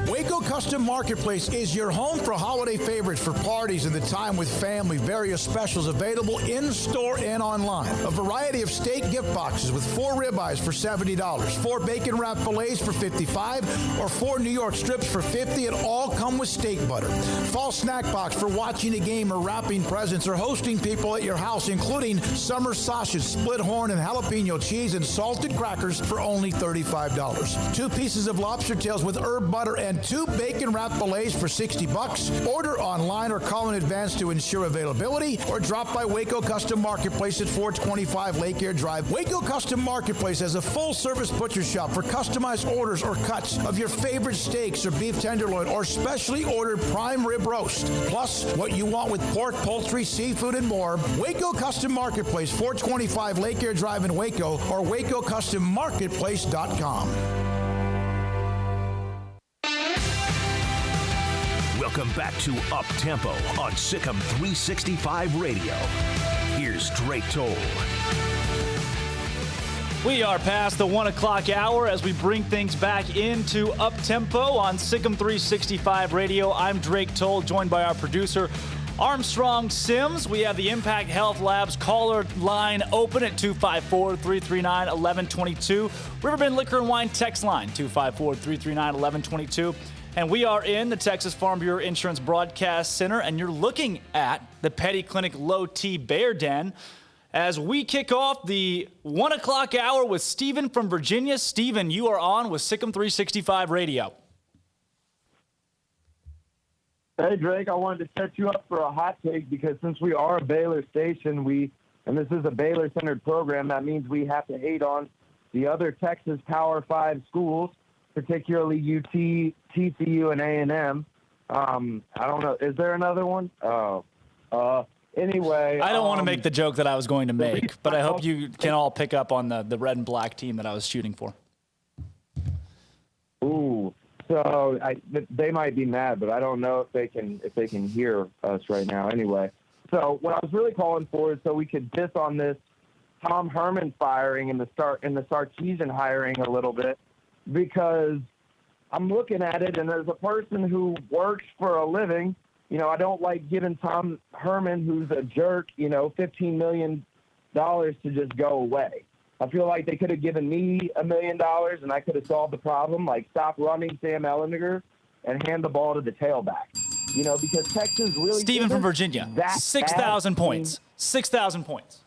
Waco Custom Marketplace is your home for holiday favorites for parties and the time with family. Various specials available in-store and online. A variety of steak gift boxes with 4 ribeyes for $70, 4 bacon wrapped fillets for $55, or 4 New York strips for $50, and all come with steak butter. Fall snack box for watching a game or wrapping presents or hosting people at your house, including summer sausage, split horn, and jalapeno cheese, and salted crackers for only $35. 2 pieces of lobster tails with herb butter and 2 bacon wrapped fillets for $60. Order online or call in advance to ensure availability, or drop by Waco Custom Marketplace at 425 Lake Air Drive. Waco Custom Marketplace has a full-service butcher shop for customized orders or cuts of your favorite steaks or beef tenderloin or specially ordered prime rib roast. Plus, what you want with pork, poultry, seafood, and more. Waco Custom Marketplace, 425 Lake Air Drive in Waco, or WacoCustomMarketplace.com. Welcome back to Up Tempo on SicEm365 Radio. Here's Drake Toll. We are past the 1 o'clock hour as we bring things back into Up Tempo on SicEm365 Radio. I'm Drake Toll, joined by our producer, Armstrong Sims. We have the Impact Health Labs caller line open at 254-339-1122. Riverbend Liquor and Wine text line, 254-339-1122. And we are in the Texas Farm Bureau Insurance Broadcast Center, and you're looking at the Petty Clinic Low T Bear Den as we kick off the 1 o'clock hour with Stephen from Virginia. Stephen, you are on with SicEm365 Radio. Hey, Drake, I wanted to set you up for a hot take because since we are a Baylor station, and this is a Baylor-centered program, that means we have to hate on the other Texas Power 5 schools, particularly UT, TCU, and A&M. I don't know. Is there another one? Anyway. I don't want to make the joke that I was going to make, but I hope you can all pick up on the red and black team that I was shooting for. Ooh. So they might be mad, but I don't know if they can hear us right now. Anyway, so what I was really calling for is so we could diss on this Tom Herman firing and the Sarkisian hiring a little bit, because I'm looking at it, and as a person who works for a living, I don't like giving Tom Herman, who's a jerk, $15 million to just go away. I feel like they could have given me $1 million and I could have solved the problem, like stop running Sam Ellinger and hand the ball to the tailback. Because Texas really... Stephen from Virginia, 6,000 points. 6,000 points.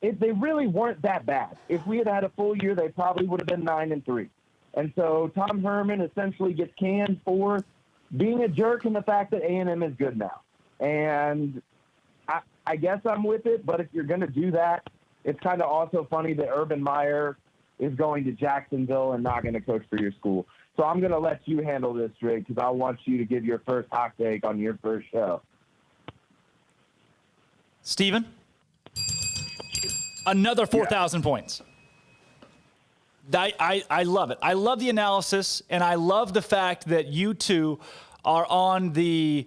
they really weren't that bad. If we had had a full year, they probably would have been 9-3. And so Tom Herman essentially gets canned for being a jerk and the fact that A&M is good now. And I guess I'm with it, but if you're going to do that, it's kind of also funny that Urban Meyer is going to Jacksonville and not going to coach for your school. So I'm going to let you handle this, Drake, because I want you to give your first hot take on your first show. Steven? Another 4,000 points. I love it. I love the analysis, and I love the fact that you two are on the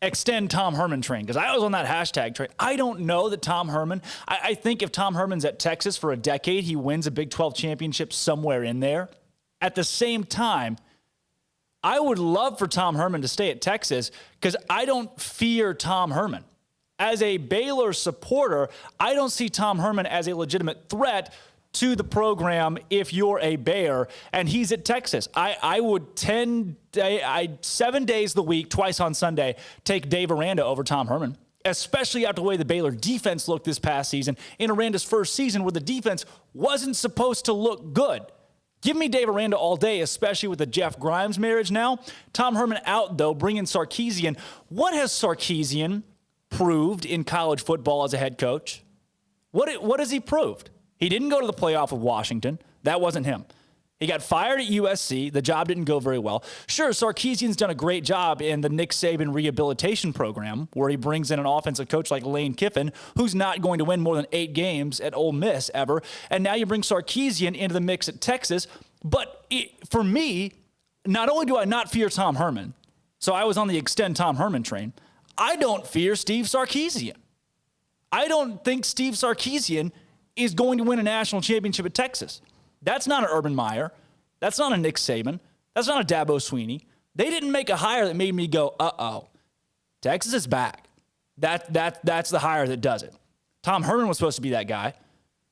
extend Tom Herman train, because I was on that hashtag train. I don't know that Tom Herman, I think if Tom Herman's at Texas for a decade, he wins a Big 12 championship somewhere in there. At the same time, I would love for Tom Herman to stay at Texas because I don't fear Tom Herman. As a Baylor supporter, I don't see Tom Herman as a legitimate threat to the program if you're a Bear and he's at Texas. I would 7 days the week, twice on Sunday, take Dave Aranda over Tom Herman, especially after the way the Baylor defense looked this past season in Aranda's first season where the defense wasn't supposed to look good. Give me Dave Aranda all day, especially with the Jeff Grimes marriage now. Tom Herman out, though, bringing Sarkisian. What has Sarkisian proved in college football as a head coach? What has he proved? He didn't go to the playoff with Washington. That wasn't him. He got fired at USC. The job didn't go very well. Sure, Sarkisian's done a great job in the Nick Saban rehabilitation program where he brings in an offensive coach like Lane Kiffin, who's not going to win more than 8 games at Ole Miss ever. And now you bring Sarkisian into the mix at Texas. But for me, not only do I not fear Tom Herman, so I was on the extend Tom Herman train, I don't fear Steve Sarkisian. I don't think Steve Sarkisian is going to win a national championship at Texas. That's not an Urban Meyer. That's not a Nick Saban. That's not a Dabo Sweeney. They didn't make a hire that made me go, uh-oh, Texas is back. That's the hire that does it. Tom Herman was supposed to be that guy.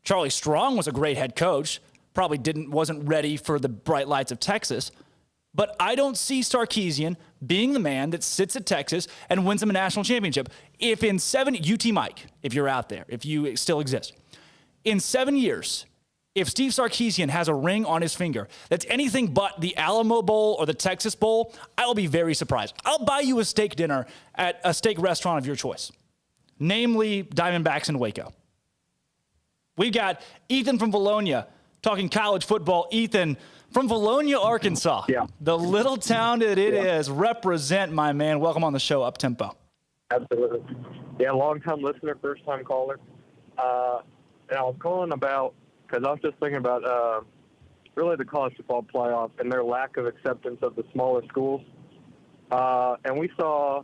Charlie Strong was a great head coach. Probably wasn't ready for the bright lights of Texas. But I don't see Sarkisian being the man that sits at Texas and wins them a national championship. If in UT Mike, if you're out there, if you still exist, in 7 years, if Steve Sarkisian has a ring on his finger that's anything but the Alamo Bowl or the Texas Bowl, I'll be very surprised. I'll buy you a steak dinner at a steak restaurant of your choice, namely Diamondbacks in Waco. We've got Ethan from Valonia talking college football. Ethan from Valonia, Arkansas. Yeah. The little town that it is. Represent, my man. Welcome on the show, Up Tempo. Absolutely. Yeah, long-time listener, first-time caller. And I was calling about, because I was just thinking about really the college football playoff and their lack of acceptance of the smaller schools. And we saw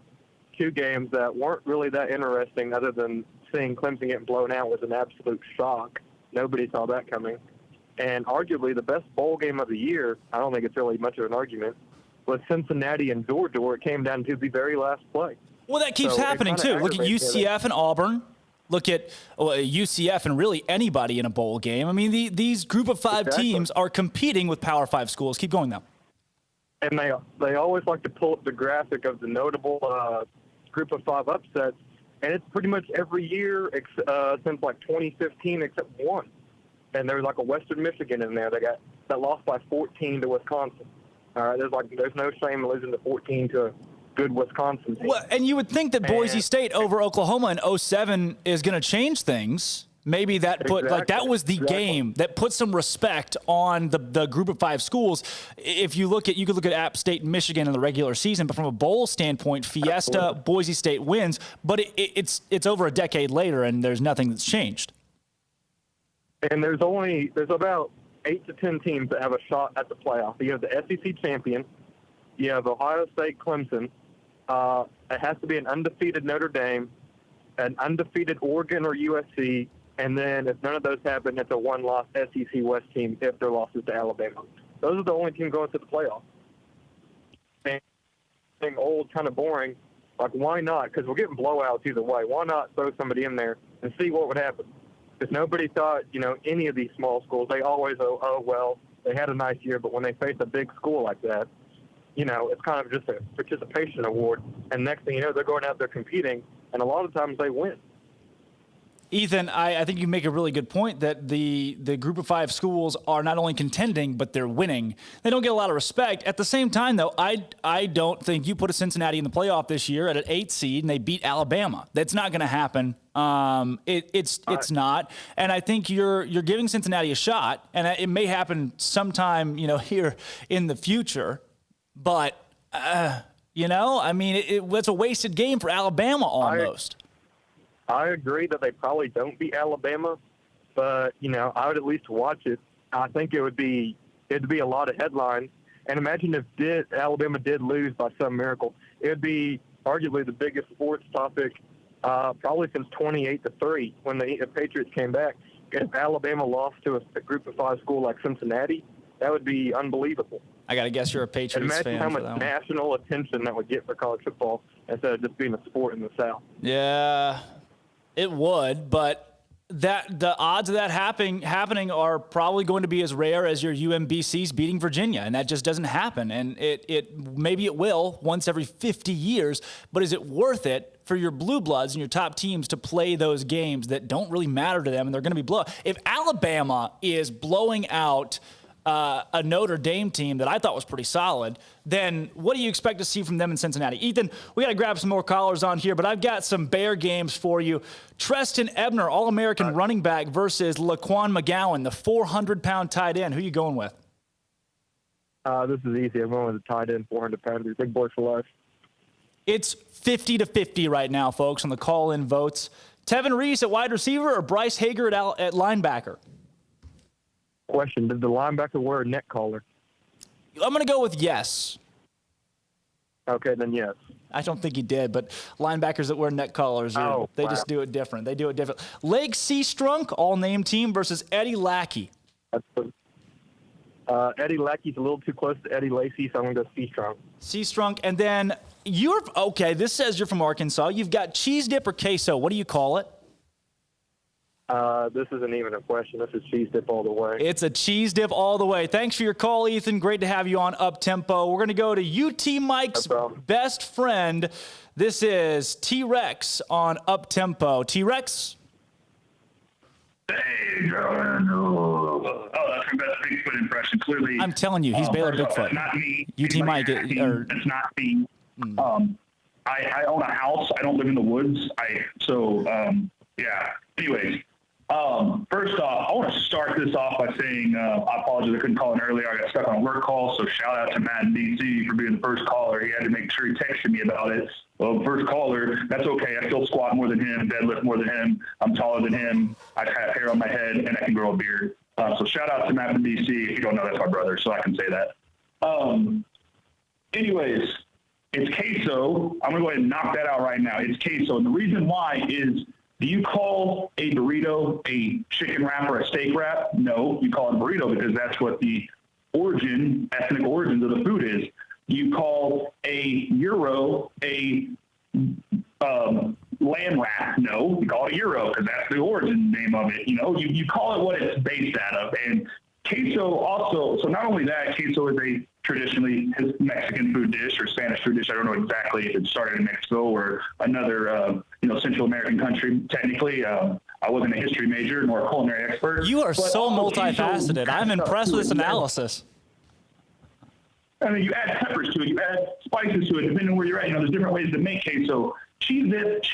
2 games that weren't really that interesting other than seeing Clemson get blown out was an absolute shock. Nobody saw that coming. And arguably the best bowl game of the year, I don't think it's really much of an argument, was Cincinnati and Georgia, where it came down to the very last play. Well, that keeps happening, too. Look at UCF and Auburn. Look at UCF and really anybody in a bowl game. I mean, these group of 5 teams are competing with Power 5 schools. Keep going, though. And they always like to pull up the graphic of the notable group of 5 upsets, and it's pretty much every year since like 2015 except one. And there's like a Western Michigan in there that lost by 14 to Wisconsin. All right, there's no shame in losing to 14 to a good Wisconsin team. Well, and you would think that Boise State over Oklahoma in 2007 is going to change things. Maybe that was the game that put some respect on the group of 5 schools. If you could look at App State and Michigan in the regular season, but from a bowl standpoint, Fiesta, absolutely. Boise State wins, but it's over a decade later and there's nothing that's changed. And there's about 8 to 10 teams that have a shot at the playoff. You have the SEC champion, you have Ohio State, Clemson. It has to be an undefeated Notre Dame, an undefeated Oregon or USC, and then if none of those happen, it's a one-loss SEC West team if their losses to Alabama. Those are the only teams going to the playoff. And being old, kind of boring, like why not? Because we're getting blowouts either way. Why not throw somebody in there and see what would happen? Because nobody thought, any of these small schools, they always, well, they had a nice year, but when they face a big school like that, it's kind of just a participation award. And next thing you know, they're going out there competing, and a lot of times they win. Ethan, I think you make a really good point that the group of 5 schools are not only contending, but they're winning. They don't get a lot of respect. At the same time, though, I don't think you put a Cincinnati in the playoff this year at an 8 seed and they beat Alabama. That's not going to happen. It's not. And I think you're giving Cincinnati a shot, and it may happen sometime, here in the future. But, I mean, it's a wasted game for Alabama almost. I agree that they probably don't beat Alabama, but I would at least watch it. I think it'd be a lot of headlines. And imagine if Alabama did lose by some miracle, it'd be arguably the biggest sports topic probably since 28-3 when the Patriots came back. If Alabama lost to a group of 5 school like Cincinnati, that would be unbelievable. I got to guess you're a Patriots fan. Imagine how much national attention that would get for college football instead of just being a sport in the South. Yeah. It would, but the odds of that happening are probably going to be as rare as your UMBCs beating Virginia, and that just doesn't happen. And maybe it will once every 50 years, but is it worth it for your blue bloods and your top teams to play those games that don't really matter to them and they're going to be blown? If Alabama is blowing out a Notre Dame team that I thought was pretty solid, then what do you expect to see from them in Cincinnati? Ethan, we got to grab some more callers on here, but I've got some Bear games for you. Treston Ebner, All-American running back versus Laquan McGowan, the 400-pound tight end. Who are you going with? This is easy. I'm going with the tight end, 400-pounder. Big boy for life. It's 50-50 right now, folks, on the call-in votes. Tevin Reese at wide receiver or Bryce Hager at linebacker? Question, did the linebacker wear a neck collar? I'm going to go with yes. Okay, then yes. I don't think he did, but linebackers that wear neck collars, just do it different. They do it different. Lake Seastrunk, all-name team, versus Eddie Lackey. Eddie Lackey's a little too close to Eddie Lacy, so I'm going to go Seastrunk. Seastrunk, and then this says you're from Arkansas. You've got cheese dip or queso. What do you call it? This isn't even a question. This is cheese dip all the way. It's a cheese dip all the way. Thanks for your call, Ethan. Great to have you on Up Tempo. We're going to go to UT Mike's best friend. This is T-Rex on Up Tempo. T-Rex? Hey, Jordan. Oh, that's my best Bigfoot impression. Clearly, I'm telling you, he's Baylor Bigfoot. That's not me. UT Mike. That's not me. I own a house. I don't live in the woods. Yeah. Anyways. First off, I want to start this off by saying I apologize I couldn't call in earlier. I got stuck on a work call, so shout out to Matt in D.C. for being the first caller. He had to make sure he texted me about it. Well, first caller, that's okay. I still squat more than him, deadlift more than him. I'm taller than him. I have hair on my head, and I can grow a beard. So shout out to Matt in D.C. If you don't know, that's my brother, so I can say that. Anyways, it's queso. I'm going to go ahead and knock that out right now. It's queso, and the reason why is, do you call a burrito a chicken wrap or a steak wrap? No, you call it a burrito because that's what the ethnic origins of the food is. You call a gyro a lamb wrap? No, you call it a gyro because that's the origin name of it. You call it what it's based out of. And queso also, so not only that, queso is a traditionally Mexican food dish or Spanish food dish. I don't know exactly if it started in Mexico or another, Central American country. Technically, I wasn't a history major nor a culinary expert. You are so multifaceted. I'm impressed with this analysis. I mean, you add peppers to it, you add spices to it, depending on where you're at. There's different ways to make queso. Cheese dip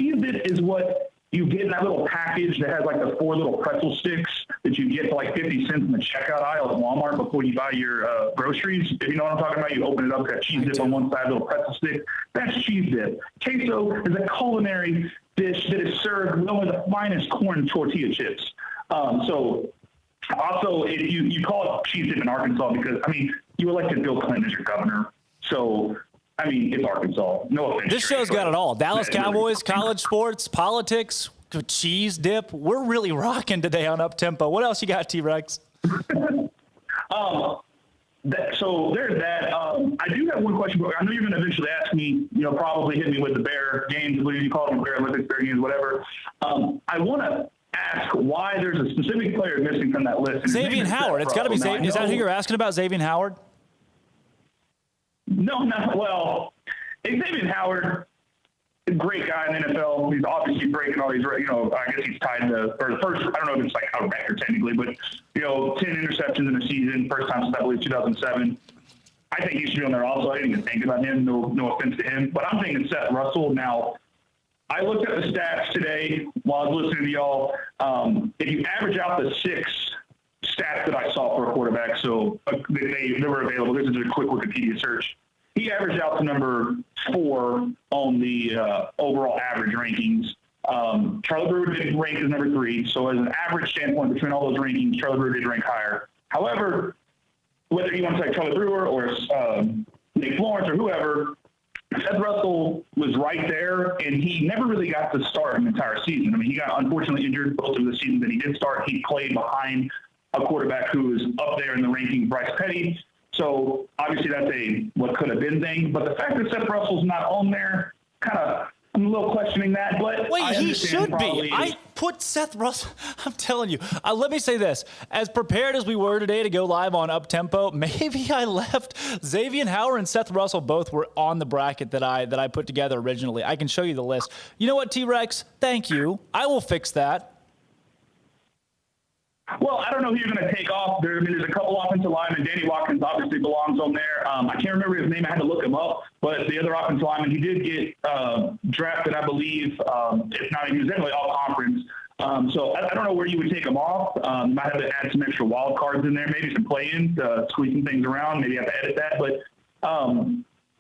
is what you get in that little package that has like the 4 little pretzel sticks that you get for like 50 cents in the checkout aisle at Walmart before you buy your groceries. If you know what I'm talking about, you open it up, got cheese dip on one side, little pretzel stick. That's cheese dip. Queso is a culinary dish that is served with only the finest corn tortilla chips. So also, if you call it cheese dip in Arkansas because, you elected Bill Clinton as your governor. So, it's Arkansas. No offense. This show's got it all. Dallas Cowboys, college sports, politics, cheese dip. We're really rocking today on Up Tempo. What else you got, T-Rex? So there's that. I do have one question, but I know you're going to eventually ask me, probably hit me with the Bear games, what do you call them, Bear Olympics, Bear games, whatever. I want to ask why there's a specific player missing from that list. Xavier Howard. It's got to be Xavier. Is that who you're asking about, Xavier Howard? No, well, Xavier Howard, a great guy in the NFL. He's obviously breaking all these, I guess he's tied to, or the first, I don't know if it's like a record technically, but, 10 interceptions in a season, first time since I believe 2007. I think he should be on there also. I didn't even think about him. No offense to him. But I'm thinking Seth Russell. Now, I looked at the stats today while I was listening to y'all. If you average out the 6 stats that I saw for a quarterback, so they were available. This is a quick Wikipedia search. He averaged out to number 4 on the overall average rankings. Charlie Brewer did rank as number 3. So as an average standpoint between all those rankings, Charlie Brewer did rank higher. However, whether you want to say Charlie Brewer or Nick Florence or whoever, Seth Russell was right there, and he never really got to start an entire season. I mean, he got unfortunately injured both of the seasons that he did start. He played behind a quarterback who was up there in the ranking, Bryce Petty. So obviously that's what could have been thing. But the fact that Seth Russell's not on there, I'm a little questioning that. But wait, he should be. I put Seth Russell. I'm telling you. Let me say this: as prepared as we were today to go live on Up Tempo, maybe I left Xavier Howard and Seth Russell both were on the bracket that I put together originally. I can show you the list. You know what, T-Rex? Thank you. I will fix that. Well, I don't know who you're going to take off. There's a couple offensive linemen. Danny Watkins obviously belongs on there. I can't remember his name. I had to look him up. But the other offensive lineman, he did get drafted, I believe. If not, he was definitely all conference. So I don't know where you would take him off. Might have to add some extra wild cards in there, maybe some play-ins, squeeze some things around. Maybe have to edit that. But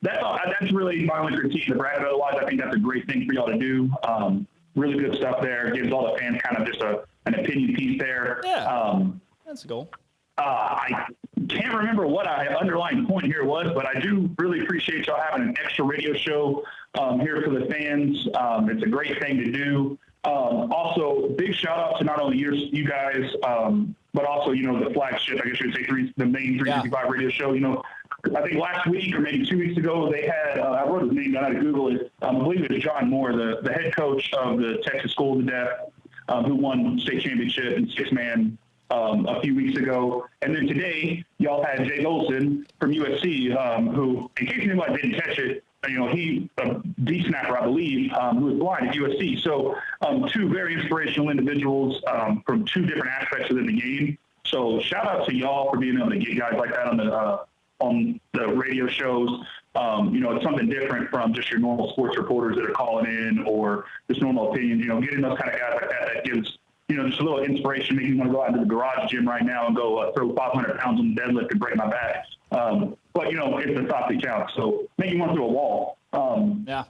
that's really my only critique of the bracket. Otherwise, I think that's a great thing for y'all to do. Really good stuff there. Gives all the fans kind of just an opinion piece there. Yeah, that's a goal. I can't remember what our underlying point here was, but I do really appreciate y'all having an extra radio show here for the fans. It's a great thing to do. Also, big shout out to not only you guys, but also, the flagship, I guess you would say the main 365 radio show. I think last week or maybe 2 weeks ago, they had, I wrote his name down, I had to Google it. I believe it was John Moore, the head coach of the Texas School of the Deaf, who won state championship in 6-man a few weeks ago. And then today, y'all had Jay Olson from USC, who, in case anybody didn't catch it, he a deep snapper, I believe, who was blind at USC. So 2 very inspirational individuals from 2 different aspects within the game. So shout out to y'all for being able to get guys like that on the radio shows. It's something different from just your normal sports reporters that are calling in or just normal opinions. Getting those kind of guys like that gives, just a little inspiration, making me want to go out into the garage gym right now and go throw 500 pounds on the deadlift and break my back. But, it's a thought that counts. So make you want to throw a wall. Yeah.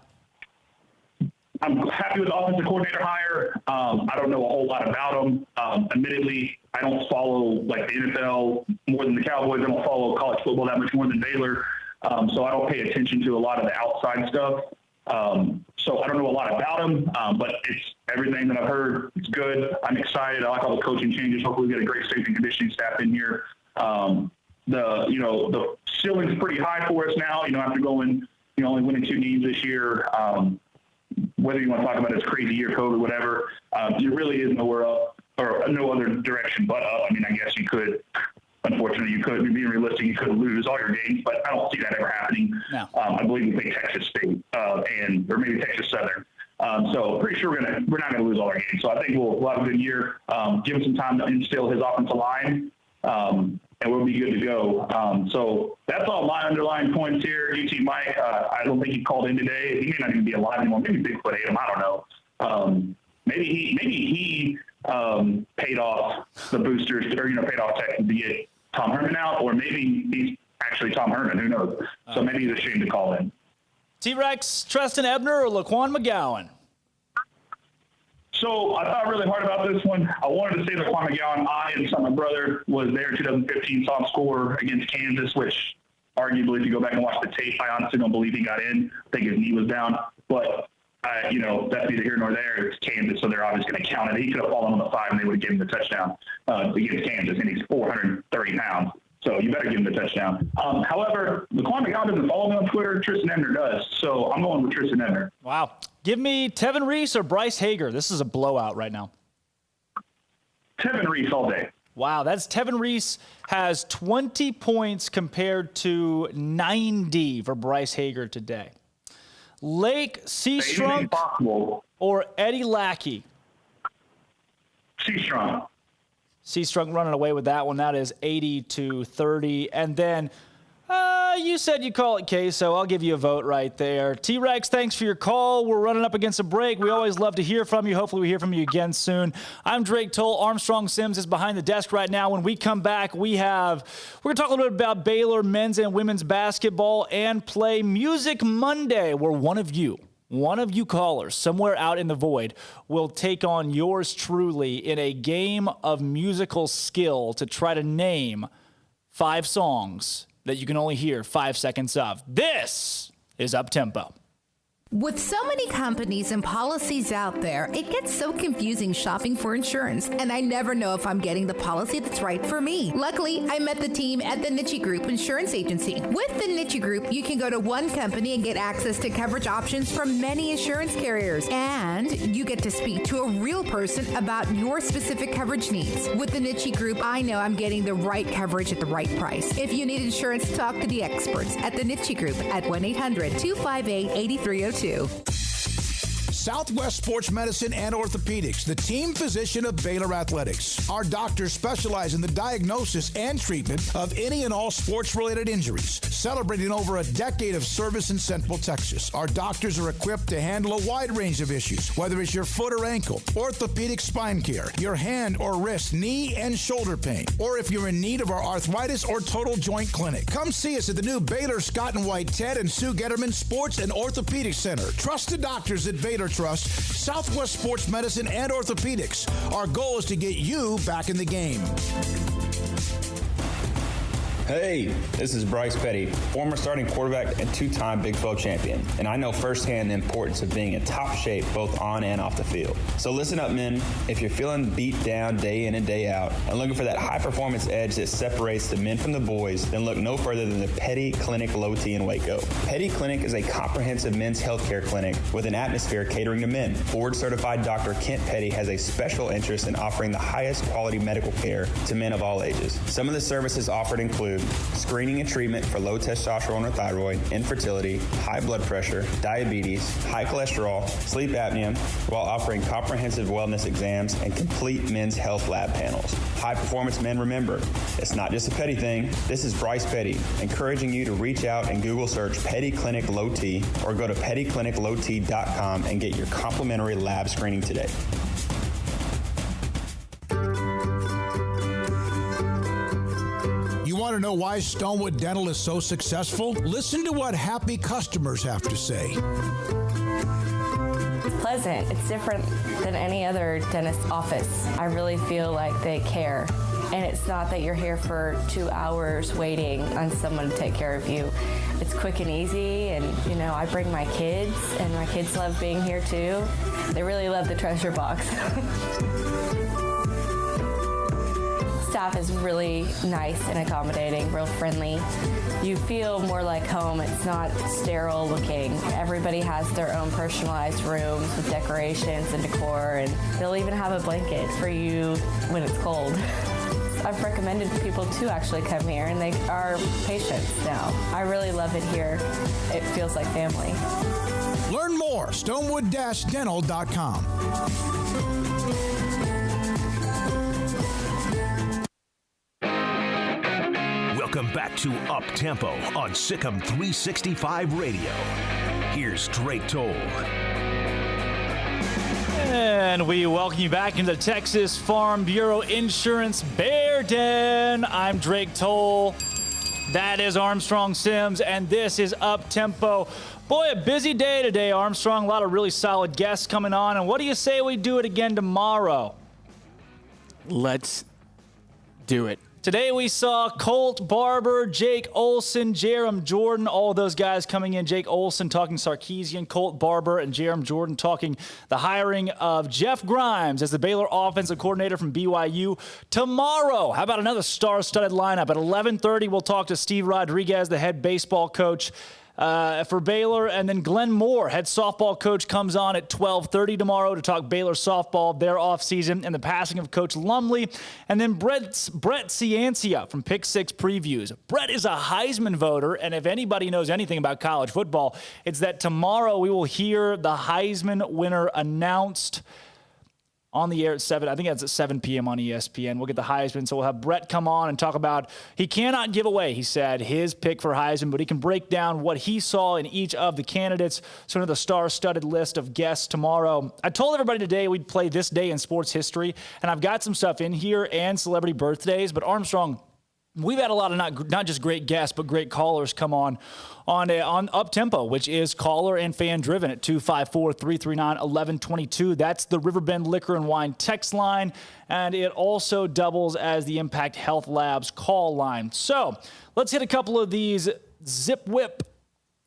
I'm happy with the offensive coordinator hire. I don't know a whole lot about him. Admittedly, I don't follow the NFL more than the Cowboys. I don't follow college football that much more than Baylor. So I don't pay attention to a lot of the outside stuff. So I don't know a lot about him, but it's everything that I've heard. It's good. I'm excited. I like all the coaching changes. Hopefully we get a great strength and conditioning staff in here. The ceiling's pretty high for us now, after going, only winning 2 games this year. Whether you want to talk about this crazy year, COVID, whatever, there really is nowhere up or no other direction but up. I mean, I guess you could, unfortunately, being realistic, you could lose all your games, but I don't see that ever happening. No. I believe we play Texas State or maybe Texas Southern. So pretty sure we're not going to lose all our games. So I think we'll have a good year. Give him some time to instill his offensive line, and we'll be good to go. So that's all my underlying points here. UT Mike, I don't think he called in today. He may not even be alive anymore. Maybe Bigfoot ate him. I don't know. Maybe he paid off the boosters, or paid off Texas to get Tom Herman out, or maybe he's actually Tom Herman. Who knows? So maybe he's ashamed to call in. T-Rex, Treston Ebner, or Laquan McGowan? So I thought really hard about this one. I wanted to say Laquan McGowan. I and my brother was there in 2015, saw him score against Kansas, which arguably, if you go back and watch the tape, I honestly don't believe he got in. I think his knee was down. But, that's neither here nor there. It's Kansas, so they're obviously going to count it. He could have fallen on the 5, and they would have given him the touchdown against Kansas, and he's 430 pounds. So you better give him the touchdown. However, Laquan McGowan doesn't follow me on Twitter. Tristan Ebner does. So I'm going with Tristan Ebner. Wow. Give me Tevin Reese or Bryce Hager. This is a blowout right now. Tevin Reese all day. Wow, Tevin Reese has 20 points compared to 90 for Bryce Hager today. Lake Seastrunk or Eddie Lackey? Seastrunk. Seastrunk running away with that one. That is 80-30. And then you said you call it K, so I'll give you a vote right there. T-Rex, thanks for your call. We're running up against a break. We always love to hear from you. Hopefully we hear from you again soon. I'm Drake Toll. Armstrong Sims is behind the desk right now. When we come back, we're going to talk a little bit about Baylor men's and women's basketball and play Music Monday, where one of you callers somewhere out in the void will take on yours truly in a game of musical skill to try to name 5 songs that you can only hear 5 seconds of. This is Up Tempo. With so many companies and policies out there, it gets so confusing shopping for insurance, and I never know if I'm getting the policy that's right for me. Luckily, I met the team at the Niche Group Insurance Agency. With the Niche Group, you can go to one company and get access to coverage options from many insurance carriers, and you get to speak to a real person about your specific coverage needs. With the Niche Group, I know I'm getting the right coverage at the right price. If you need insurance, talk to the experts at the Niche Group at 1-800-258-8302. Southwest Sports Medicine and Orthopedics, the team physician of Baylor Athletics. Our doctors specialize in the diagnosis and treatment of any and all sports-related injuries. Celebrating over a decade of service in Central Texas, our doctors are equipped to handle a wide range of issues, whether it's your foot or ankle, orthopedic spine care, your hand or wrist, knee and shoulder pain, or if you're in need of our arthritis or total joint clinic. Come see us at the new Baylor Scott and White Ted and Sue Getterman Sports and Orthopedic Center. Trusted doctors at Baylor Trust, Southwest Sports Medicine and Orthopedics. Our goal is to get you back in the game. Hey, this is Bryce Petty, former starting quarterback and 2-time Big 12 champion, and I know firsthand the importance of being in top shape both on and off the field. So listen up, men. If you're feeling beat down day in and day out and looking for that high-performance edge that separates the men from the boys, then look no further than the Petty Clinic Low T in Waco. Petty Clinic is a comprehensive men's healthcare clinic with an atmosphere catering to men. Board-certified Dr. Kent Petty has a special interest in offering the highest quality medical care to men of all ages. Some of the services offered include screening and treatment for low testosterone or thyroid, infertility, high blood pressure, diabetes, high cholesterol, sleep apnea, while offering comprehensive wellness exams and complete men's health lab panels. High performance men, remember, it's not just a Petty thing. This is Bryce Petty, encouraging you to reach out and Google search Petty Clinic Low T or go to pettycliniclowt.com and get your complimentary lab screening today. You want to know why Stonewood Dental is so successful? Listen to what happy customers have to say. It's pleasant. It's different than any other dentist office. I really feel like they care. And it's not that you're here for 2 hours waiting on someone to take care of you. It's quick and easy, and I bring my kids, and my kids love being here too. They really love the treasure box. Staff is really nice and accommodating, real friendly. You feel more like home. It's not sterile looking. Everybody has their own personalized rooms with decorations and decor, and they'll even have a blanket for you when it's cold. I've recommended people to actually come here, and they are patients now. I really love it here. It feels like family. Learn more, stonewood-dental.com. Welcome back to Up Tempo on SicEm365 Radio. Here's Drake Toll. And we welcome you back into the Texas Farm Bureau Insurance Bear Den. I'm Drake Toll. That is Armstrong Sims, and this is Up Tempo. Boy, a busy day today, Armstrong. A lot of really solid guests coming on. And what do you say we do it again tomorrow? Let's do it. Today we saw Colt Barber, Jake Olson, Jerem Jordan, all of those guys coming in. Jake Olson talking Sarkisian, Colt Barber and Jerem Jordan talking the hiring of Jeff Grimes as the Baylor offensive coordinator from BYU. Tomorrow, how about another star-studded lineup? At 11:30, we'll talk to Steve Rodriguez, the head baseball coach for Baylor. And then Glenn Moore, head softball coach, comes on at 12:30 tomorrow to talk Baylor softball, their offseason, and the passing of Coach Lumley. And then Brett Ciancia from Pick Six Previews. Brett is a Heisman voter, and if anybody knows anything about college football, it's that tomorrow we will hear the Heisman winner announced on the air at 7. I think that's at 7 p.m. on ESPN. We'll get the Heisman. So we'll have Brett come on and talk about, he cannot give away, he said, his pick for Heisman, but he can break down what he saw in each of the candidates. So into the star-studded list of guests tomorrow. I told everybody today we'd play This Day in Sports History, and I've got some stuff in here and celebrity birthdays, but Armstrong, we've had a lot of not just great guests, but great callers come on Up Tempo, which is caller and fan driven at 254-339-1122. That's the Riverbend Liquor and Wine text line, and it also doubles as the Impact Health Labs call line. So let's hit a couple of these zip whip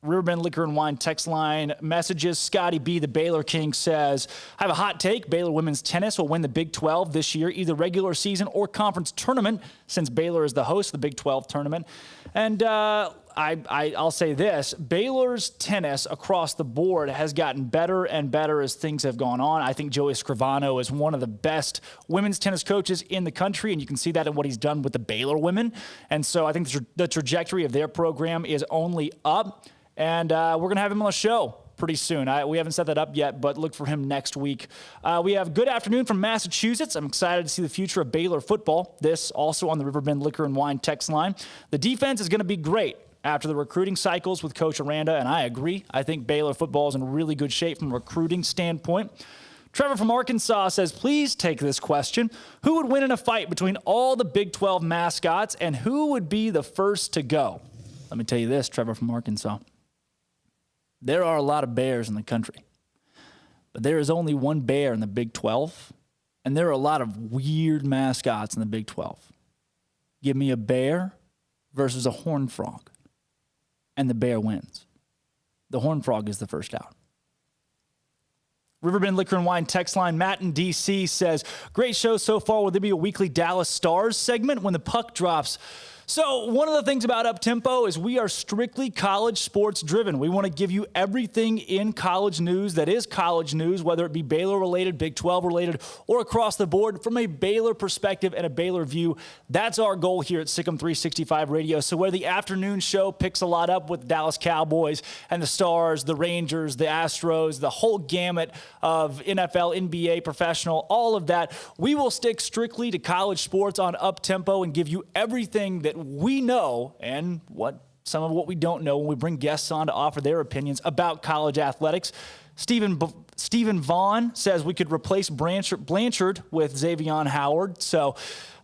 Riverbend Liquor and Wine text line messages. Scotty B, the Baylor King, says, I have a hot take. Baylor women's tennis will win the Big 12 this year, either regular season or conference tournament, since Baylor is the host of the Big 12 tournament. And I'll say this, Baylor's tennis across the board has gotten better and better as things have gone on. I think Joey Scrivano is one of the best women's tennis coaches in the country, and you can see that in what he's done with the Baylor women. And so I think the trajectory of their program is only up. And we're going to have him on the show pretty soon. We haven't set that up yet, but look for him next week. We have good afternoon from Massachusetts. I'm excited to see the future of Baylor football. This also on the Riverbend Liquor and Wine text line. The defense is going to be great after the recruiting cycles with Coach Aranda, and I agree. I think Baylor football is in really good shape from a recruiting standpoint. Trevor from Arkansas says, please take this question. Who would win in a fight between all the Big 12 mascots, and who would be the first to go? Let me tell you this, Trevor from Arkansas. There are a lot of bears in the country, but there is only one bear in the Big 12, and there are a lot of weird mascots in the Big 12. Give me a bear versus a horned frog, and the bear wins. The horned frog is the first out. Riverbend Liquor and Wine text line, Matt in D.C. says, great show so far. Will there be a weekly Dallas Stars segment when the puck drops? So one of the things about Up Tempo is we are strictly college sports driven. We want to give you everything in college news that is college news, whether it be Baylor related, Big 12 related, or across the board from a Baylor perspective and a Baylor view. That's our goal here at SicEm365 Radio. So where the afternoon show picks a lot up with the Dallas Cowboys and the Stars, the Rangers, the Astros, the whole gamut of NFL, NBA, professional, all of that, we will stick strictly to college sports on Up Tempo and give you everything that we know and some of what we don't know when we bring guests on to offer their opinions about college athletics. Stephen Vaughn says we could replace Blanchard with Xavier Howard. So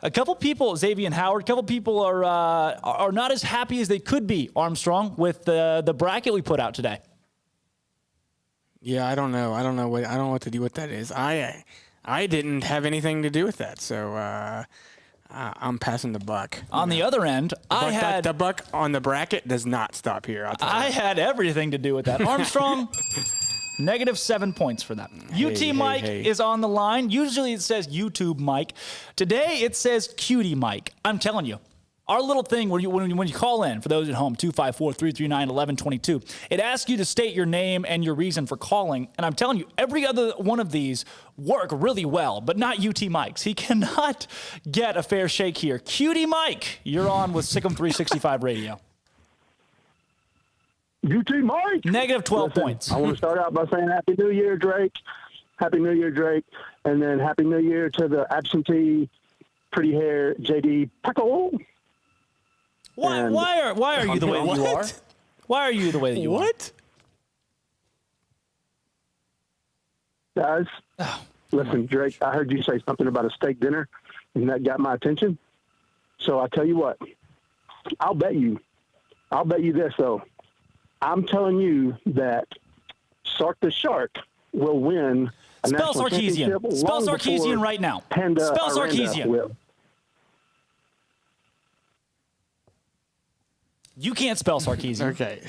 a couple people are not as happy as they could be, Armstrong, with the bracket we put out today. Yeah, I don't know what to do with that is. I didn't have anything to do with that, so I'm passing the buck. On the other end, the buck on the bracket does not stop here. I had everything to do with that. Armstrong, -7 points for that. UT Mike is on the line. Usually it says YouTube Mike. Today it says Cutie Mike. I'm telling you. Our little thing when you call in, for those at home, 254-339-1122, it asks you to state your name and your reason for calling. And I'm telling you, every other one of these work really well, but not UT Mike's. He cannot get a fair shake here. Cutie Mike, you're on with SicEm365 Radio. UT Mike! -12 points. I want to start out by saying Happy New Year, Drake. Happy New Year, Drake. And then Happy New Year to the absentee, pretty hair, JD Paco. Why are you the way that you are? Why are you the way that you are? Guys, listen, Drake, I heard you say something about a steak dinner, and that got my attention. So I tell you what, I'll bet you this, though. I'm telling you that Sark the Shark will win a Spell national championship. Sarkeesian. Spell Sarkeesian right now. Spell Sarkeesian. Will. You can't spell Sarkeesian. Okay.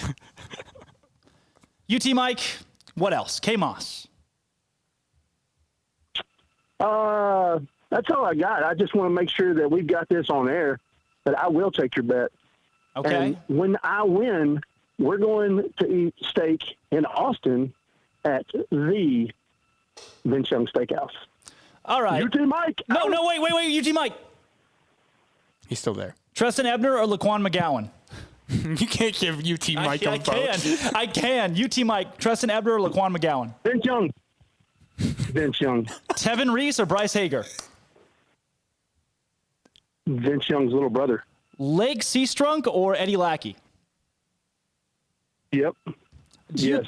UT Mike, what else? K-Moss. That's all I got. I just want to make sure that we've got this on air, that I will take your bet. Okay. And when I win, We're going to eat steak in Austin at the Vince Young Steakhouse. All right. UT Mike. No, wait. UT Mike. He's still there. Treston Ebner or Laquan McGowan? You can't give UT Mike a vote. I can. UT Mike. Treston Ebner or Laquan McGowan? Vince Young. Vince Young. Tevin Reese or Bryce Hager? Vince Young's little brother. Lake Seastrunk or Eddie Lackey? Yep. Yes.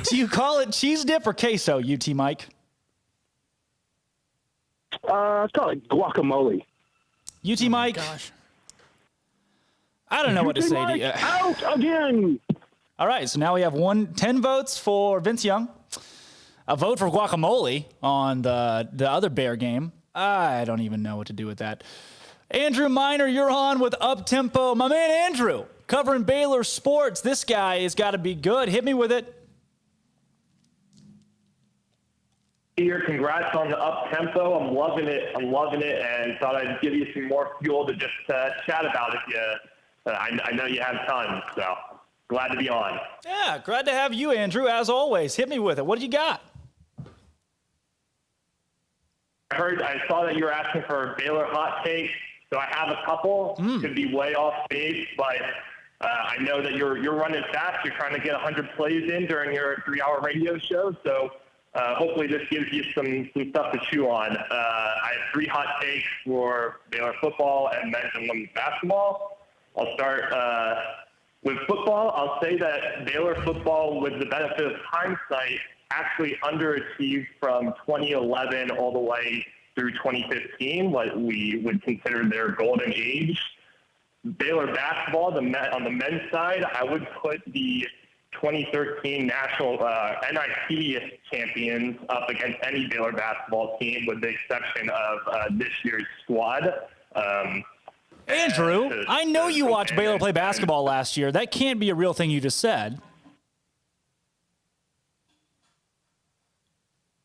Do you call it cheese dip or queso, UT Mike? Let's call it guacamole. UT Mike? Gosh. I don't know what to say to you. Out again. All right, so now we have 10 votes for Vince Young, a vote for guacamole on the other Bear game. I don't even know what to do with that. Andrew Miner, you're on with Up Tempo. My man Andrew, covering Baylor sports. This guy has got to be good. Hit me with it. Here, congrats on the up tempo. I'm loving it, and thought I'd give you some more fuel to just chat about if you. I know you have tons, so glad to be on. Yeah, glad to have you, Andrew. As always, hit me with it. What do you got? I saw that you were asking for Baylor hot takes, so I have a couple. Could be way off base, but I know that you're running fast. You're trying to get 100 plays in during your 3-hour radio show, so. Hopefully this gives you some stuff to chew on. I have 3 hot takes for Baylor football and men's and women's basketball. I'll start with football. I'll say that Baylor football, with the benefit of hindsight, actually underachieved from 2011 all the way through 2015, what we would consider their golden age. Baylor basketball, on the men's side, I would put the 2013 national NIT champions up against any Baylor basketball team, with the exception of this year's squad. Andrew, I know you watched Baylor play basketball last year. That can't be a real thing you just said.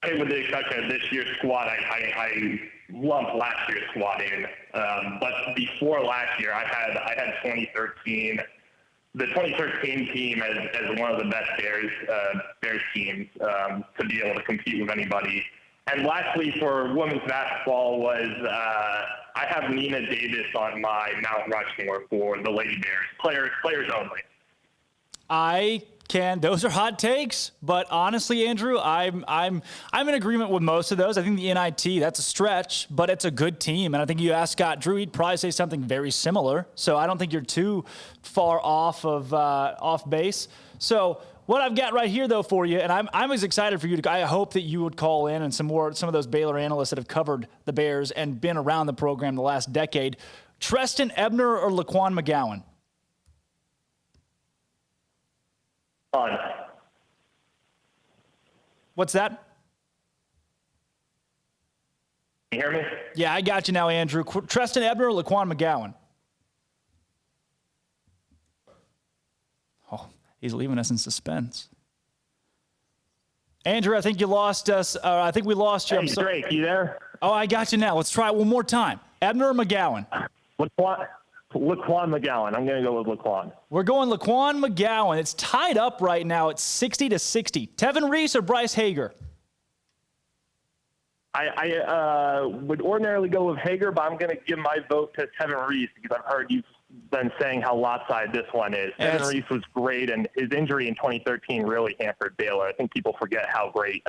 With the exception of this year's squad, I lumped last year's squad in. But before last year, I had 2013. The 2013 team as one of the best Bears teams to be able to compete with anybody. And lastly, for women's basketball was I have Nina Davis on my Mount Rushmore for the Lady Bears. Players only. Those are hot takes, but honestly, Andrew, I'm in agreement with most of those. I think the NIT, that's a stretch, but it's a good team. And I think you ask Scott Drew, he'd probably say something very similar. So I don't think you're too far off base. So what I've got right here, though, for you, and I'm as excited for you I hope that you would call in and some of those Baylor analysts that have covered the Bears and been around the program the last decade. Treston Ebner or Laquan McGowan? On. What's that? Can you hear me? Yeah, I got you now, Andrew. Treston Ebner or Laquan McGowan? Oh, he's leaving us in suspense. Andrew, I think you lost us. I think we lost you. Hey, Drake, you there? Oh, I got you now. Let's try it one more time. Ebner or McGowan? Laquan McGowan. I'm going to go with Laquan. We're going Laquan McGowan. It's tied up right now. It's 60-60. Tevin Reese or Bryce Hager? I would ordinarily go with Hager, but I'm going to give my vote to Tevin Reese because I've heard you've been saying how lopsided this one is. Tevin Reese was great, and his injury in 2013 really hampered Baylor. I think people forget how great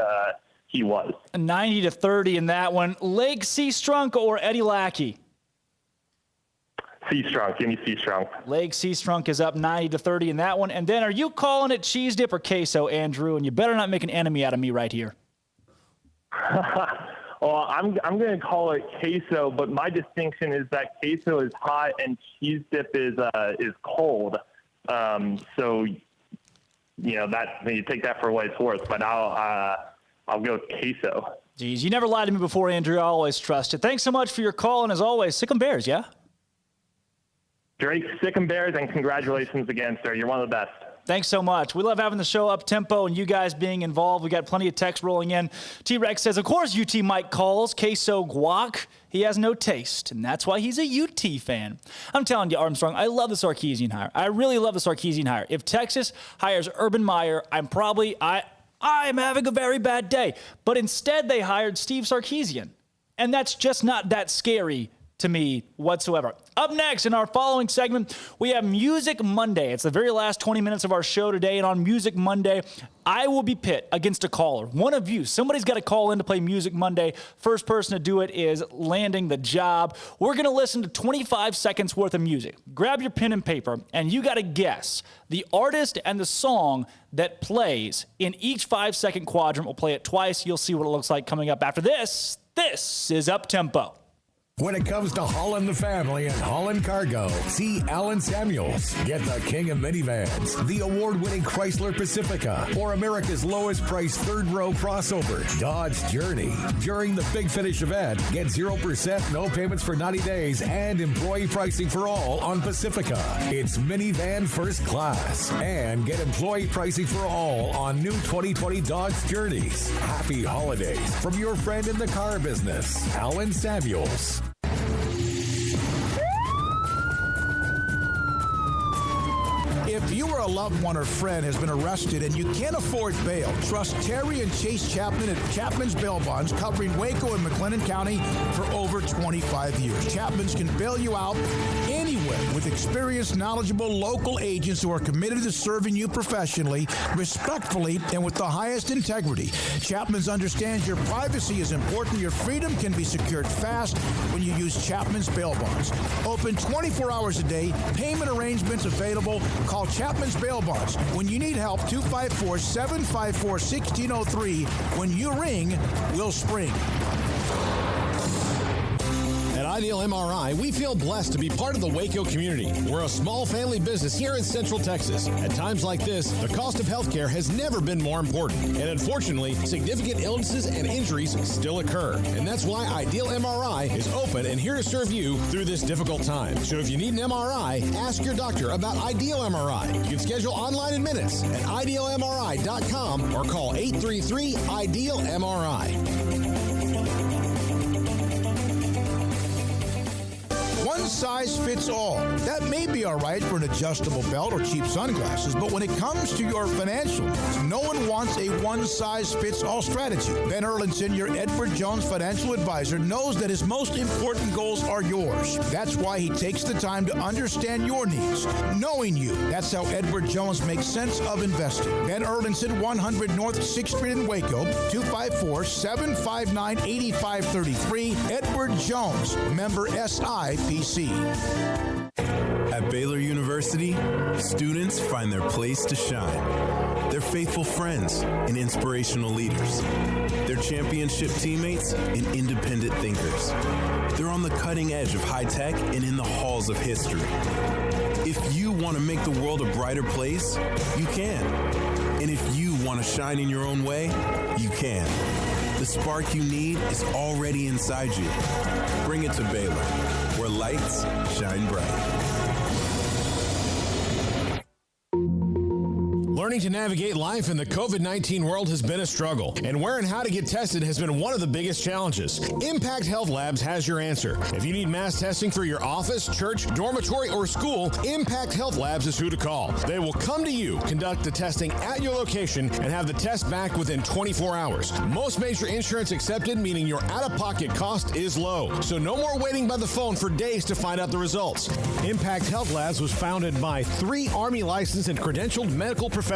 he was. 90-30 in that one. Lake Seastrunk or Eddie Lackey? Seastrunk. Give me Seastrunk. Lake Seastrunk is up 90-30 in that one. And then are you calling it cheese dip or queso, Andrew? And you better not make an enemy out of me right here. Well, I'm going to call it queso, but my distinction is that queso is hot and cheese dip is cold. So, that you take that for what it's worth. But I'll go with queso. Geez, you never lied to me before, Andrew. I always trust you. Thanks so much for your call, and as always, SicEm Bears, yeah? Drake, SicEm Bears, and congratulations again, sir. You're one of the best. Thanks so much. We love having the show up tempo and you guys being involved. We got plenty of text rolling in. T-Rex says, of course UT Mike calls queso guac. He has no taste, and that's why he's a UT fan. I'm telling you, Armstrong, I love the Sarkisian hire. I really love the Sarkisian hire. If Texas hires Urban Meyer, I'm having a very bad day. But instead, they hired Steve Sarkisian, and that's just not that scary to me whatsoever. Up next in our following segment, we have Music Monday. It's the very last 20 minutes of our show today, and on Music Monday, I will be pit against a caller. One of you. Somebody's got to call in to play Music Monday. First person to do it is landing the job. We're going to listen to 25 seconds worth of music. Grab your pen and paper, and you got to guess the artist and the song that plays in each 5-second quadrant. We'll play it twice. You'll see what it looks like coming up after this. This is Up Tempo. When it comes to hauling the family and hauling cargo, see Alan Samuels. Get the king of minivans, the award-winning Chrysler Pacifica, or America's lowest price third-row crossover, Dodge Journey. During the Big Finish event, get 0%, no payments for 90 days, and employee pricing for all on Pacifica. It's minivan first class. And get employee pricing for all on new 2020 Dodge Journeys. Happy holidays from your friend in the car business, Alan Samuels. If you or a loved one or friend has been arrested and you can't afford bail, trust Terry and Chase Chapman at Chapman's Bail Bonds, covering Waco and McLennan County for over 25 years. Chapman's can bail you out anywhere with experienced, knowledgeable local agents who are committed to serving you professionally, respectfully, and with the highest integrity. Chapman's understands your privacy is important. Your freedom can be secured fast when you use Chapman's Bail Bonds. Open 24 hours a day. Payment arrangements available. Call Chapman's Bail Bonds. When you need help, 254-754-1603. When you ring, we'll spring. At Ideal MRI, we feel blessed to be part of the Waco community. We're a small family business here in Central Texas. At times like this, the cost of healthcare has never been more important. And unfortunately, significant illnesses and injuries still occur. And that's why Ideal MRI is open and here to serve you through this difficult time. So if you need an MRI, ask your doctor about Ideal MRI. You can schedule online in minutes at idealmri.com or call 833-IDEAL-MRI. One size fits all. That may be all right for an adjustable belt or cheap sunglasses, but when it comes to your financial needs, no one wants a one-size-fits-all strategy. Ben Erlinson, your Edward Jones financial advisor, knows that his most important goals are yours. That's why he takes the time to understand your needs, knowing you. That's how Edward Jones makes sense of investing. Ben Erlinson, 100 North 6th Street in Waco, 254-759-8533. Edward Jones, member SIPC. At Baylor University, students find their place to shine. They're faithful friends and inspirational leaders. They're championship teammates and independent thinkers. They're on the cutting edge of high tech and in the halls of history. If you want to make the world a brighter place, you can. And if you want to shine in your own way, you can. The spark you need is already inside you. Bring it to Baylor, where lights shine bright. Learning to navigate life in the COVID-19 world has been a struggle, and where and how to get tested has been one of the biggest challenges. Impact Health Labs has your answer. If you need mass testing for your office, church, dormitory, or school, Impact Health Labs is who to call. They will come to you, conduct the testing at your location, and have the test back within 24 hours. Most major insurance accepted, meaning your out-of-pocket cost is low. So no more waiting by the phone for days to find out the results. Impact Health Labs was founded by 3 Army licensed and credentialed medical professionals.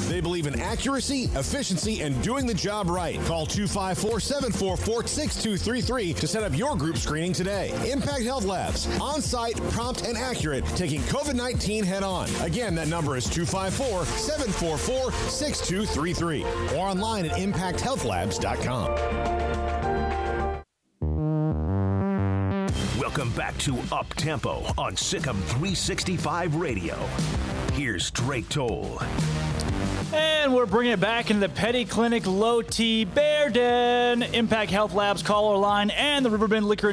They believe in accuracy, efficiency, and doing the job right. Call 254-744-6233 to set up your group screening today. Impact Health Labs, on-site, prompt, and accurate, taking COVID-19 head-on. Again, that number is 254-744-6233 or online at impacthealthlabs.com. Welcome back to Up Tempo on SicEm365 Radio. Here's Drake Toll. And we're bringing it back into the Petty Clinic Low T Bear Den, Impact Health Labs caller line, and the Riverbend Liquor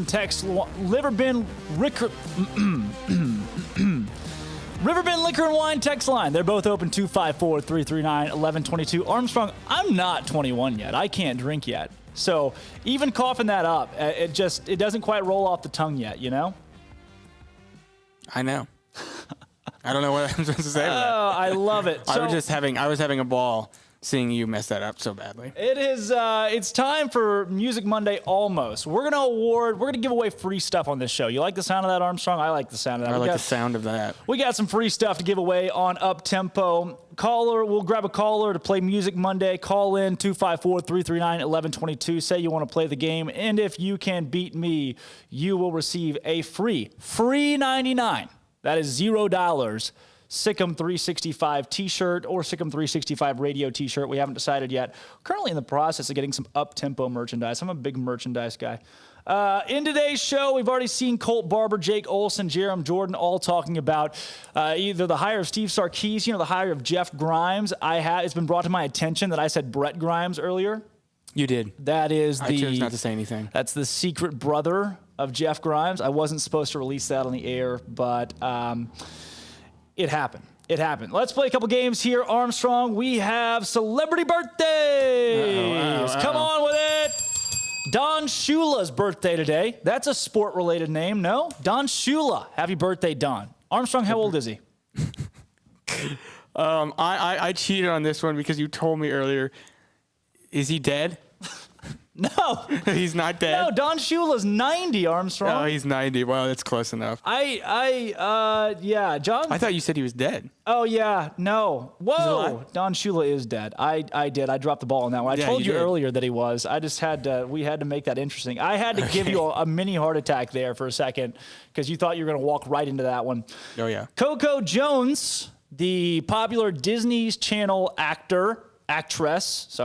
Liquor and Wine text line. They're both open 254-339-1122. Armstrong, I'm not 21 yet. I can't drink yet. So even coughing that up, it doesn't quite roll off the tongue yet, you know? I know. I don't know what I'm supposed to say to that. Oh, I love it. I was having a ball seeing you mess that up so badly. It is. It's time for Music Monday almost. We're gonna give away free stuff on this show. You like the sound of that, Armstrong? I like the sound of that. I like the sound of that. We got some free stuff to give away on Up Tempo. We'll grab a caller to play Music Monday. Call in 254-339-1122. Say you want to play the game, and if you can beat me, you will receive a free $99. That is $0. SicEm365 t-shirt or SicEm365 Radio t-shirt. We haven't decided yet. Currently in the process of getting some up-tempo merchandise. I'm a big merchandise guy. In today's show, we've already seen Colt Barber, Jake Olson, Jerem Jordan all talking about either the hire of Steve Sarkisian or the hire of Jeff Grimes. It's been brought to my attention that I said Brett Grimes earlier. You did. That is I chose not to say anything. That's the secret brother of Jeff Grimes. I wasn't supposed to release that on the air, but it happened. It happened. Let's play a couple games here, Armstrong. We have celebrity birthdays. Come on with it. Don Shula's birthday today. That's a sport-related name, no? Don Shula. Happy birthday, Don. Armstrong, how old is he? I cheated on this one because you told me earlier. Is he dead? No. He's not dead? No, Don Shula's 90, Armstrong. Oh, he's 90. Well, that's close enough. Yeah, John. I thought you said he was dead. Oh, yeah. No. Whoa. Don Shula is dead. I did. I dropped the ball on that one. I told you earlier that he was. I just we had to make that interesting. I had to give you a mini heart attack there for a second because you thought you were going to walk right into that one. Oh, yeah. Coco Jones, the popular Disney Channel actress,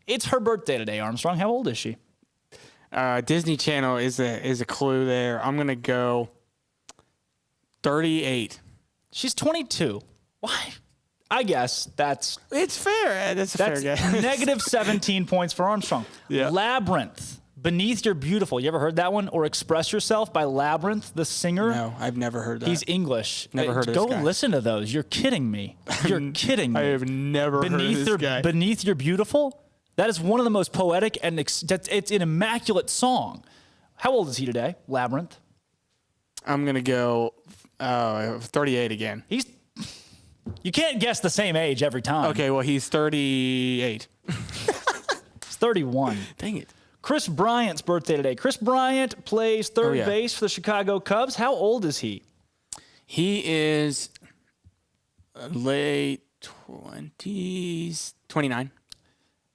it's her birthday today, Armstrong. How old is she? Disney Channel is a clue there. I'm going to go 38. She's 22. Why? I guess it's fair. That's a fair guess. Negative 17 points for Armstrong. Yeah. Labyrinth, Beneath Your Beautiful. You ever heard that one? Or Express Yourself by Labyrinth, the singer? No, I've never heard that. He's English. Never heard of this Go guy. Listen to those. You're kidding me. You're kidding me. I have never heard of this guy. Beneath Your Beautiful? That is one of the most poetic and it's an immaculate song. How old is he today? Labyrinth. I'm going to go 38 again. You can't guess the same age every time. Okay, well, he's 38. He's 31. Dang it. Chris Bryant's birthday today. Chris Bryant plays third base for the Chicago Cubs. How old is he? He is late 20s, 29.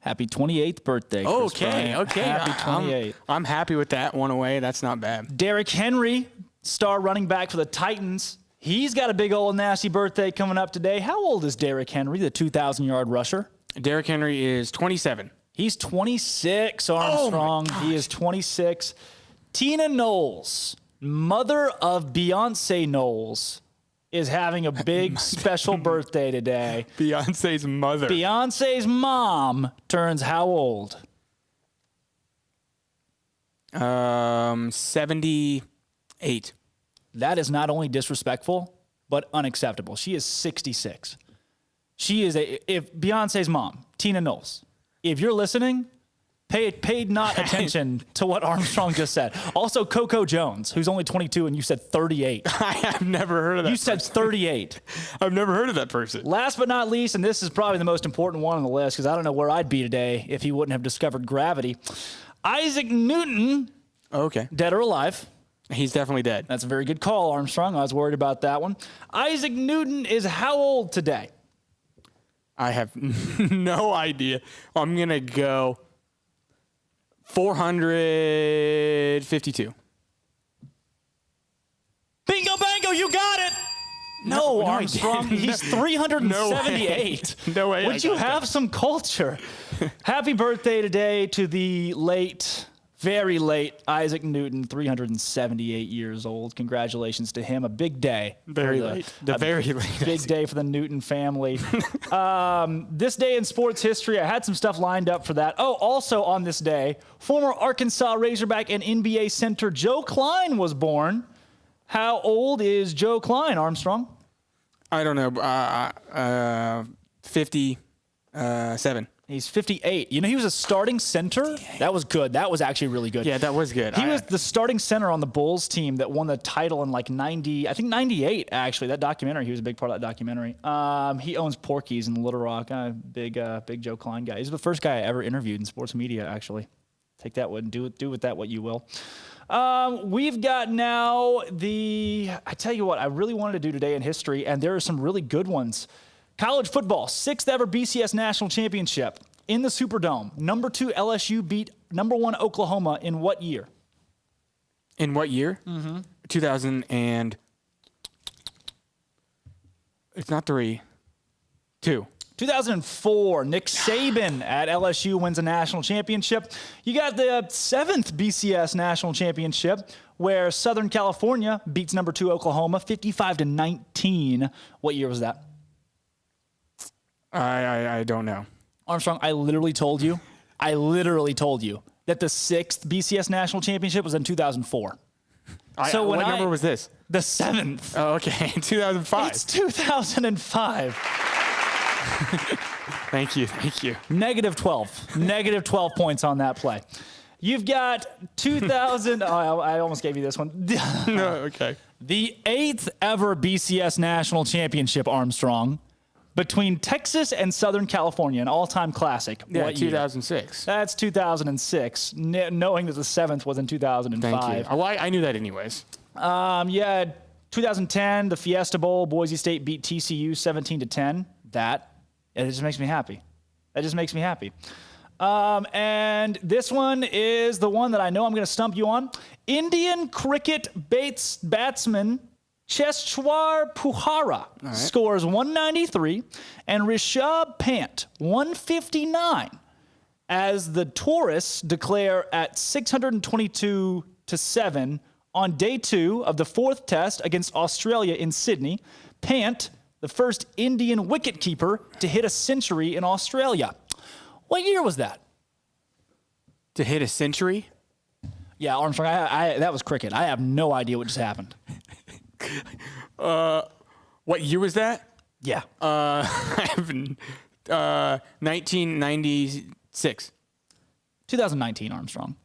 Happy 28th birthday, Chris Bryant. Okay. Happy 28th. I'm happy with that one away. That's not bad. Derrick Henry, star running back for the Titans. He's got a big old nasty birthday coming up today. How old is Derrick Henry, the 2,000-yard rusher? Derrick Henry is 27. He's 26, Armstrong. He is 26. Tina Knowles, mother of Beyonce Knowles, is having a big special birthday today. Beyonce's mother. Beyonce's mom turns how old? 78. That is not only disrespectful, but unacceptable. She is 66. She is if Beyonce's mom, Tina Knowles, if you're listening, pay not attention to what Armstrong just said. Also, Coco Jones, who's only 22, and you said 38. I have never heard of that. You said 38. I've never heard of that person. Last but not least, and this is probably the most important one on the list because I don't know where I'd be today if he wouldn't have discovered gravity. Isaac Newton. Okay. Dead or alive? He's definitely dead. That's a very good call, Armstrong. I was worried about that one. Isaac Newton is how old today? I have no idea. I'm going to go 452. Bingo, bango, you got it. No, Armstrong. He's 378. No way. Would you have some culture? Happy birthday today to the very late Isaac Newton, 378 years old. Congratulations to him. A big day. Very late. Big day for the Newton family. This day in sports history, I had some stuff lined up for that. Oh, also on this day, former Arkansas Razorback and NBA center Joe Klein was born. How old is Joe Klein, Armstrong? I don't know. 57. He's 58. You know, he was a starting center. That was good. That was actually really good. Yeah, that was good. He was the starting center on the Bulls team that won the title in like 98, actually. That documentary, he was a big part of that documentary. He owns Porky's in Little Rock. Big Joe Klein guy. He's the first guy I ever interviewed in sports media, actually. Take that one. Do with that what you will. We've got now I tell you what, I really wanted to do today in history, and there are some really good ones. College football, 6th ever BCS National Championship in the Superdome. Number 2 LSU beat number 1 Oklahoma in what year? In what year? 2000 and... It's not 3. 2. 2004, Nick Saban at LSU wins a national championship. You got the 7th BCS National Championship where Southern California beats number 2 Oklahoma 55-19. What year was that? I don't know. Armstrong, I literally told you that the 6th BCS National Championship was in 2004. What number was this? The 7th. Oh, okay. 2005. It's 2005. Thank you. Negative 12 points on that play. You've got 2000. I almost gave you this one. No, okay. The 8th ever BCS National Championship, Armstrong, between Texas and Southern California, an all-time classic. Yeah, what year? 2006. That's 2006, knowing that the 7th was in 2005. Thank you. I knew that anyways. 2010, the Fiesta Bowl, Boise State beat TCU 17-10. It just makes me happy. That just makes me happy. And this one is the one that I know I'm going to stump you on. Indian cricket batsman Cheshwar Puhara scores 193 and Rishabh Pant 159 as the tourists declare at 622-7 on day 2 of the 4th test against Australia in Sydney. Pant, the first Indian wicketkeeper to hit a century in Australia. What year was that? To hit a century? Yeah, Armstrong, that was cricket. I have no idea what just happened. What year was that? Yeah. 1996. 2019, Armstrong.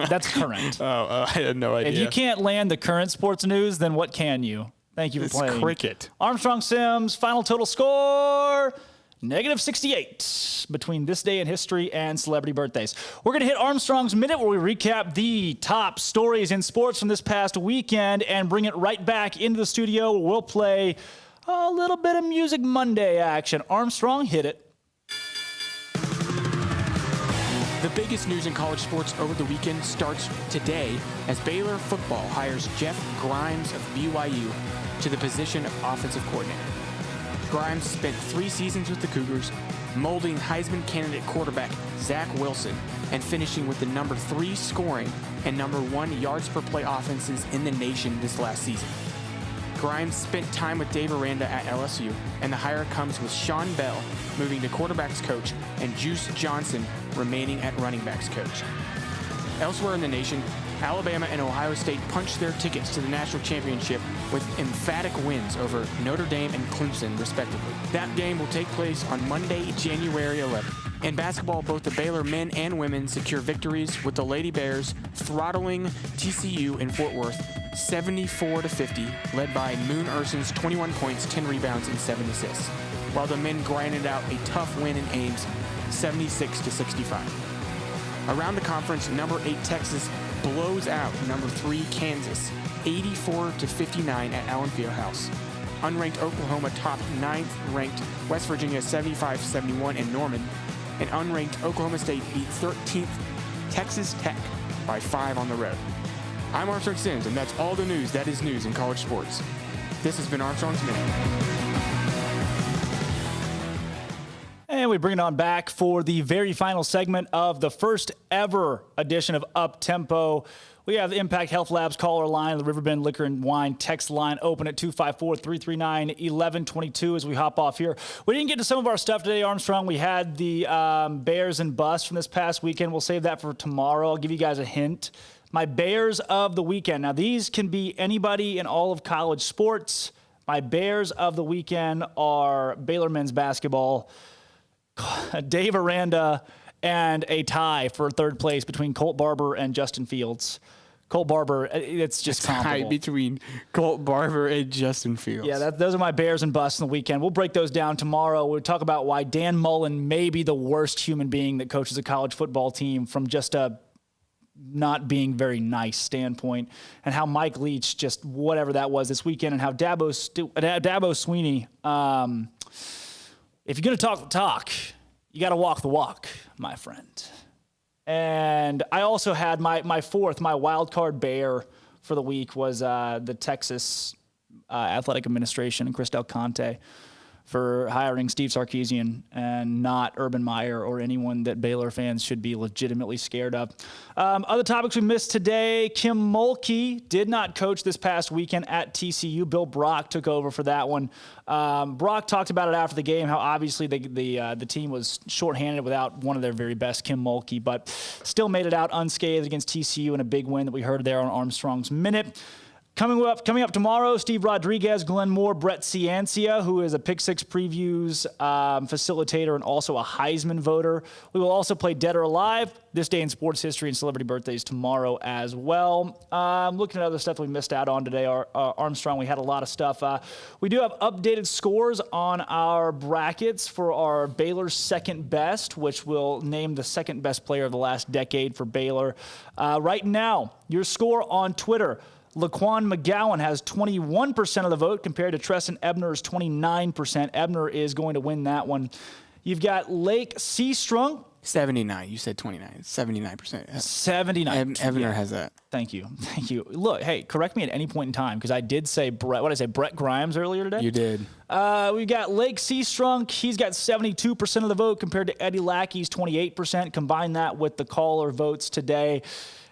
That's current. I had no idea. If you can't land the current sports news, then what can you? Thank you for playing. It's cricket. Armstrong Sims, final total score, -68 between this day in history and celebrity birthdays. We're going to hit Armstrong's Minute where we recap the top stories in sports from this past weekend and bring it right back into the studio. We'll play a little bit of Music Monday action. Armstrong, hit it. The biggest news in college sports over the weekend starts today as Baylor football hires Jeff Grimes of BYU to the position of offensive coordinator. Grimes spent 3 seasons with the Cougars, molding Heisman candidate quarterback Zach Wilson and finishing with the number 3 scoring and number 1 yards per play offenses in the nation this last season. Grimes spent time with Dave Aranda at LSU, and the hire comes with Sean Bell moving to quarterbacks coach and Juice Johnson remaining at running backs coach. Elsewhere in the nation, Alabama and Ohio State punched their tickets to the national championship with emphatic wins over Notre Dame and Clemson, respectively. That game will take place on Monday, January 11th. In basketball, both the Baylor men and women secure victories, with the Lady Bears throttling TCU in Fort Worth 74-50, led by Moon Urson's 21 points, 10 rebounds, and 7 assists, while the men grinded out a tough win in Ames 76-65. Around the conference, number 8 Texas blows out number 3 Kansas 84-59 at Allen Fieldhouse. Unranked Oklahoma topped 9th ranked West Virginia 75-71 in Norman, and unranked Oklahoma State beat 13th Texas Tech by 5 on the road. I'm Armstrong Sims, and that's all the news that is news in college sports. This has been Armstrong's Minute. And we bring it on back for the very final segment of the first ever edition of Up Tempo. We have the Impact Health Labs caller line, the Riverbend Liquor and Wine text line open at 254-339-1122 as we hop off here. We didn't get to some of our stuff today, Armstrong. We had the Bears and Bust from this past weekend. We'll save that for tomorrow. I'll give you guys a hint. My Bears of the weekend. Now, these can be anybody in all of college sports. My bears of the weekend are Baylor men's basketball, Dave Aranda, and a tie for third place between Colt Barber and Justin Fields. Colt Barber, it's just comparable. Tie between Colt Barber and Justin Fields. Yeah, those are my bears and busts in the weekend. We'll break those down tomorrow. We'll talk about why Dan Mullen may be the worst human being that coaches a college football team from just a not being very nice standpoint, and how Mike Leach, just whatever that was this weekend, and how Dabo Swinney, if you're going to talk the talk, you got to walk the walk, my friend. And I also had my fourth, my wild card bear for the week was the Texas Athletic Administration and Chris Del Conte for hiring Steve Sarkisian and not Urban Meyer or anyone that Baylor fans should be legitimately scared of. Other topics we missed today, Kim Mulkey did not coach this past weekend at TCU. Bill Brock took over for that one. Brock talked about it after the game, how obviously the team was shorthanded without one of their very best, Kim Mulkey, but still made it out unscathed against TCU in a big win that we heard there on Armstrong's Minute. Coming up tomorrow, Steve Rodriguez, Glenn Moore, Brett Ciancia, who is a Pick Six Previews facilitator and also a Heisman voter. We will also play Dead or Alive, This Day in Sports History, and Celebrity Birthdays tomorrow as well. Looking at other stuff we missed out on today, Armstrong, we had a lot of stuff. We do have updated scores on our brackets for our Baylor's second best, which will name the second best player of the last decade for Baylor. Right now, your score on Twitter, Laquan McGowan has 21% of the vote compared to Treston Ebner's 29%. Ebner is going to win that one. You've got Lake Seastrung. 79. You said 29. 79%. 79. Ebner has that. Thank you. Look, hey, correct me at any point in time because I did say Brett Grimes earlier today? You did. We've got Lake Seastrung. He's got 72% of the vote compared to Eddie Lackey's 28%. Combine that with the caller votes today.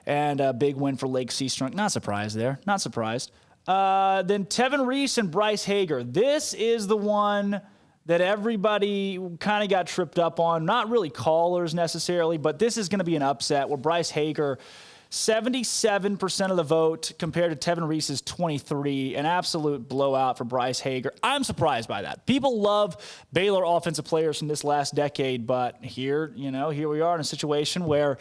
And a big win for Lake Seastrung. Not surprised there. Not surprised. Then Tevin Reese and Bryce Hager. This is the one that everybody kind of got tripped up on. Not really callers necessarily, but this is going to be an upset where Bryce Hager, 77% of the vote compared to Tevin Reese's 23%. An absolute blowout for Bryce Hager. I'm surprised by that. People love Baylor offensive players from this last decade, but here we are in a situation where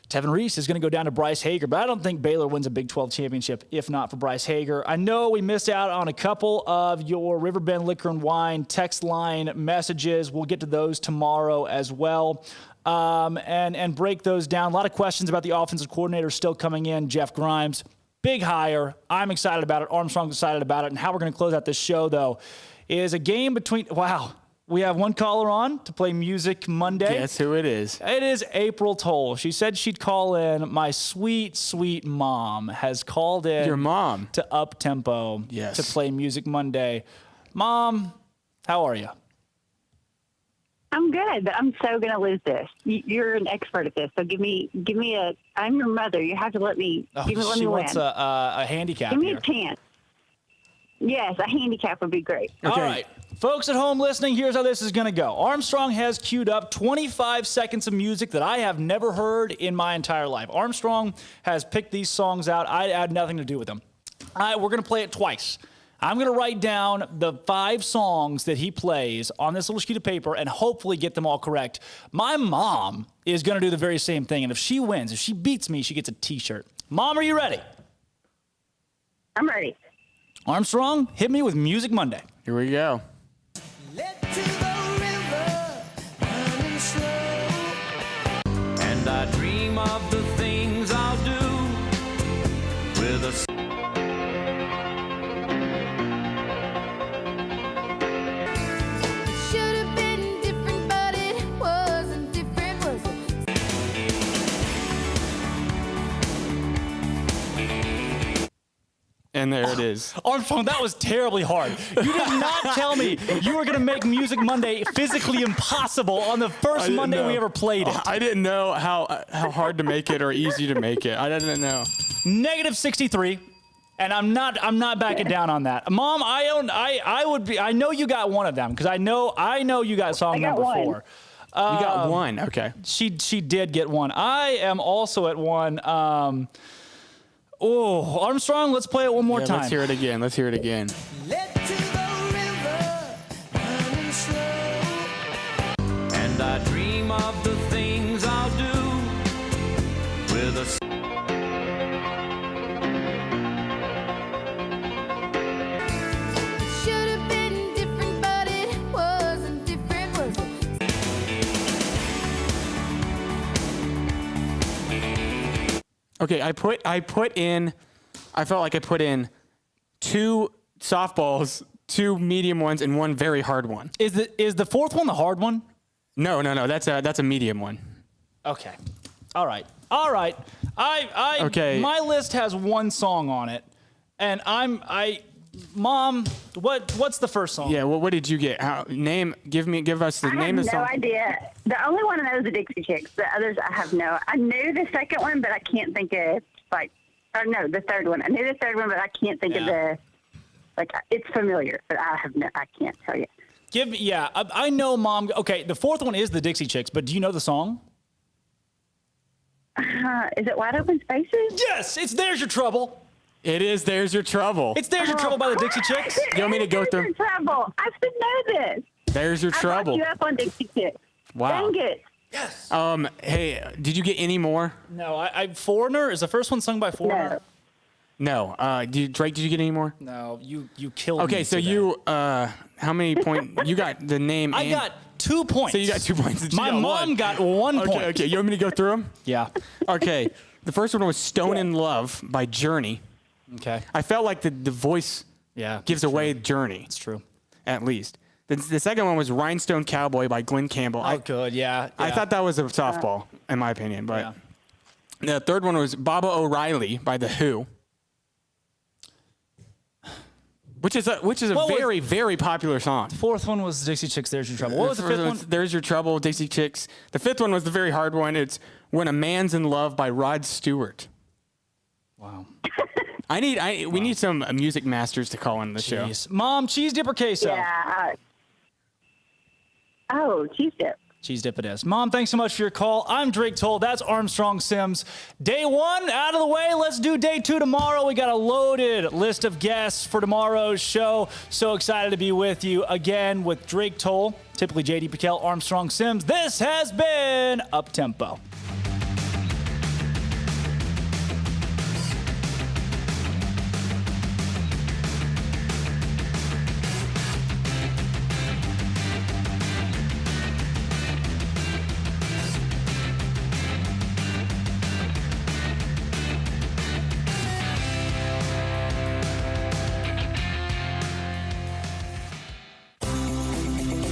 Tevin Reese is going to go down to Bryce Hager, but I don't think Baylor wins a Big 12 championship if not for Bryce Hager. I know we missed out on a couple of your Riverbend Liquor and Wine text line messages. We'll get to those tomorrow as well and break those down. A lot of questions about the offensive coordinator still coming in, Jeff Grimes. Big hire. I'm excited about it. Armstrong's excited about it. And how we're going to close out this show, though, is a game between – wow. We have one caller on to play Music Monday. Guess who it is? It is April Toll. She said she'd call in. My sweet, sweet mom has called in. Your mom? To Up-Tempo. Yes. To play Music Monday. Mom, how are you? I'm good. I'm so going to lose this. You're an expert at this, so give me a. I'm your mother. You have to let me. Let me she win. wants a handicap. Give me here. a chance. Yes, a handicap would be great. Okay. All right. Folks at home listening, here's how this is going to go. Armstrong has queued up 25 seconds of music that I have never heard in my entire life. Armstrong has picked these songs out. I had nothing to do with them. We're going to play it twice. I'm going to write down the 5 songs that he plays on this little sheet of paper and hopefully get them all correct. My mom is going to do the very same thing, and if she wins, if she beats me, she gets a T-shirt. Mom, are you ready? I'm ready. Armstrong, hit me with Music Monday. Here we go. And I dream of the things I'll do with a should have been different, but it wasn't different, was it? And there it is. Armstrong, that was terribly hard. You did not tell me you were going to make Music Monday physically impossible on the first Monday we ever played it. I didn't know how hard to make it or easy to make it. I didn't know. Negative 63, and I'm not backing down on that. Mom, I know you got one of them because I know you got song number 4. You got one. Okay. She did get one. I am also at one. Armstrong, let's play it one more time. Let's hear it again. Let dream of the things I'll do with a Okay, I felt like I put in 2 softballs, 2 medium ones, and 1 very hard one. Is the fourth one the hard one? No. That's a medium one. Okay. All right. Okay. My list has 1 song on it, and Mom, what's the first song? Yeah. Well, what did you get? Give us the name of the song. I have no idea. The only one I know is the Dixie Chicks. The others I have no. I knew the second one, but I can't think of the third one. I knew the third one, but I can't think of the. It's familiar, but I can't tell you. I know, Mom. Okay, the fourth one is the Dixie Chicks, but do you know the song? Is it Wide Open Spaces? Yes, it's There's Your Trouble. It is There's Your Trouble. It's There's Your Trouble by the Dixie Chicks. You want me to go through? There's Your Trouble. I should know this. There's Your Trouble. I brought you up on Dixie Chicks. Wow. Dang it. Yes. Hey, did you get any more? No, Foreigner. Is the first one sung by Foreigner? No. Drake, did you get any more? No, you killed me. Okay, so today. you, how many points? You got the name. I got 2 points. So you got 2 points. My mom got 1 point. Okay, you want me to go through them? Yeah. Okay, the first one was Stone in Love by Journey. Okay. I felt like the voice gives away Journey. It's true. At least. The second one was Rhinestone Cowboy by Glenn Campbell. Good, yeah. I thought that was a softball, in my opinion. But the third one was Baba O'Reilly by The Who. Which is a very, very popular song. The fourth one was Dixie Chicks, There's Your Trouble. What was the fifth one? There's Your Trouble, Dixie Chicks. The fifth one was the very hard one. It's When a Man's in Love by Rod Stewart. Wow. We need some music masters to call in the show. Mom, cheese dip or queso? Yeah. Cheese dip. Cheese dip it is. Mom, thanks so much for your call. I'm Drake Toll. That's Armstrong Sims. Day 1 out of the way. Let's do day 2 tomorrow. We got a loaded list of guests for tomorrow's show. So excited to be with you again with Drake Toll, typically JD Piquel, Armstrong Sims. This has been Up Tempo.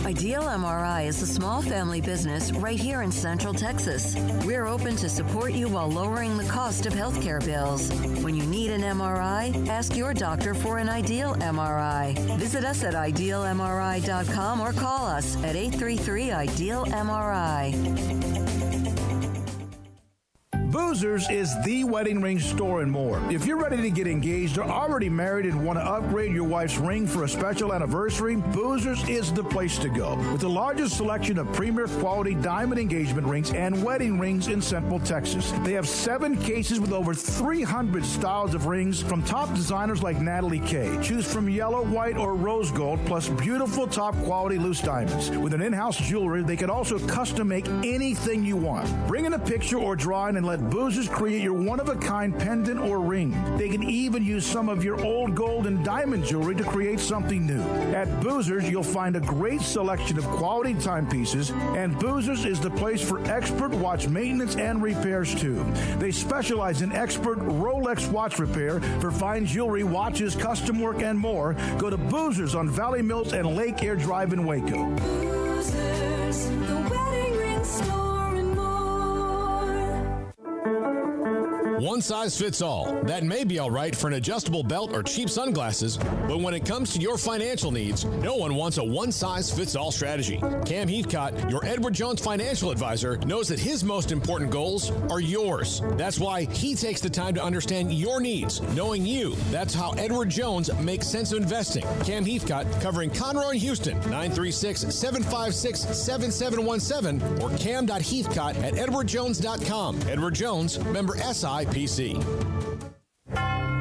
Ideal MRI is a small family business right here in Central Texas. We're open to support you while lowering the cost of healthcare bills. When you need an MRI, ask your doctor for an Ideal MRI. Visit us at idealmri.com or call us at 833-IDEAL-MRI. Boozers is the wedding ring store and more. If you're ready to get engaged or already married and want to upgrade your wife's ring for a special anniversary, Boozers is the place to go. With the largest selection of premier quality diamond engagement rings and wedding rings in Central Texas. They have 7 cases with over 300 styles of rings from top designers like Natalie Kay. Choose from yellow, white, or rose gold, plus beautiful top quality loose diamonds. With an in-house jeweler, they can also custom make anything you want. Bring in a picture or drawing and let Boozers create your one-of-a-kind pendant or ring. They can even use some of your old gold and diamond jewelry to create something new. At Boozers, you'll find a great selection of quality timepieces, and Boozers is the place for expert watch maintenance and repairs, too. They specialize in expert Rolex watch repair for fine jewelry, watches, custom work, and more. Go to Boozers on Valley Mills and Lake Air Drive in Waco. Boozers, the wedding ring store. One size fits all. That may be all right for an adjustable belt or cheap sunglasses, but when it comes to your financial needs, no one wants a one-size-fits-all strategy. Cam Heathcott, your Edward Jones financial advisor, knows that his most important goals are yours. That's why he takes the time to understand your needs, knowing you. That's how Edward Jones makes sense of investing. Cam Heathcott, covering Conroe and Houston, 936-756-7717 or cam.heathcott@edwardjones.com. Edward Jones, member SIPC.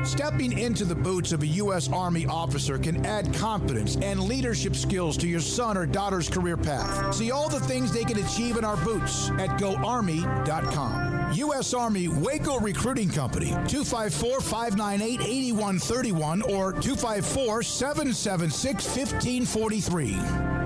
Stepping into the boots of a U.S. Army officer can add confidence and leadership skills to your son or daughter's career path. See all the things they can achieve in our boots at GoArmy.com. U.S. Army Waco Recruiting Company, 254-598-8131 or 254-776-1543.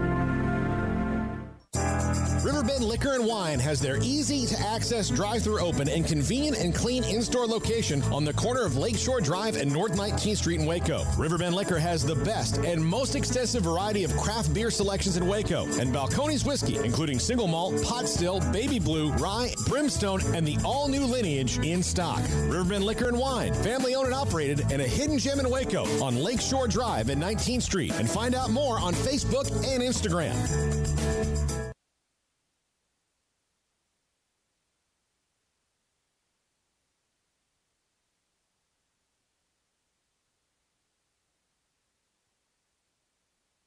Riverbend Liquor and Wine has their easy-to-access drive-thru open and convenient and clean in-store location on the corner of Lakeshore Drive and North 19th Street in Waco. Riverbend Liquor has the best and most extensive variety of craft beer selections in Waco, and Balcones whiskey, including single malt, pot still, baby blue, rye, brimstone, and the all-new lineage in stock. Riverbend Liquor and Wine, family-owned and operated, and a hidden gem in Waco on Lakeshore Drive and 19th Street. And find out more on Facebook and Instagram.